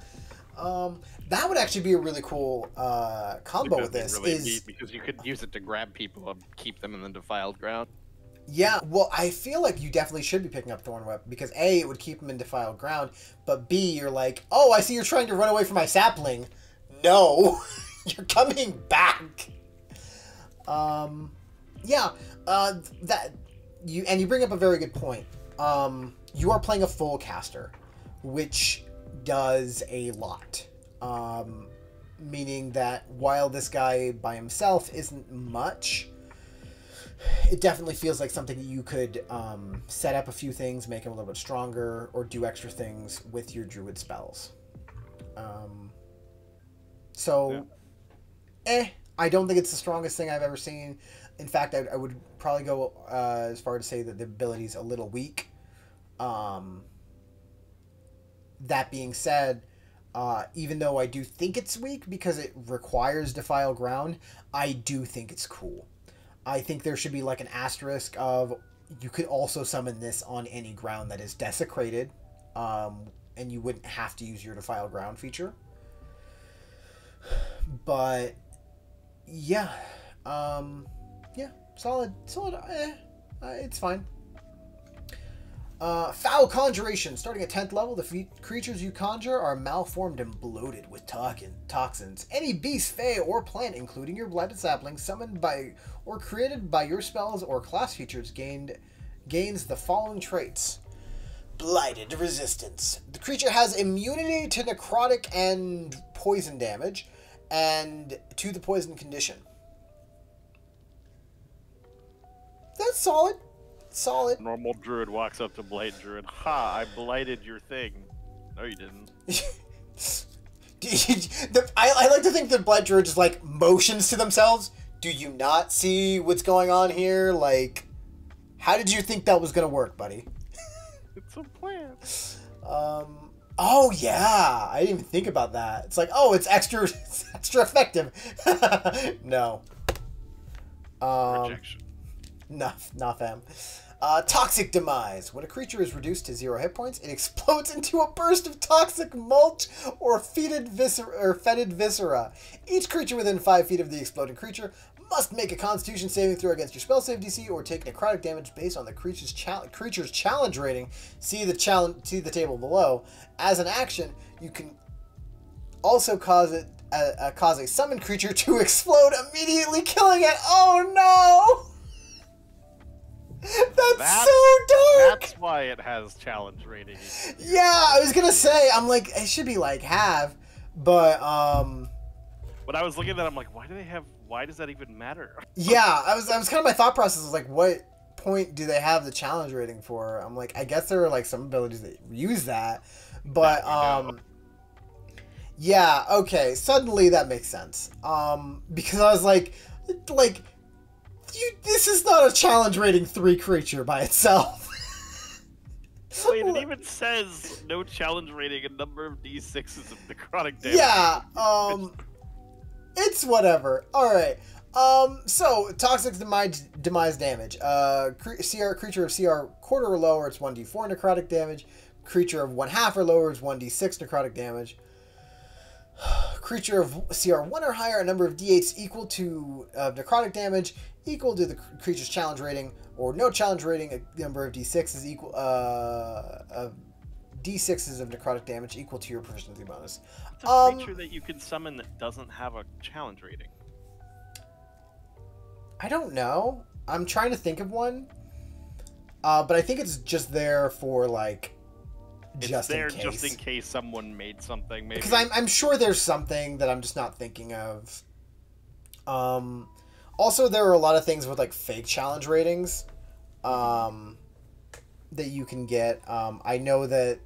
That would actually be a really cool combo with this. Really neat because you could use it to grab people and keep them in the defiled ground. Yeah, well, I feel like you definitely should be picking up Thorn Whip because A, it would keep them in defiled ground, but B, you're like, oh, I see you're trying to run away from my sapling. No, you're coming back. Yeah, you bring up a very good point. You are playing a full caster, which does a lot. Meaning that while this guy by himself isn't much, it definitely feels like something you could set up a few things, make him a little bit stronger, or do extra things with your druid spells. I don't think it's the strongest thing I've ever seen. In fact, I would probably go as far to say that the ability's a little weak. That being said, even though I do think it's weak because it requires defile ground, I do think it's cool. I think there should be like an asterisk of you could also summon this on any ground that is desecrated, and you wouldn't have to use your defile ground feature. But yeah, solid. It's fine. Foul Conjuration. Starting at 10th level, the creatures you conjure are malformed and bloated with toxins. Any beast, fae, or plant, including your blighted sapling, summoned by or created by your spells or class features gains the following traits. Blighted resistance. The creature has immunity to necrotic and poison damage, and to the poison condition. That's solid. Solid. Normal druid walks up to blight druid. Ha! I blighted your thing. No, you didn't. I like to think that blight druid just like motions to themselves. Do you not see what's going on here? Like, how did you think that was gonna work, buddy? It's a plan. Oh yeah, I didn't even think about that. It's like, oh, it's extra effective. No. Rejection. Nah, fam. Toxic Demise. When a creature is reduced to 0 hit points, it explodes into a burst of toxic mulch or fetid viscera. Each creature within 5 feet of the exploding creature must make a Constitution saving throw against your spell save DC or take necrotic damage based on the creature's challenge rating. See the table below. As an action, you can also cause a summoned creature to explode, immediately killing it. Oh no! That's so dark! That's why it has challenge rating. Yeah, I was gonna say, I'm like, it should be like half, but When I was looking at that, I'm like, why does that even matter? Yeah, I was kind of my thought process was like, what point do they have the challenge rating for? I'm like, I guess there are like some abilities that use that, but yeah, okay, suddenly that makes sense. Because I was like this is not a challenge rating 3 creature by itself. Wait, it even says no challenge rating, a number of d6s of necrotic damage. Yeah, it's whatever. Alright. So, Toxic Demise damage. Creature of CR quarter or lower, it's 1d4 necrotic damage. Creature of 1/2 or lower is 1d6 necrotic damage. Creature of CR 1 or higher, a number of d8s equal to necrotic damage, equal to the creature's challenge rating, or no challenge rating, a number of d6s equal d6s of necrotic damage equal to your proficiency bonus. It's a creature that you can summon that doesn't have a challenge rating. I don't know. I'm trying to think of one, but I think it's just there for like. Just in case someone made something, maybe. Because I'm sure there's something that I'm just not thinking of. Also, there are a lot of things with like fake challenge ratings that you can get. I know that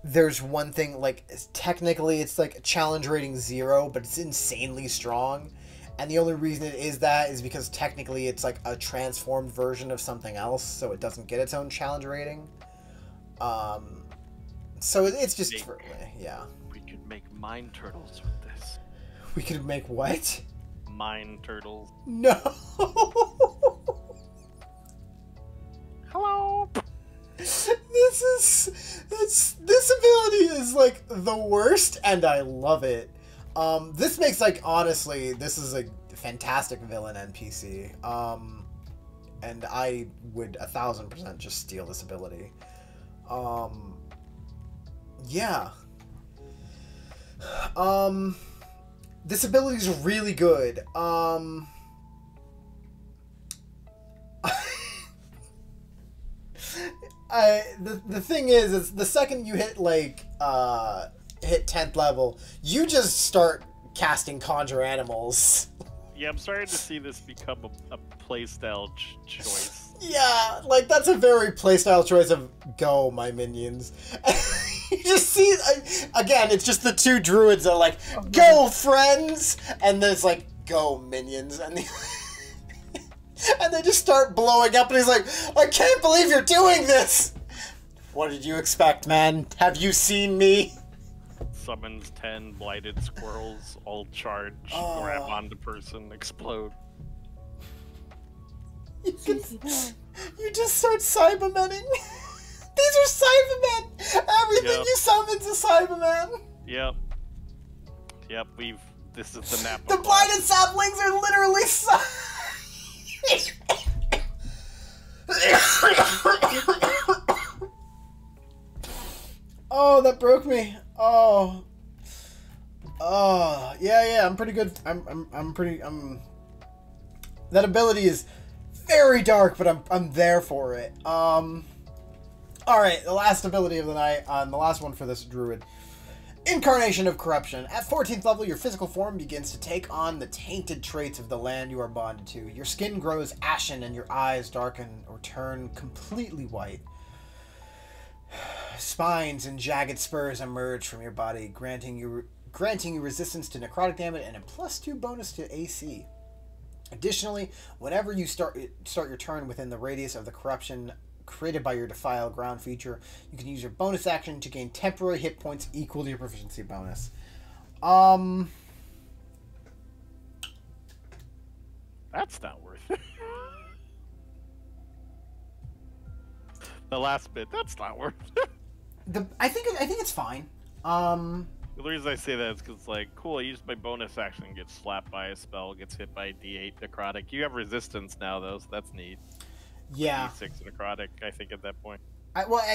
there's one thing, like, technically it's like challenge rating 0, but it's insanely strong. And the only reason it is that is because technically it's like a transformed version of something else, so it doesn't get its own challenge rating. So it's just, yeah. We could make mine turtles with this. We could make what? Mine turtles. No! Hello! This ability is like the worst, and I love it. This makes, like, honestly, this is a fantastic villain NPC. And I would 1000% just steal this ability. Yeah. This ability is really good. The thing is the second you hit, like, hit 10th level, you just start casting conjure animals. Yeah, I'm starting to see this become a playstyle choice. Yeah, like, that's a very playstyle choice of go, my minions. You just see, again, it's just the two druids that are like, go, friends! And then it's like, go, minions. And and they just start blowing up, and he's like, I can't believe you're doing this! What did you expect, man? Have you seen me? Summons 10 blighted squirrels, all charge, grab onto person, explode. You just start Cybermenning. These are Cybermen! Everything you summon's a Cyberman! Yep. Yep, this is the nap. The blighted saplings are literally Oh, that broke me. Oh. Oh, yeah, I'm pretty good. That ability is very dark, but I'm there for it. Alright, the last ability of the night, the last one for this druid. Incarnation of Corruption. At 14th level, your physical form begins to take on the tainted traits of the land you are bonded to. Your skin grows ashen and your eyes darken or turn completely white. Spines and jagged spurs emerge from your body, granting you resistance to necrotic damage and a +2 bonus to AC. Additionally, whenever you start your turn within the radius of the corruption created by your Defile Ground feature, you can use your bonus action to gain temporary hit points equal to your proficiency bonus. That's not worth it. The last bit, that's not worth it. I think it's fine. The reason I say that is because, like, cool, I used my bonus action, gets slapped by a spell, gets hit by a D8 necrotic. You have resistance now, though, so that's neat. Yeah. D6 necrotic, I think, at that point.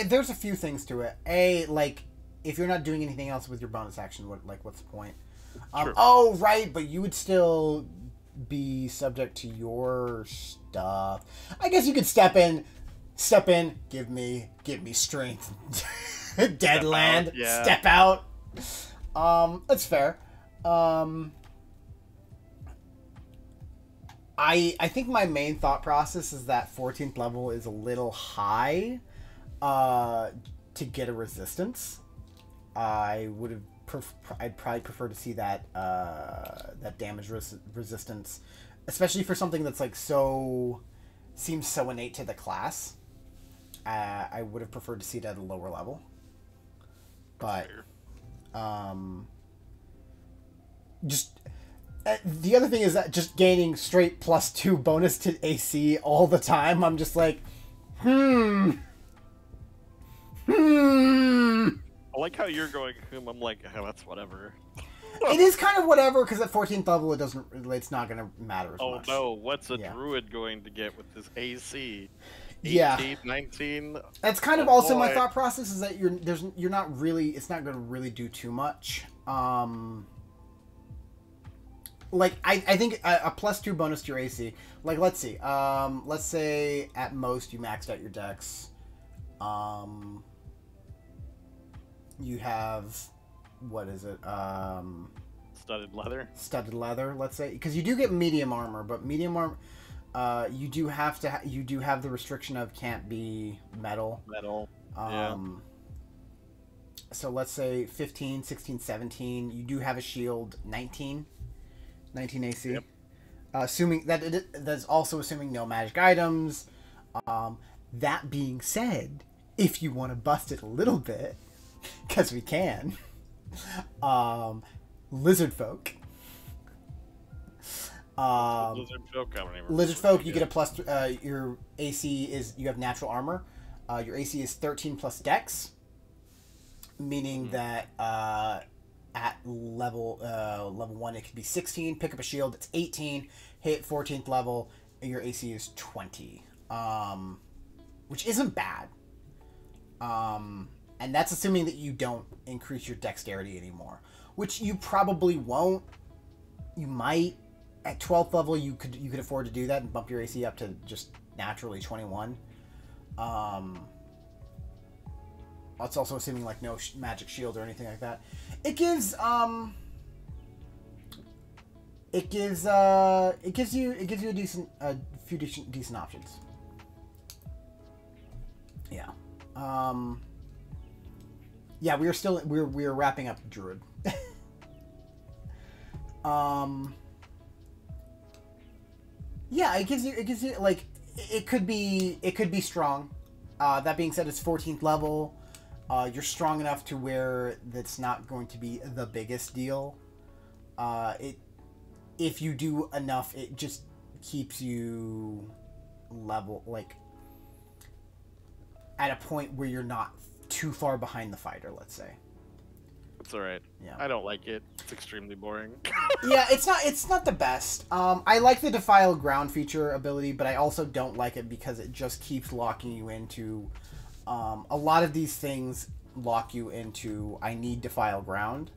There's a few things to it. Like, if you're not doing anything else with your bonus action, what's the point? Oh, right, but you would still be subject to your stuff. I guess you could step in, give me strength. Dead land, yeah. Step out. That's fair. I think my main thought process is that 14th level is a little high to get a resistance. I'd probably prefer to see that that damage resistance, especially for something that's like seems so innate to the class. I would have preferred to see it at a lower level. But just the other thing is that just gaining straight +2 bonus to AC all the time, I'm just like, I like how you're going, I'm like, oh, that's whatever. It is kind of whatever, because at 14th level, it's not going to matter as much. Oh no, what's a druid going to get with this AC? 18, yeah. 19? That's kind of also my thought process, is that you're not really, it's not going to really do too much. Like, I think a +2 bonus to your AC. Like, let's see. Let's say at most you maxed out your dex. You have, what is it? Studded leather. Studded leather. Let's say, because you do get medium armor, but medium armor, you do have to. You do have the restriction of can't be metal. Metal. So let's say 15, 16, 17. You do have a shield 19 AC. Yep. Assuming that's also assuming no magic items. That being said, if you want to bust it a little bit, because we can, lizard folk. Lizard folk, I don't even Lizard remember. folk, you get a plus. Your AC is, you have natural armor. Your AC is 13 plus Dex, meaning that at level 1 it could be 16. Pick up a shield, it's 18. Hit 14th level, your AC is 20, which isn't bad. And that's assuming that you don't increase your dexterity anymore, which you probably won't. You might. At 12th level, you could afford to do that and bump your AC up to just naturally 21. That's also assuming like no magic shield or anything like that. It gives you a few decent options. Yeah. Yeah, we're wrapping up Druid. Yeah, it gives you like, it could be strong. That being said, it's 14th level. You're strong enough to where that's not going to be the biggest deal. If you do enough, it just keeps you level, like at a point where you're not too far behind the fighter, let's say. It's alright. Yeah. I don't like it. It's extremely boring. Yeah, it's not the best. I like the Defile Ground feature ability, but I also don't like it because it just keeps locking you into... a lot of these things lock you into, I need Defile Ground.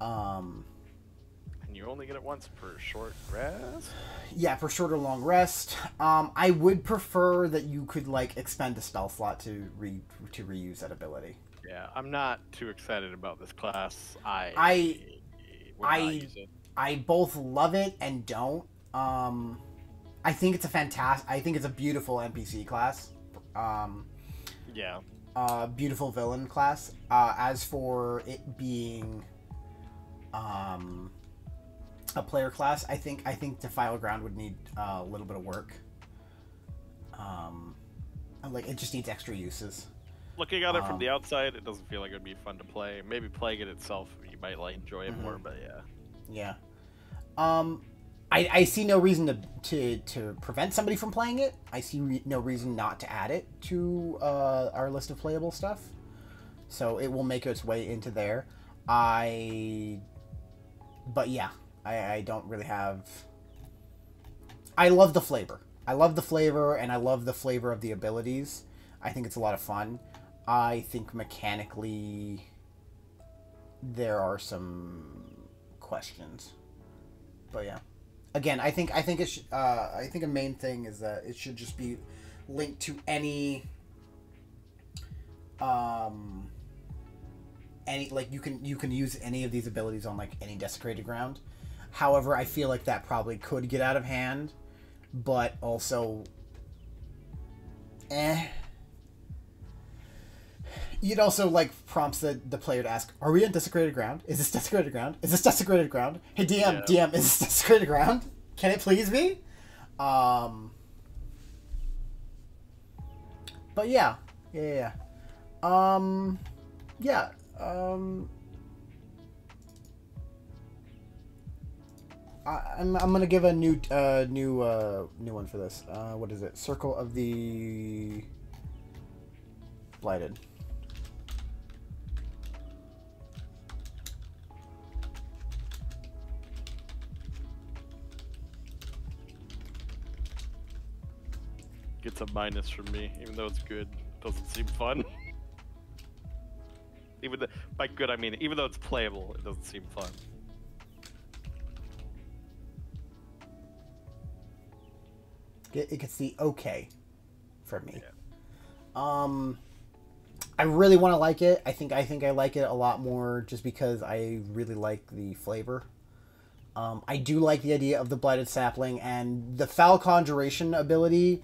And you only get it once per short rest? Yeah, for short or long rest. I would prefer that you could like expend a spell slot to reuse that ability. Yeah, I'm not too excited about this class. I both love it and don't. I think it's a beautiful NPC class. Yeah. Beautiful villain class. As for it being a player class, I think Defile Ground would need a little bit of work. Like it just needs extra uses. Looking at it from the outside, it doesn't feel like it would be fun to play. Maybe playing it itself, you might like enjoy it more, but yeah. Yeah. I see no reason to prevent somebody from playing it. I see no reason not to add it to our list of playable stuff. So it will make its way into there. But yeah, I don't really have... I love the flavor. And I love the flavor of the abilities. I think it's a lot of fun. I think mechanically there are some questions. But yeah. Again, I think a main thing is that it should just be linked to any like you can use any of these abilities on like any desecrated ground. However, I feel like that probably could get out of hand, but also You'd also like prompts the player to ask, are we on desecrated ground? Is this desecrated ground? Is this desecrated ground? Hey DM, DM, is this desecrated ground? Can it please be? But yeah. I'm gonna give a new one for this. What is it? Circle of the Blighted. Gets a minus from me, even though it's good. Doesn't seem fun. By good, I mean even though it's playable, it doesn't seem fun. It gets the okay from me. Yeah. I really want to like it. I think I like it a lot more just because I really like the flavor. I do like the idea of the Blighted Sapling and the Foul Conjuration ability.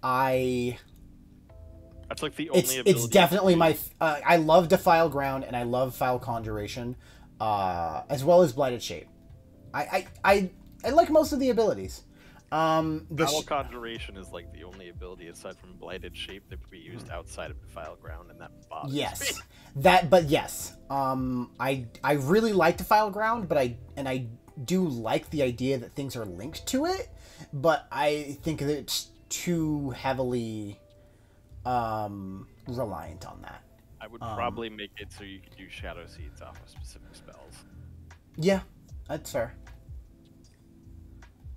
I That's like the only ability. It's definitely my. I love Defile Ground and I love Foul Conjuration, as well as Blighted Shape. I like most of the abilities. Foul Conjuration is like the only ability aside from Blighted Shape that could be used outside of Defile Ground, and that bothers me. Yes. I really like Defile Ground, but I do like the idea that things are linked to it, but I think that it's too heavily reliant on that. I would probably make it so you could use Shadow Seeds off of specific spells. Yeah, that's fair.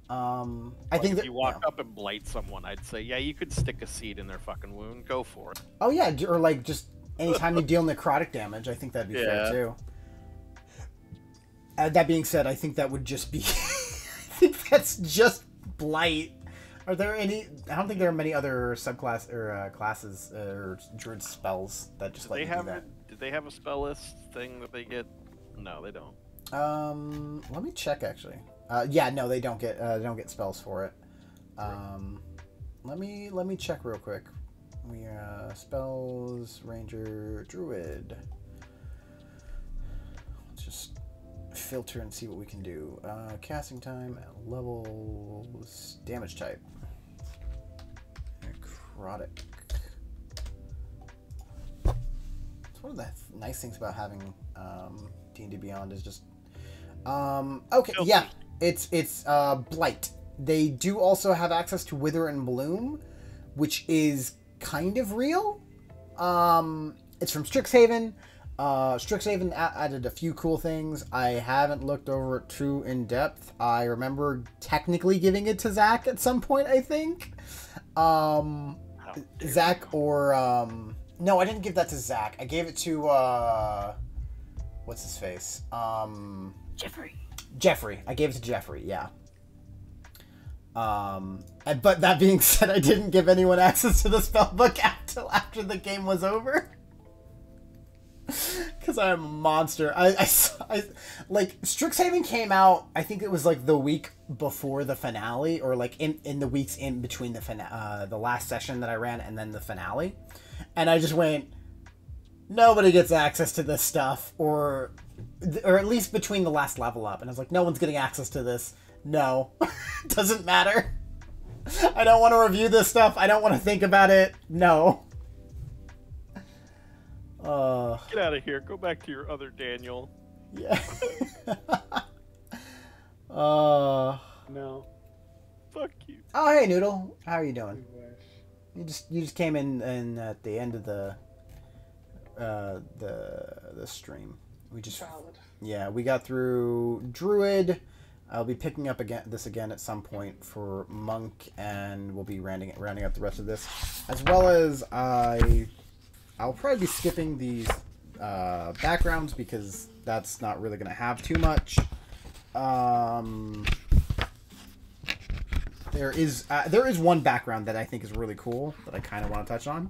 I think if that you walk up and blight someone, I'd say, yeah, you could stick a seed in their fucking wound. Go for it. Oh yeah, or like just anytime you deal necrotic damage, I think that'd be fair too. That being said, I think that would just be. I think that's just blight. Are there any? I don't think there are many other subclass or classes or druid spells that just let you do that. Did they have a spell list thing that they get? No, they don't. Let me check actually. Yeah, no, they don't get spells for it. Let me check real quick. We spells, ranger, druid. Let's just filter and see what we can do. Casting time, levels, damage type, necrotic. It's one of the nice things about having D&D Beyond is just okay, yeah. It's Blight. They do also have access to Wither and Bloom, which is kind of real. It's from Strixhaven. Strixhaven added a few cool things. I haven't looked over it too in depth. I remember technically giving it to Zach at some point, I think. Zach or no, I didn't give that to Zach. I gave it to what's his face? Jeffrey. I gave it to Jeffrey, yeah. But that being said, I didn't give anyone access to the spellbook until after the game was over. Because I'm a monster. I like, Strixhaven came out, I think it was like the week before the finale, or like in the weeks in between the last session that I ran and then the finale. And I just went, nobody gets access to this stuff, or at least between the last level up. And I was like, no one's getting access to this. No. Doesn't matter. I don't want to review this stuff. I don't want to think about it. No. Get out of here. Go back to your other Daniel. Yeah. No. Fuck you. Oh, hey, Noodle. How are you doing? You just came in at the end of the stream. We just Solid. Yeah, we got through Druid. I'll be picking up this again at some point for Monk, and we'll be rounding out the rest of this, as well as I'll probably be skipping these backgrounds because that's not really going to have too much. There is one background that I think is really cool that I kind of want to touch on,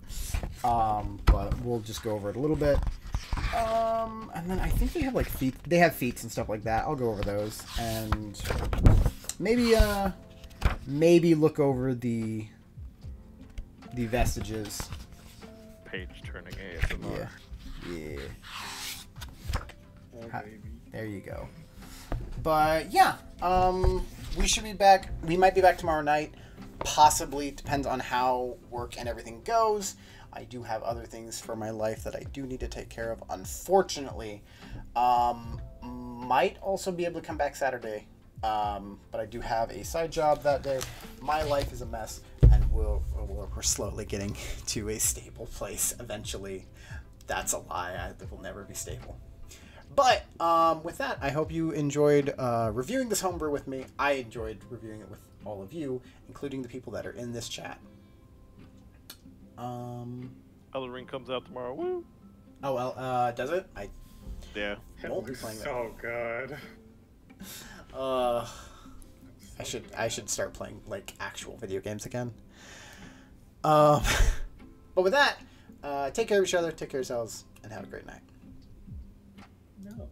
but we'll just go over it a little bit. And then I think they have like feats. They have feats and stuff like that. I'll go over those and maybe look over the vestiges. Page turning ASMR. Yeah. Oh, baby. There you go. But yeah, we should be back. We might be back tomorrow night. Possibly, depends on how work and everything goes. I do have other things for my life that I do need to take care of, unfortunately. Might also be able to come back Saturday, but I do have a side job that day. My life is a mess, and we're slowly getting to a stable place eventually. That's a lie. It will never be stable. But with that, I hope you enjoyed reviewing this homebrew with me. I enjoyed reviewing it with all of you, including the people that are in this chat. Elden Ring comes out tomorrow. Woo! Oh, well, does it? Yeah. It won't be looks playing that. so good. I should start playing like actual video games again. But with that, take care of each other, take care of yourselves, and have a great night. No.